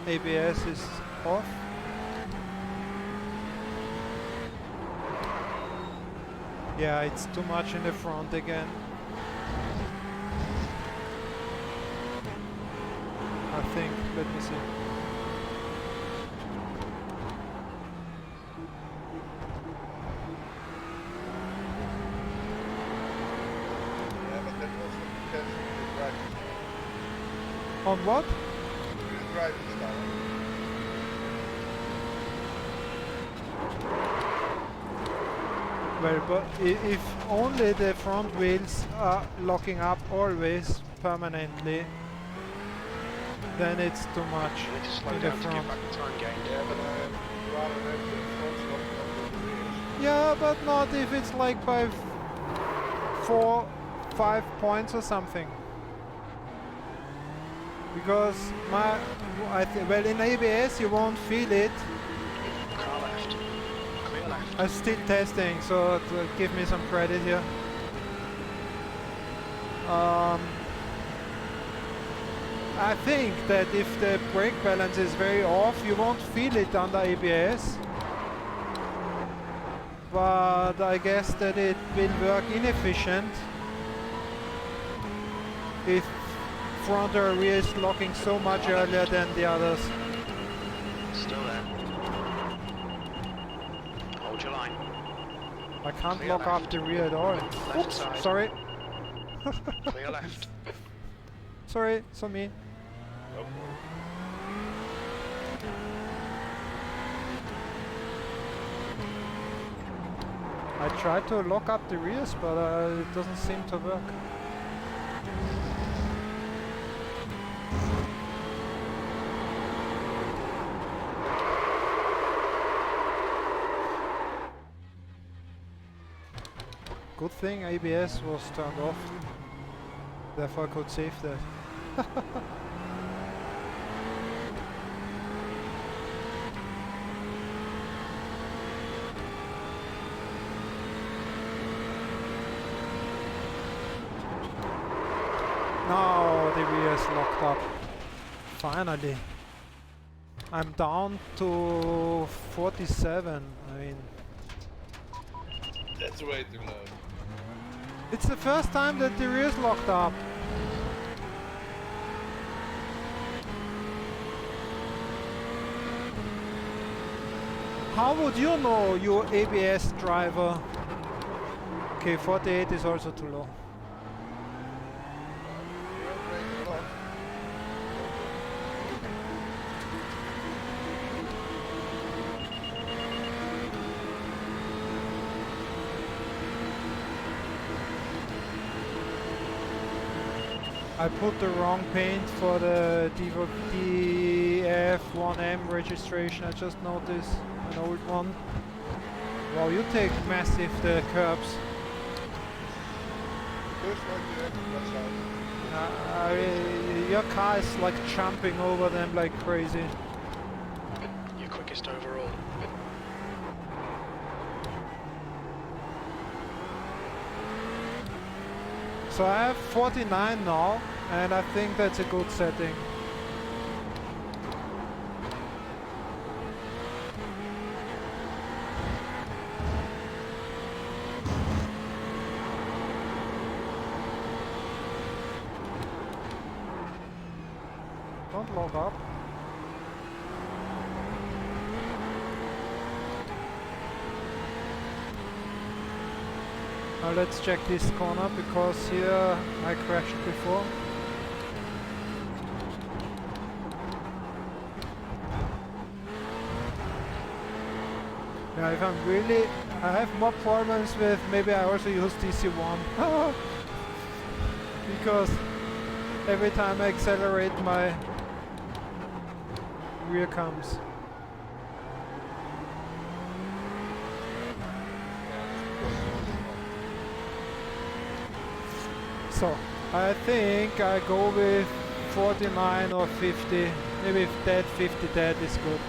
ABS is off. Yeah, it's too much in the front again. I think, let me see. Yeah, but that also depends on the driving. On what? The driving style. Well, but if only the front wheels are locking up always permanently, then it's too much You need to slow in the down to front. give back the time gained. Yeah, but I'd rather have the front locking up than the rears. Yeah, but not if it's like by 4, 5 points or something. Because well, in ABS you won't feel it. Car left. Clear left. I'm still testing, so give me some credit here. I think that if the brake balance is very off, you won't feel it under ABS. But I guess that it will work inefficient if front or rear is locking so much earlier than the others. Still there. Hold your line. I can't Clear lock left. up the rear at all. Left Oops, side. sorry. Clear left. Sorry, it's on me. I tried to lock up the rears, but it doesn't seem to work. Good thing ABS was turned off. Therefore I could save that. Now the rear is locked up. Finally. I'm down to 47. I mean, That's way too low. it's the first time that the rear is locked up. How would you know, you ABS driver? Okay, 48 is also too low. I put the wrong paint for the DF1M registration, I just noticed, an old one. Wow, you take massive the curbs. Your car is like jumping over them like crazy. Your quickest overall. So I have 49 now, and I think that's a good setting. Don't log up. Now let's check this corner, because here I crashed before. Yeah, if I'm really... I have more problems with... Maybe I also use DC1. Because every time I accelerate, my rear comes. So, I think I go with 49 or 50. Maybe if dead 50 dead is good.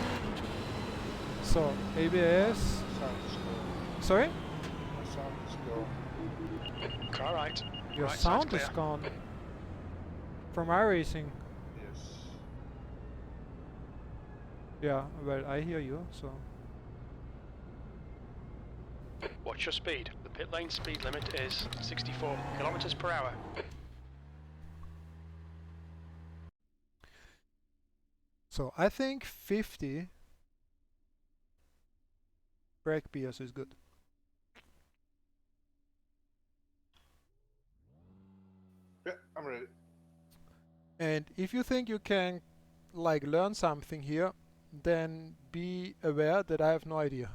So, ABS. Sorry? My sound is gone. Car right. Your Right sound side's is clear. gone. From iRacing. Yes. Yeah, well, I hear you, so... Watch your speed. The pit lane speed limit is 64 kilometers per hour. So, I think 50 brake beers is good. Yeah, I'm ready. And if you think you can, like, learn something here, then be aware that I have no idea.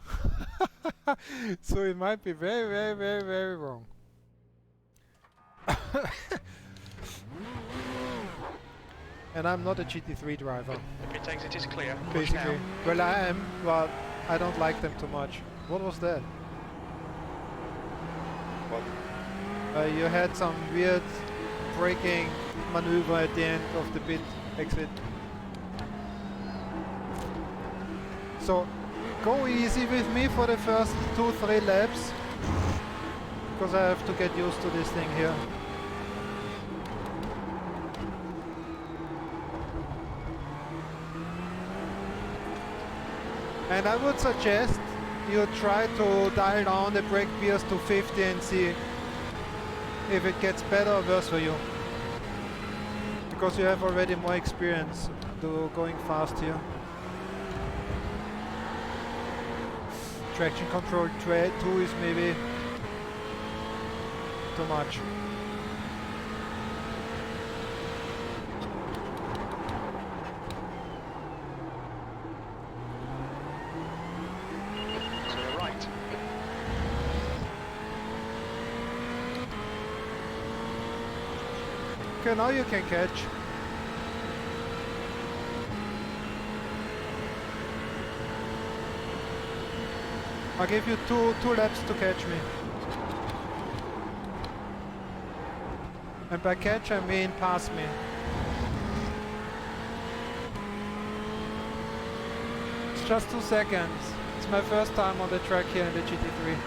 So it might be very, very, very, very wrong. And I'm not a GT3 driver, The pit exit is clear. Push basically. now. Well, I am, but I don't like them too much. What was that? What? You had some weird braking maneuver at the end of the pit exit. So go easy with me for the first 2-3 laps, because I have to get used to this thing here. And I would suggest you try to dial down the brake gears to 50 and see if it gets better or worse for you. Because you have already more experience going fast here. Traction control 2 is maybe too much. To the right. Okay, now you can catch. I'll give you two laps to catch me. And by catch I mean pass me. It's just 2 seconds. It's my first time on the track here in the GT3.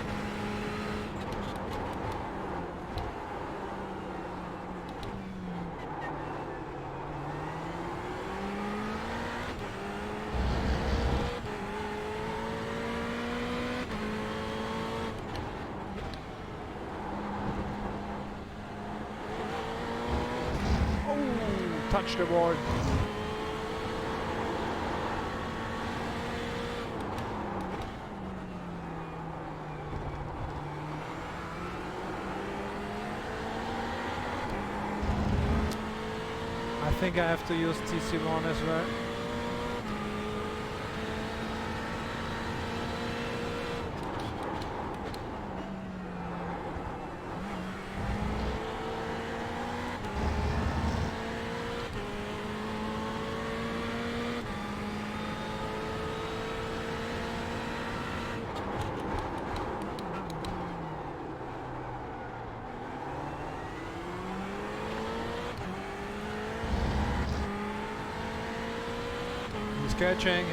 Touch the wall. I think I have to use TC1 as well.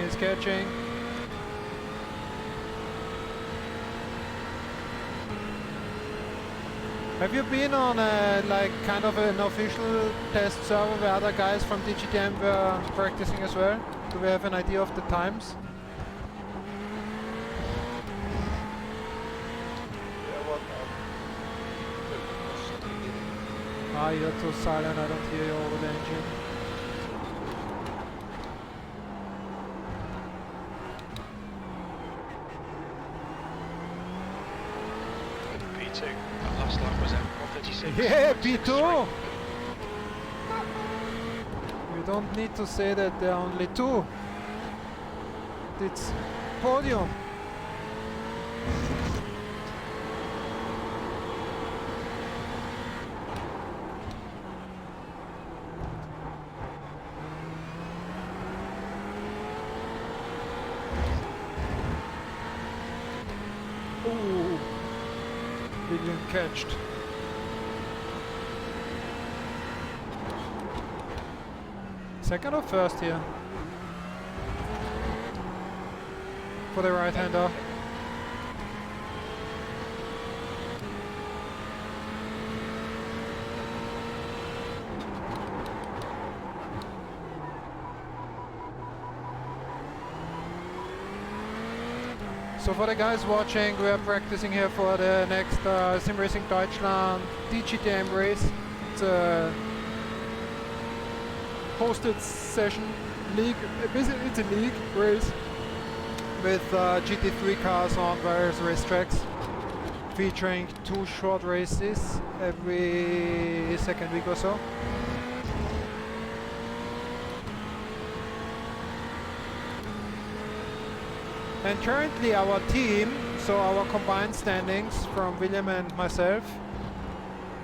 He's catching. Have you been on like kind of an official test server where other guys from DGTM were practicing as well? Do we have an idea of the times? Ah, you're too silent, I don't hear you over the engine. P2. That last lap was at 136. Yeah, P2! You don't need to say that there are only 2. It's podium. Ooh, William catched. Second or first here? For the right-hander. So for the guys watching, we are practicing here for the next Sim Racing Deutschland DGTM race. It's a hosted session, league. It's a league race with GT3 cars on various racetracks, featuring 2 short races every second week or so. And currently our team, so our combined standings from William and myself,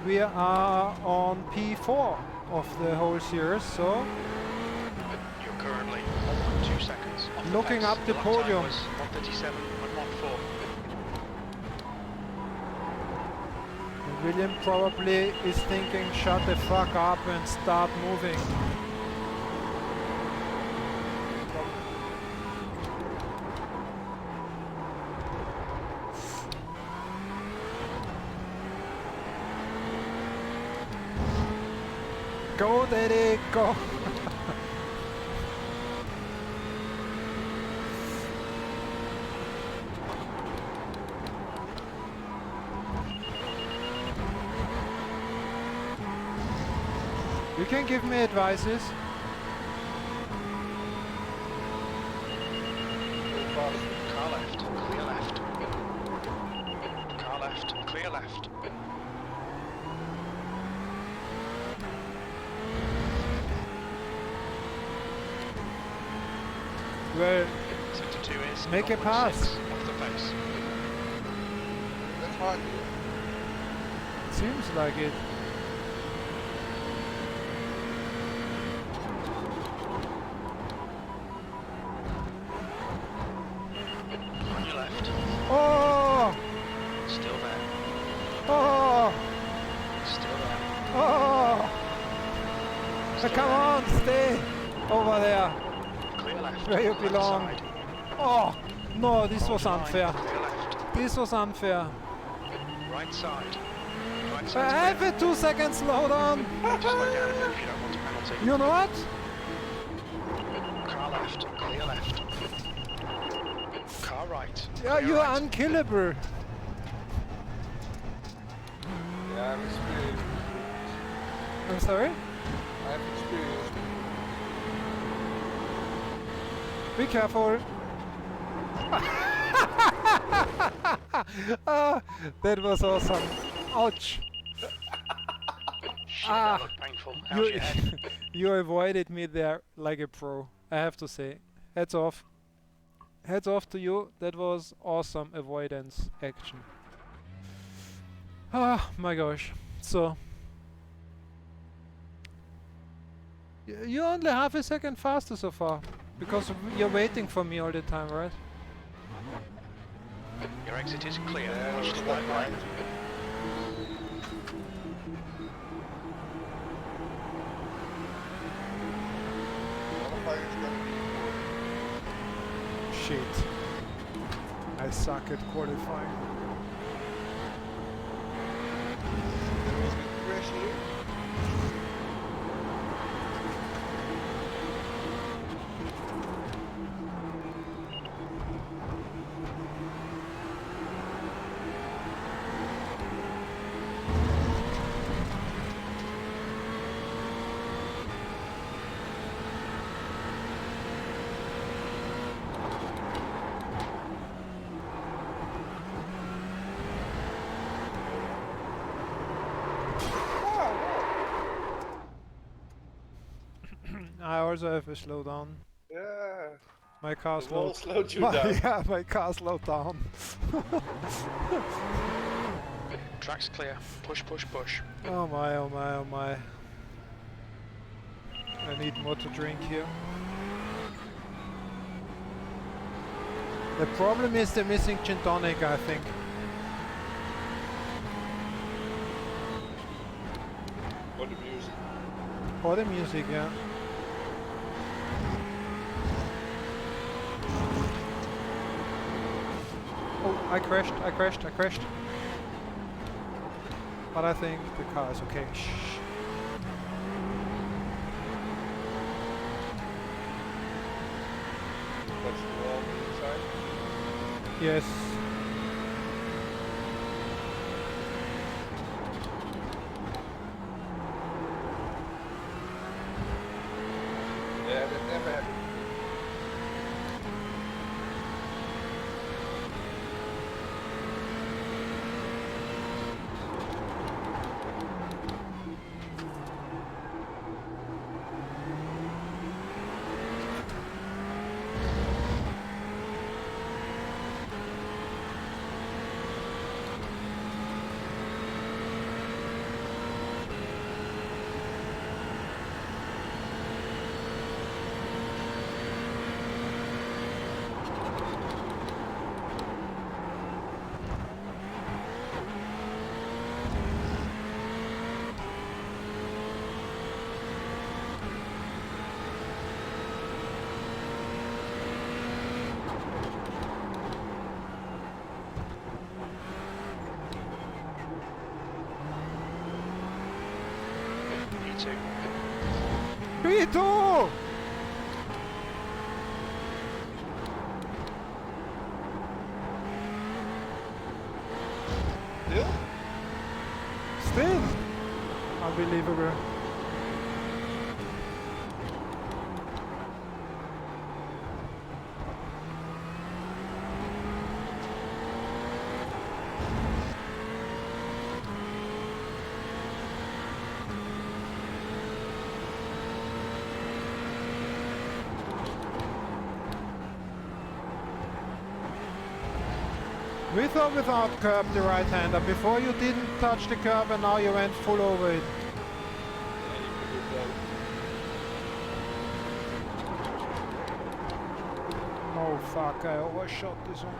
we are on P4 of the whole series, so You're currently 1.2 seconds off the looking pace. up the lap podium. time was 137.14. William probably is thinking, shut the fuck up and start moving. Go, Daddy, go! You can give me advices. Car left, clear left. Car left, clear left. Well, Sector 2 is make a pass. 0.6 off the face. That's hard. seems like it. On your left. Oh! Still there. Oh! Still there. Oh! Still Come there. on, stay over there, Clear left. where you Left belong. side. Oh! No, this Hold was the line. unfair. Clear left. This was unfair. Right side. Right I side's have clear. a 2 second slowdown. Just slow down a bit if you don't want a penalty. You know what? Car left. Clear left. Car right. Yeah, Clear you're right. unkillable. Yeah, I'm experienced. I'm sorry? I have experience. Be careful. Ah, that was awesome. Ouch. Shit, Ah. that looked painful. How's your head? You avoided me there like a pro, I have to say. Heads off. Heads off to you. That was awesome avoidance action. Ah, my gosh. So. You're only half a second faster so far. Because you're waiting for me all the time, right? Your exit is clear. Yeah, Watch it's the like white that. line. Qualifying is gonna be Shit. I suck at qualifying. there was a crash here. I also have a slowdown. Yeah. My car The wall slowed. slowed you down. Yeah, my car slowed down. Track's clear. Push, push, push. Oh my, oh my, oh my. I need more to drink here. The problem is the missing gin tonic, I think. Or the music. Or the music, yeah. Oh, I crashed. But I think the car is okay. Shh. Touch the wall on the inside. Yes. Yeah, that never happened. P2. P2! Still? Still! Unbelievable. With or without curb the right-hander? Before you didn't touch the curb and now you went full over it. Oh fuck, I overshot this one.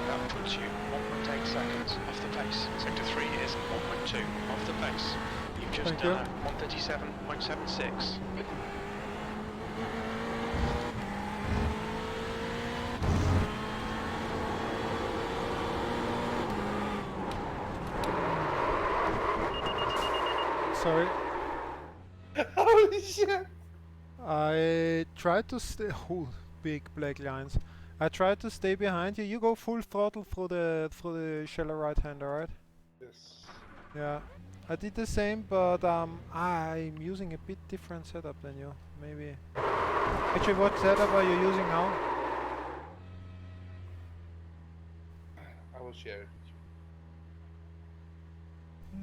That puts you 1.8 seconds off the pace. Sector 3 is 1.2 off the pace. You've just Thank done you. a 137.76. Sorry. Holy shit! I tried to stay. Oh, big black lines. I tried to stay behind you. You go full throttle through the shallow right-hander, right? Yes. Yeah. I did the same, but I'm using a bit different setup than you. Maybe. Actually, what setup are you using now? I will share it with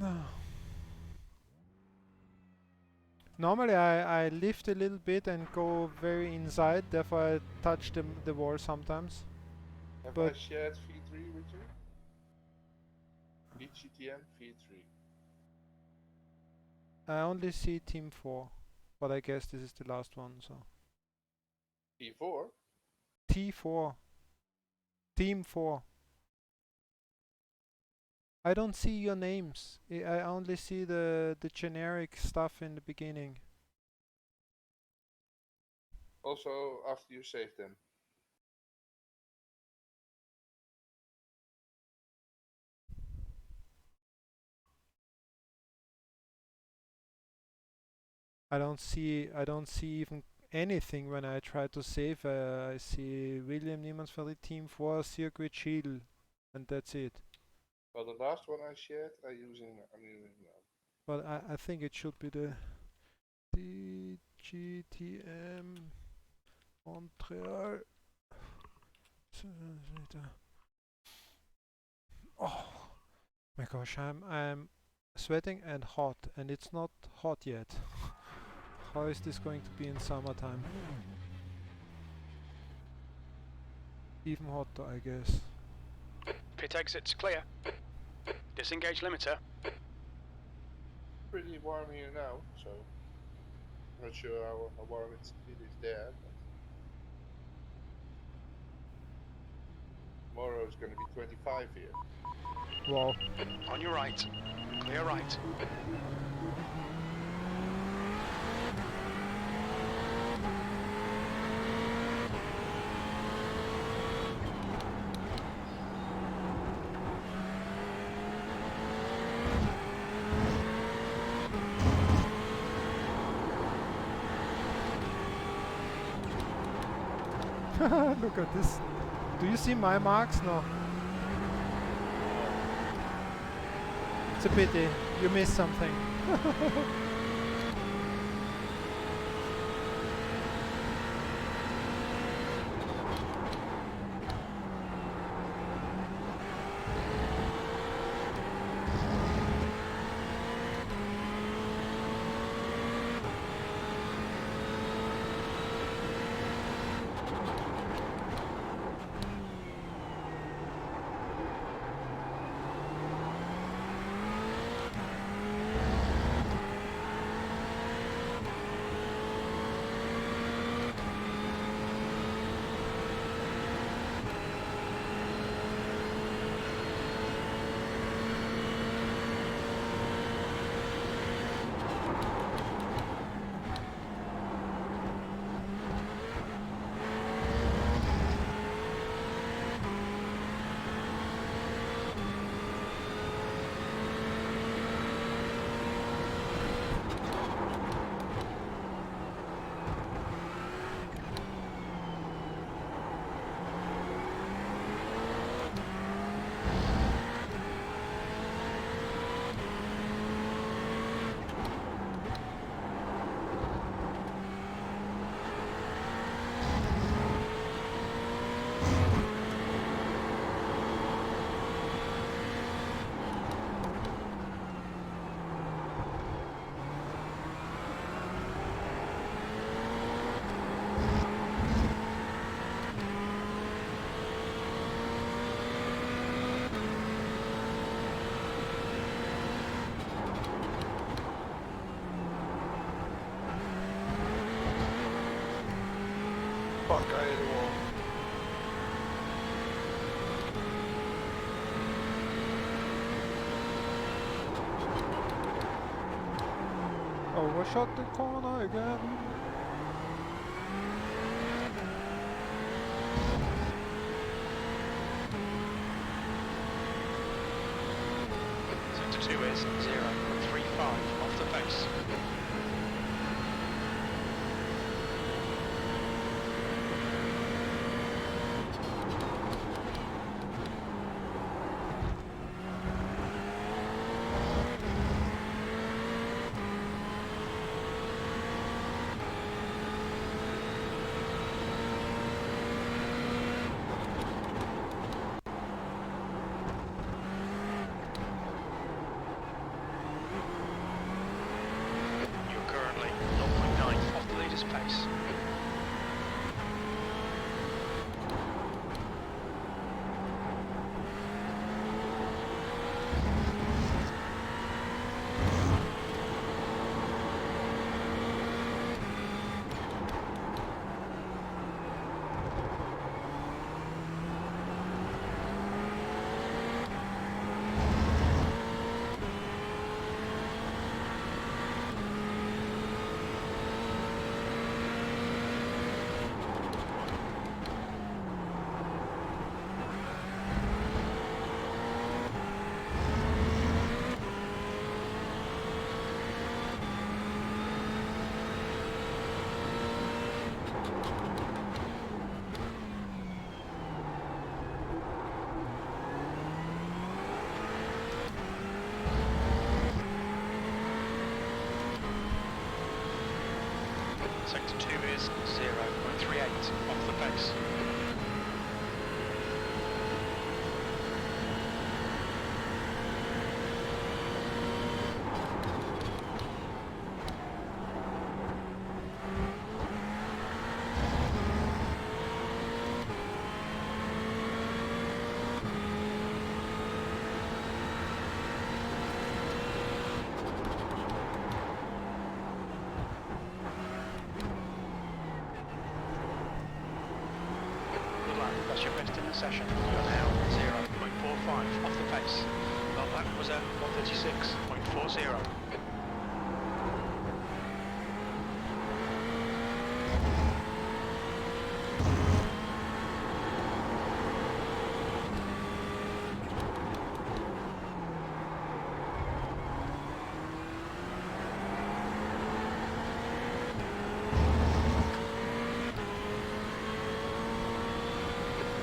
you. No. Normally I lift a little bit and go very inside, therefore I touch the wall sometimes. Have I But- shared V3 with you? VGTM V3. I only see team 4, but I guess this is the last one, so. V4? T4. Team 4. I don't see your names. I only see the generic stuff in the beginning. Also after you save them. I don't see even anything when I try to save. I see William Niemannsveld team 4 circuit shield, and that's it. Well, the last one I shared, I'm using now. But I think it should be the DGTM Montreal. Oh my gosh, I'm sweating and hot, and it's not hot yet. How is this going to be in summertime? Even hotter, I guess. Pit exit's clear. Disengage limiter. Pretty warm here now, so I'm not sure how warm it is there. But tomorrow is going to be 25 here. Wow. On your right. Clear right. Look at this. Do you see my marks? No. It's a pity. You missed something. Fuck, I hit a wall. Overshot the corner again. Sector 2 is 0.35 off the pace. Pace. Sector 2 is 0.38 off the pace. That's your best in the session. You're now 0.45 off the pace. Well, that was a 136.40.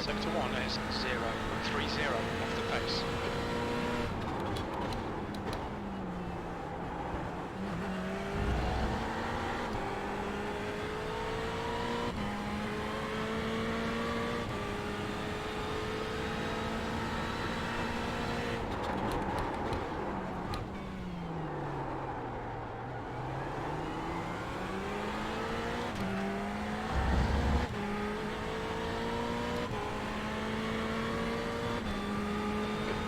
Sector 1 is 0.30 off the pace.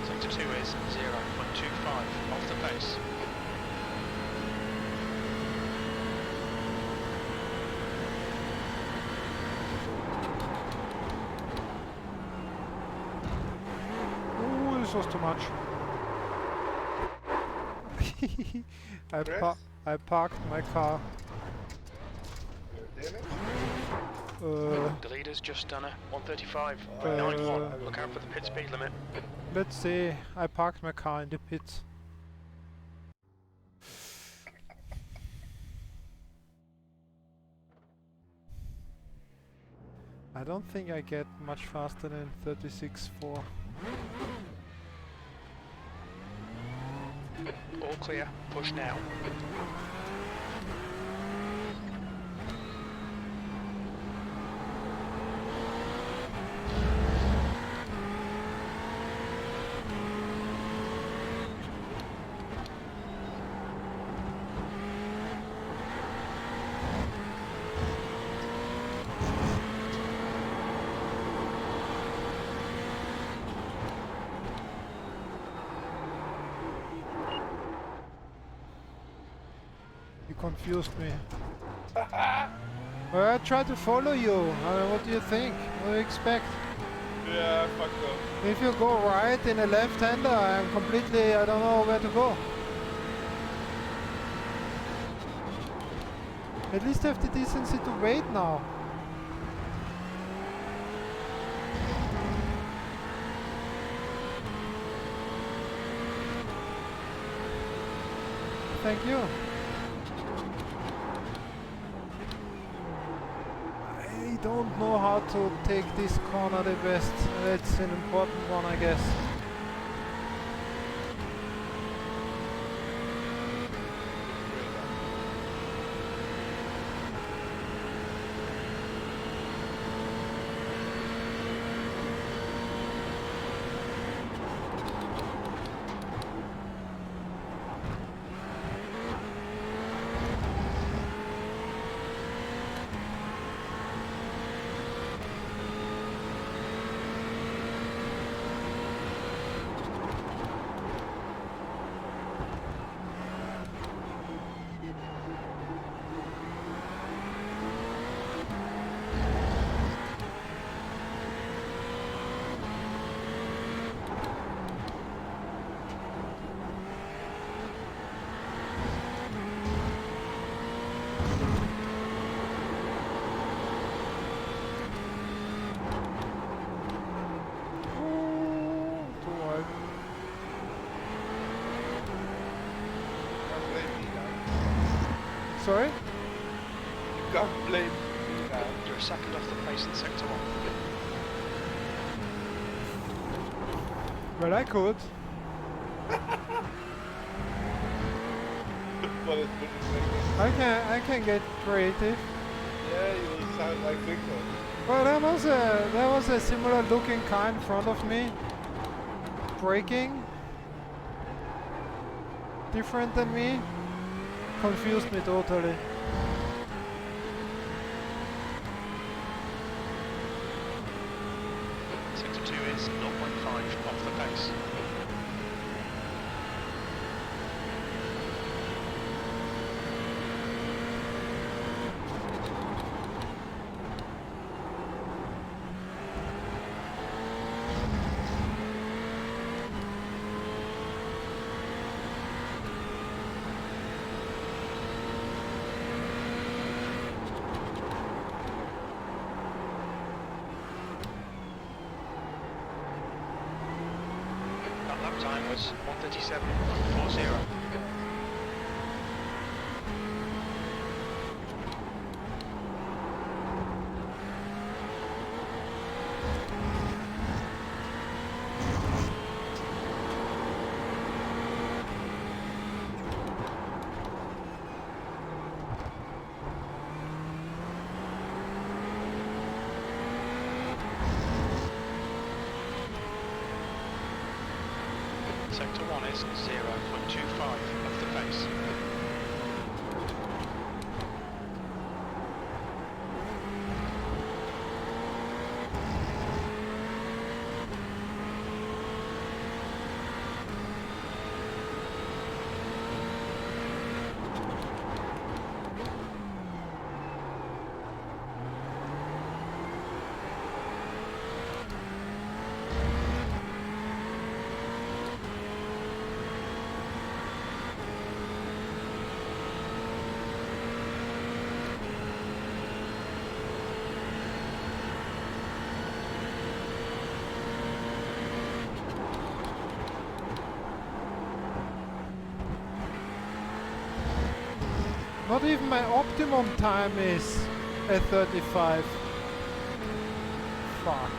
Sector 2 is 0.25 off the pace. Ooh, this was too much. I parked my car. The leader's just done a 135.91. Look out for the pit speed limit. Let's see, I parked my car in the pits. I don't think I get much faster than 36.4. All clear, push now. You confused me. Well, I try to follow you. What do you think? What do you expect? Yeah, fuck up. If you go right in a left-hander, I'm completely... I don't know where to go. At least have the decency to wait now. Thank you. I don't know how to take this corner the best. It's an important one, I guess. Sorry? You can't blame me now. You're a second off the pace in sector 1. Well, I could. But it wouldn't make it. I can get creative. Yeah, you will sound like Victor. Well, there was a similar looking car in front of me. Braking. Different than me. Confused me totally. Sector 2 is 0.5 off the pace. That lap time was 1:37.40. Sector 1 is 0.25 of the pace. Not even my optimum time is at 35. Fuck.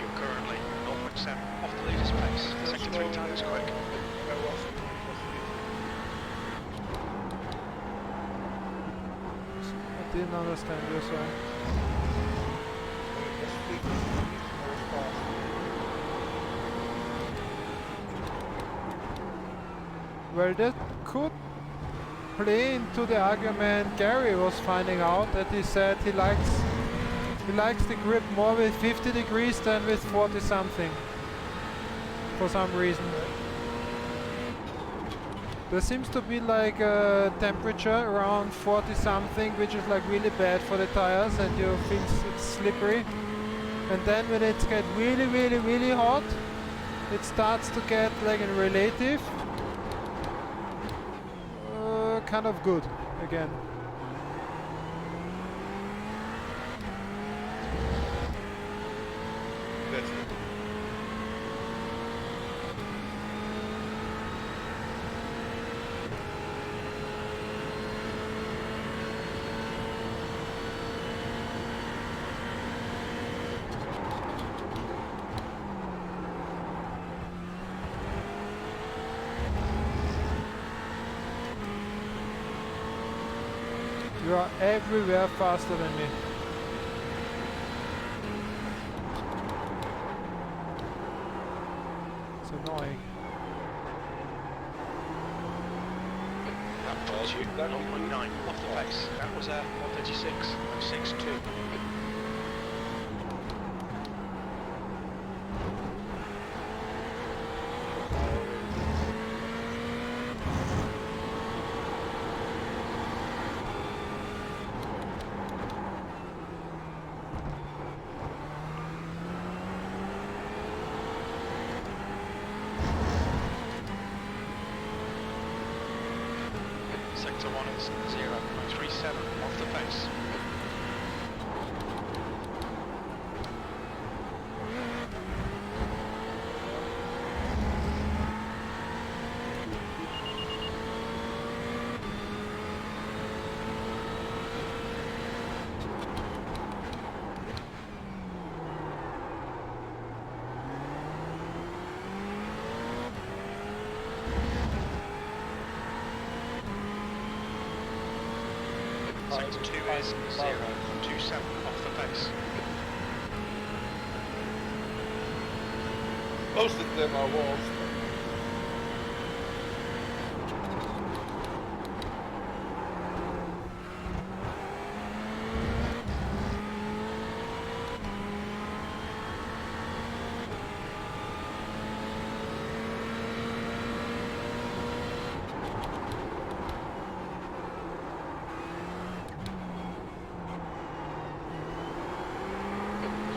You're currently 0.7 off the leader's pace. Sector 3 time is quick. I didn't understand you, sorry. Well, that could play into the argument Gary was finding out, that he said he likes the grip more with 50 degrees than with 40 something. for some reason. There seems to be like a temperature around 40 something, which is like really bad for the tires, and you feel it's slippery. And then when it gets really hot, it starts to get like a relative kind of good again. That's it. You are everywhere faster than me. It's annoying. That puts you 1.9 off the pace. That was 1:36.62. Sector 1 is 0.37 off the pace. Sector 2 is 0.27 off the pace. Most of them are walls.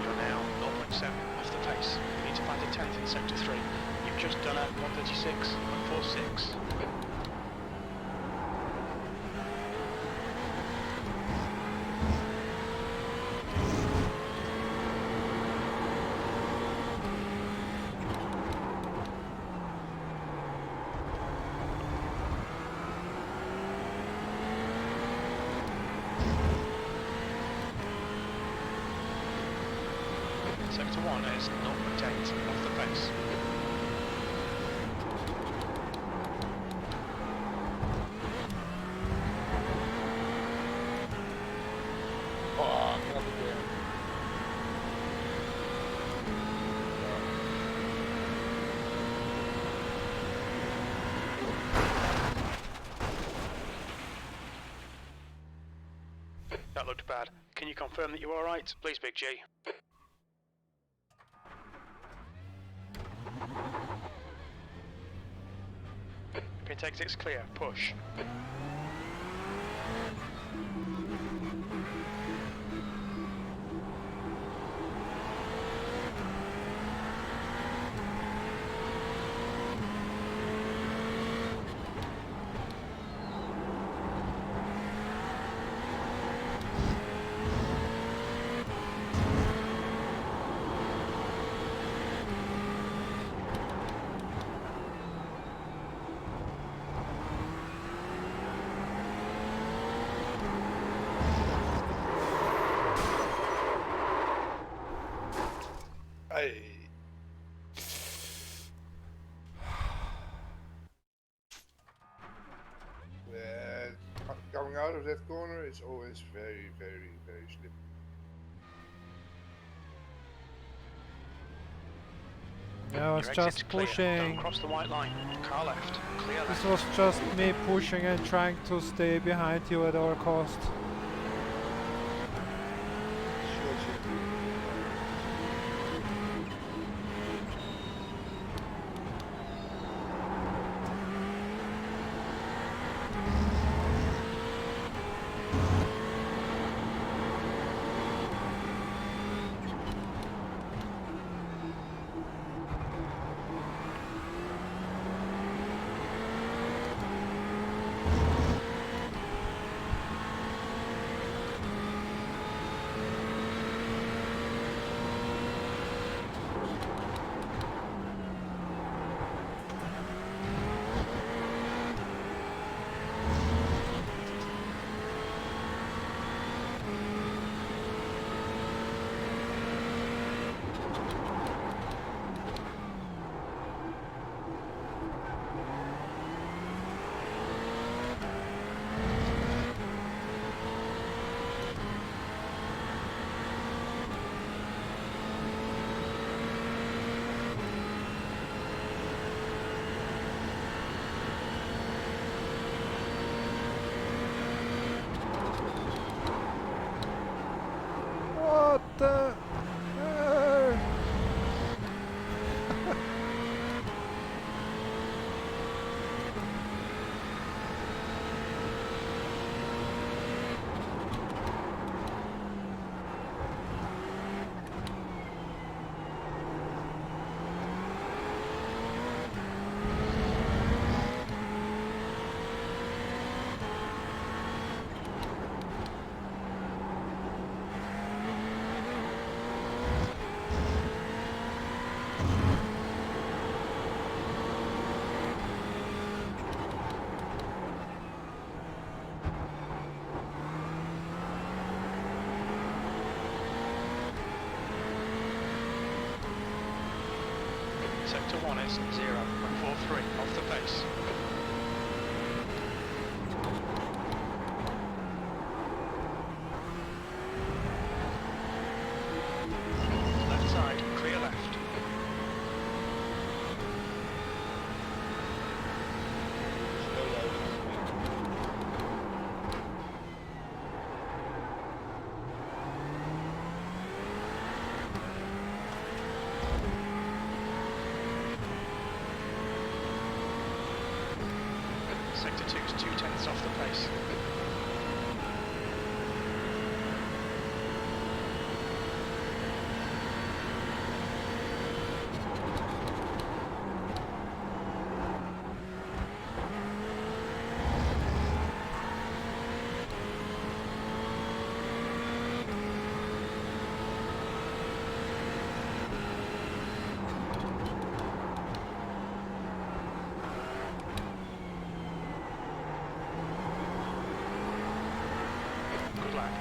You're now 0.7 off the pace. You need to find a 10th in Sector 3. You've just done a 1:36.46. Sector 1 is 0.8 off the pace. Oh, not again. That looked bad. Can you confirm that you're alright? Please, Big G. Pit exit's clear. Push. Hey. Coming out of that corner is always very slippery. Yeah, I was Your just exit's clear. pushing. Don't cross the white line. Car left. Clear This left. was just me pushing and trying to stay behind you at all cost. the... Sector 1 is 0.43 off the pace. Left side, clear left. Sector 2 is 2/10 off the pace.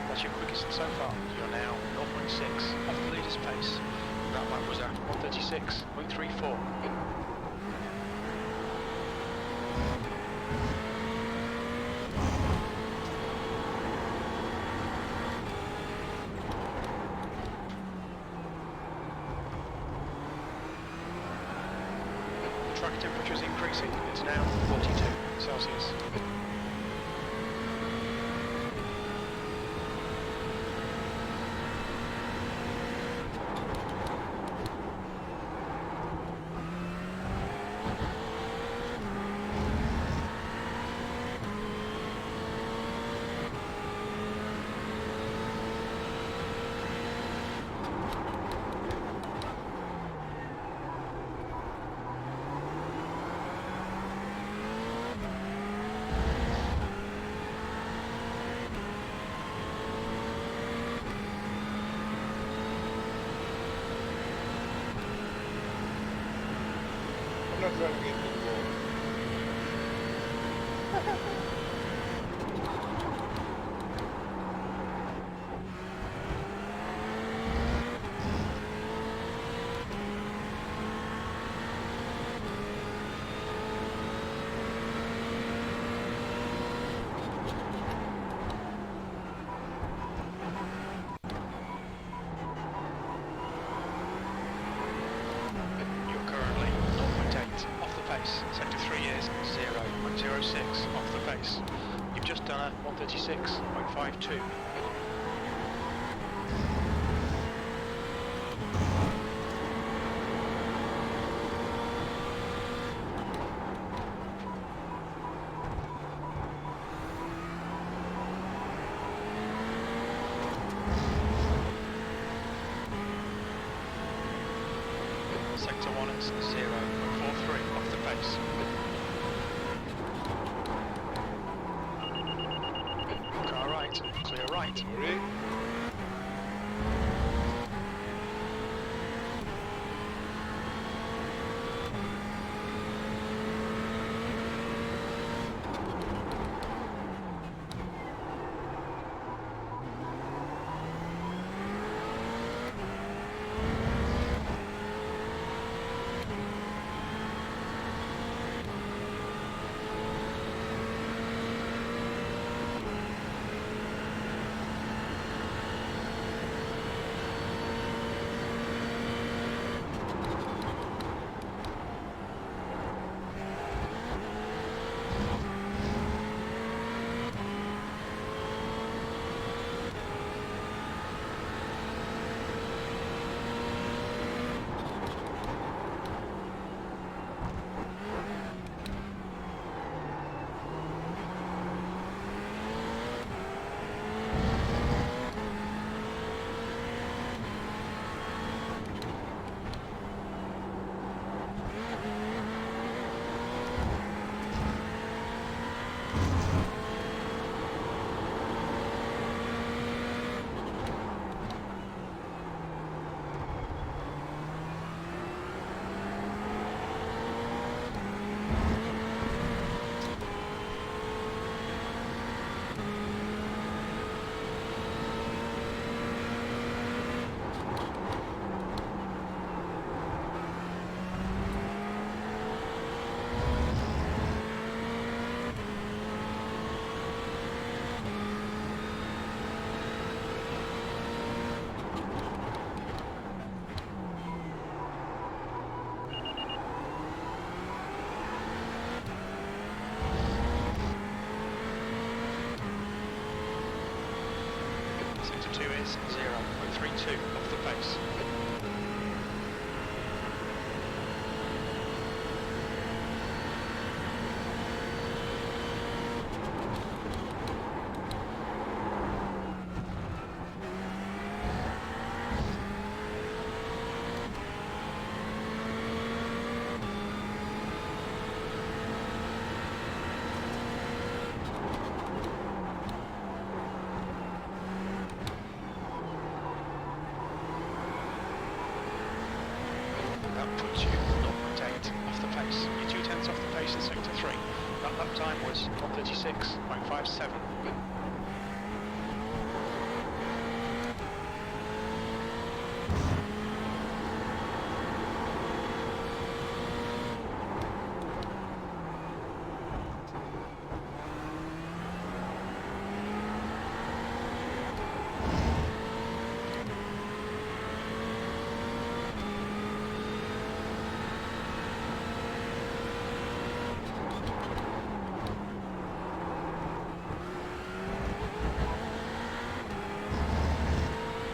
That's your quickest so far. You're now 0.6 off the leader's pace. That lap was at 1:36.34. Track temperature is increasing. It's now 42 Celsius. I'm not running into the wall. You're currently 0.8 off the pace. Sector 3 is 0.06 off the pace. You've just done a 1:36.52. Sector 1 is 0.43 off the pace. Car right, clear right. Sorry. Sector 2 is 0.32 off the pace. That puts you 0.8 off the pace. You're 2/10 off the pace in Sector 3. That lap time was 1:36.57.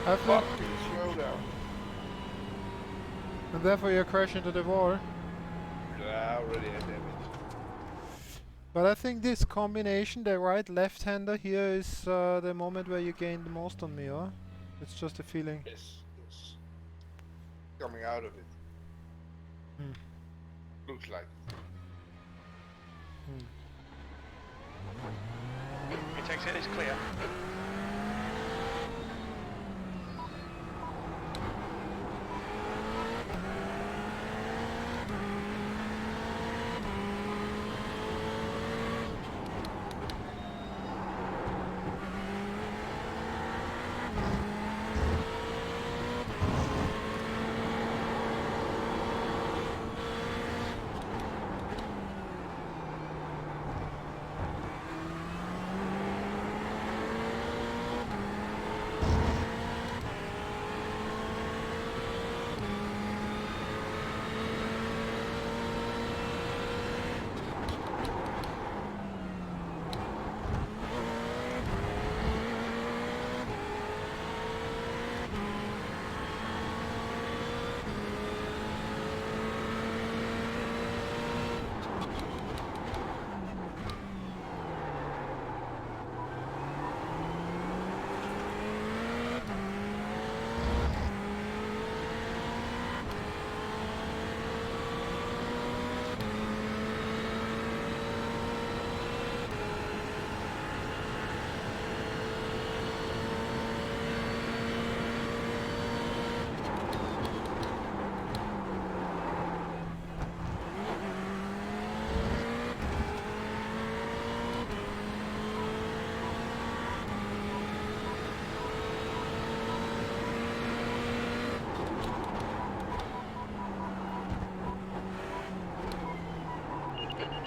I think, Fucking slow down. and therefore you crash into the wall. Yeah, I already had damage. But I think this combination, the right left-hander here, is the moment where you gain the most on me, or? It's just a feeling. Yes, yes. Coming out of it. Hmm. Looks like it. It takes it is clear.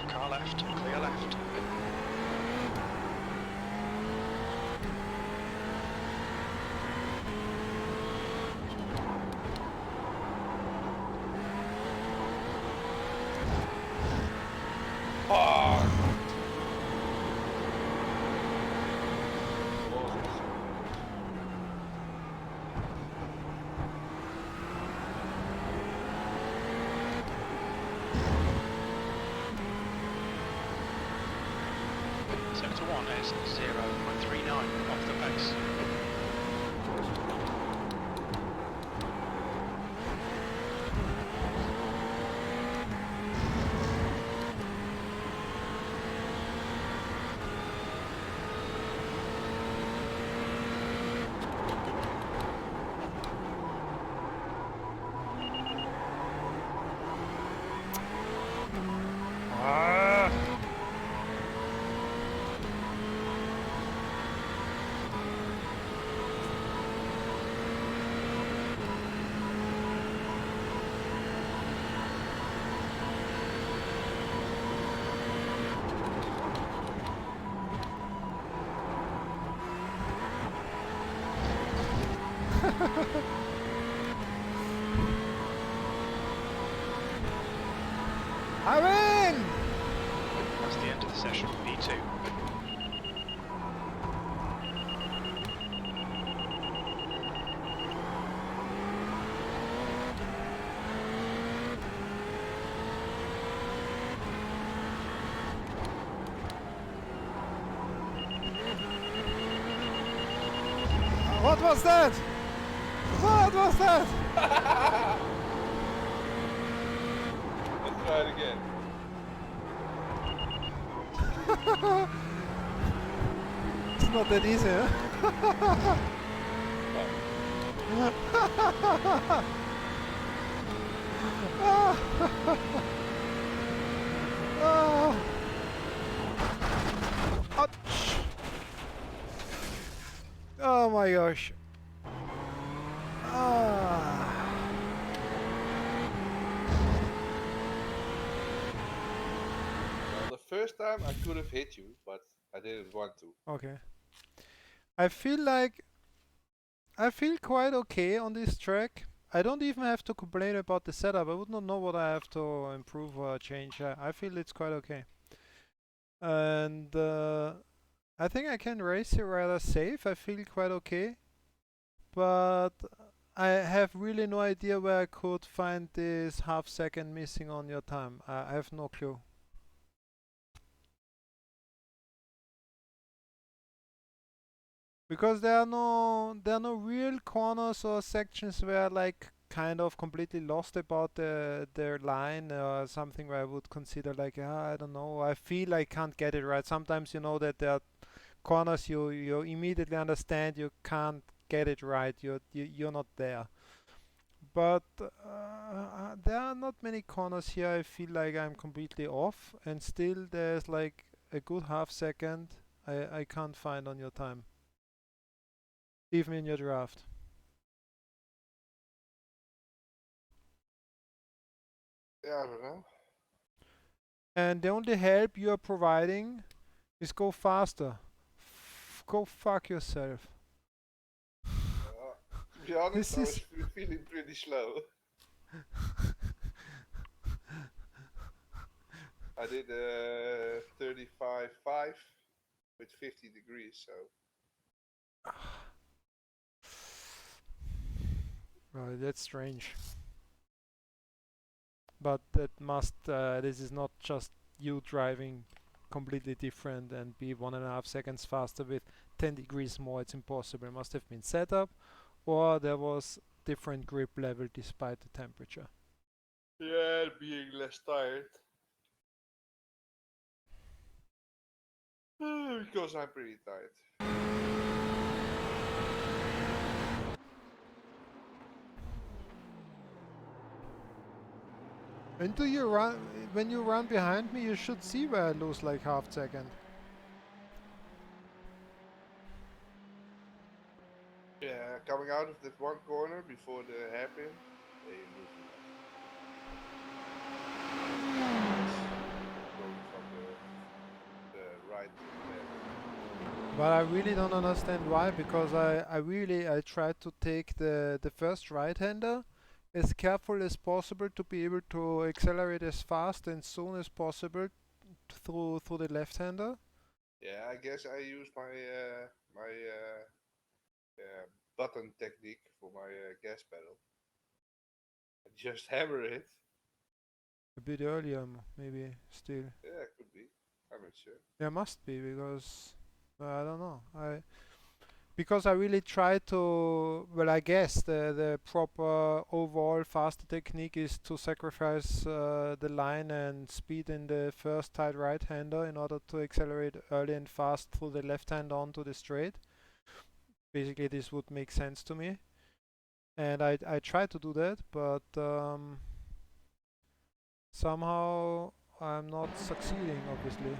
Car left, clear left. Sector 1 is 0.39 off the pace. I win! That's the end of the session, P2. was that? What was that? Let's try it again. It's not that easy, huh? Ouch. Oh my gosh. Well, the first time I could have hit you, but I didn't want to. Okay. I feel quite okay on this track. I don't even have to complain about the setup. I would not know what I have to improve or change. I feel it's quite okay. And I think I can race it rather safe. I feel quite okay. But I have really no idea where I could find this half second missing on your time. I have no clue. Because there are no real corners or sections where like kind of completely lost about their line or something where I would consider like I don't know, I feel I can't get it right. Sometimes you know that there are corners you immediately understand you can't get it right, you're not there. But there are not many corners here I feel like I'm completely off, and still there's like a good half second I can't find on your time, even in your draft. Yeah, I don't know. And the only help you are providing is go faster. Go fuck yourself. To be honest, This I is was feeling pretty slow. I did 35.5 with 50 degrees, so. Well, that's strange. But that must, this is not just you driving completely different and be 1.5 seconds faster with 10 degrees more. It's impossible. It must have been set up, or there was different grip level despite the temperature. Yeah, being less tired. Because I'm pretty tired. And do you run, when you run behind me, you should see where I lose like half second. Yeah, coming out of that one corner before the hairpin, they move going from the right to the left. But I really don't understand why, because I tried to take the first right-hander as careful as possible to be able to accelerate as fast and soon as possible through the left-hander. Yeah, I guess I use my button technique for my gas pedal. I just hammer it. A bit earlier, maybe still. Yeah, could be. I'm not sure. Yeah, must be, because I don't know. Because I really try to, well, I guess the proper overall faster technique is to sacrifice the line and speed in the first tight right-hander in order to accelerate early and fast through the left-hander onto the straight. Basically, this would make sense to me. And I try to do that, but somehow I'm not succeeding, obviously.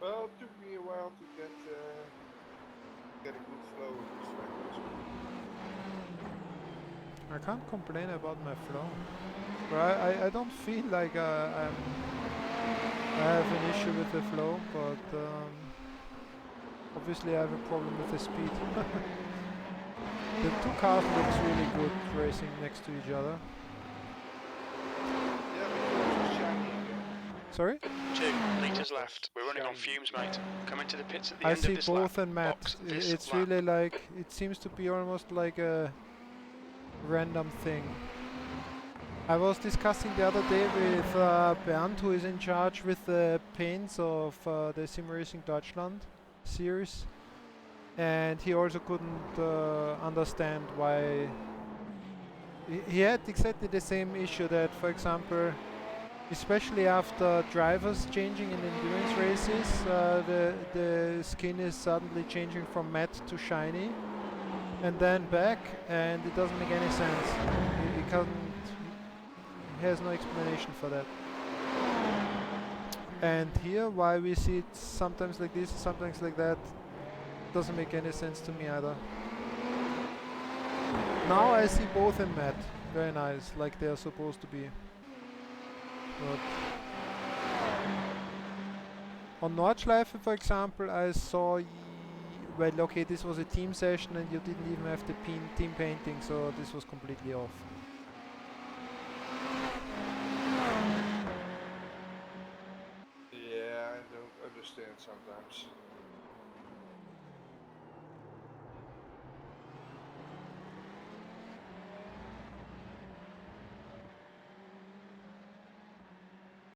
Well, it took me a while to get a good flow in this track. I can't complain about my flow, but I don't feel like I have an issue with the flow, but obviously I have a problem with the speed. The two cars looks really good racing next to each other. Yeah, but it's shiny again. Sorry? 2 litres left. We're running on fumes, mate. Come into the pits at the I end see of this both lap. and Matt. Box this It's lap. really like, it seems to be almost like a random thing. I was discussing the other day with Bernd, who is in charge with the paints of the Sim Racing Deutschland series, and he also couldn't understand why. He had exactly the same issue that, for example, especially after drivers changing in endurance races, the skin is suddenly changing from matte to shiny, and then back, and it doesn't make any sense. He can't. He has no explanation for that. And here, why we see it sometimes like this, sometimes like that, doesn't make any sense to me either. Now I see both in matte. Very nice, like they are supposed to be. But on Nordschleifen, for example, I saw, well, okay, this was a team session and you didn't even have the team painting, so this was completely off. Yeah, I don't understand sometimes.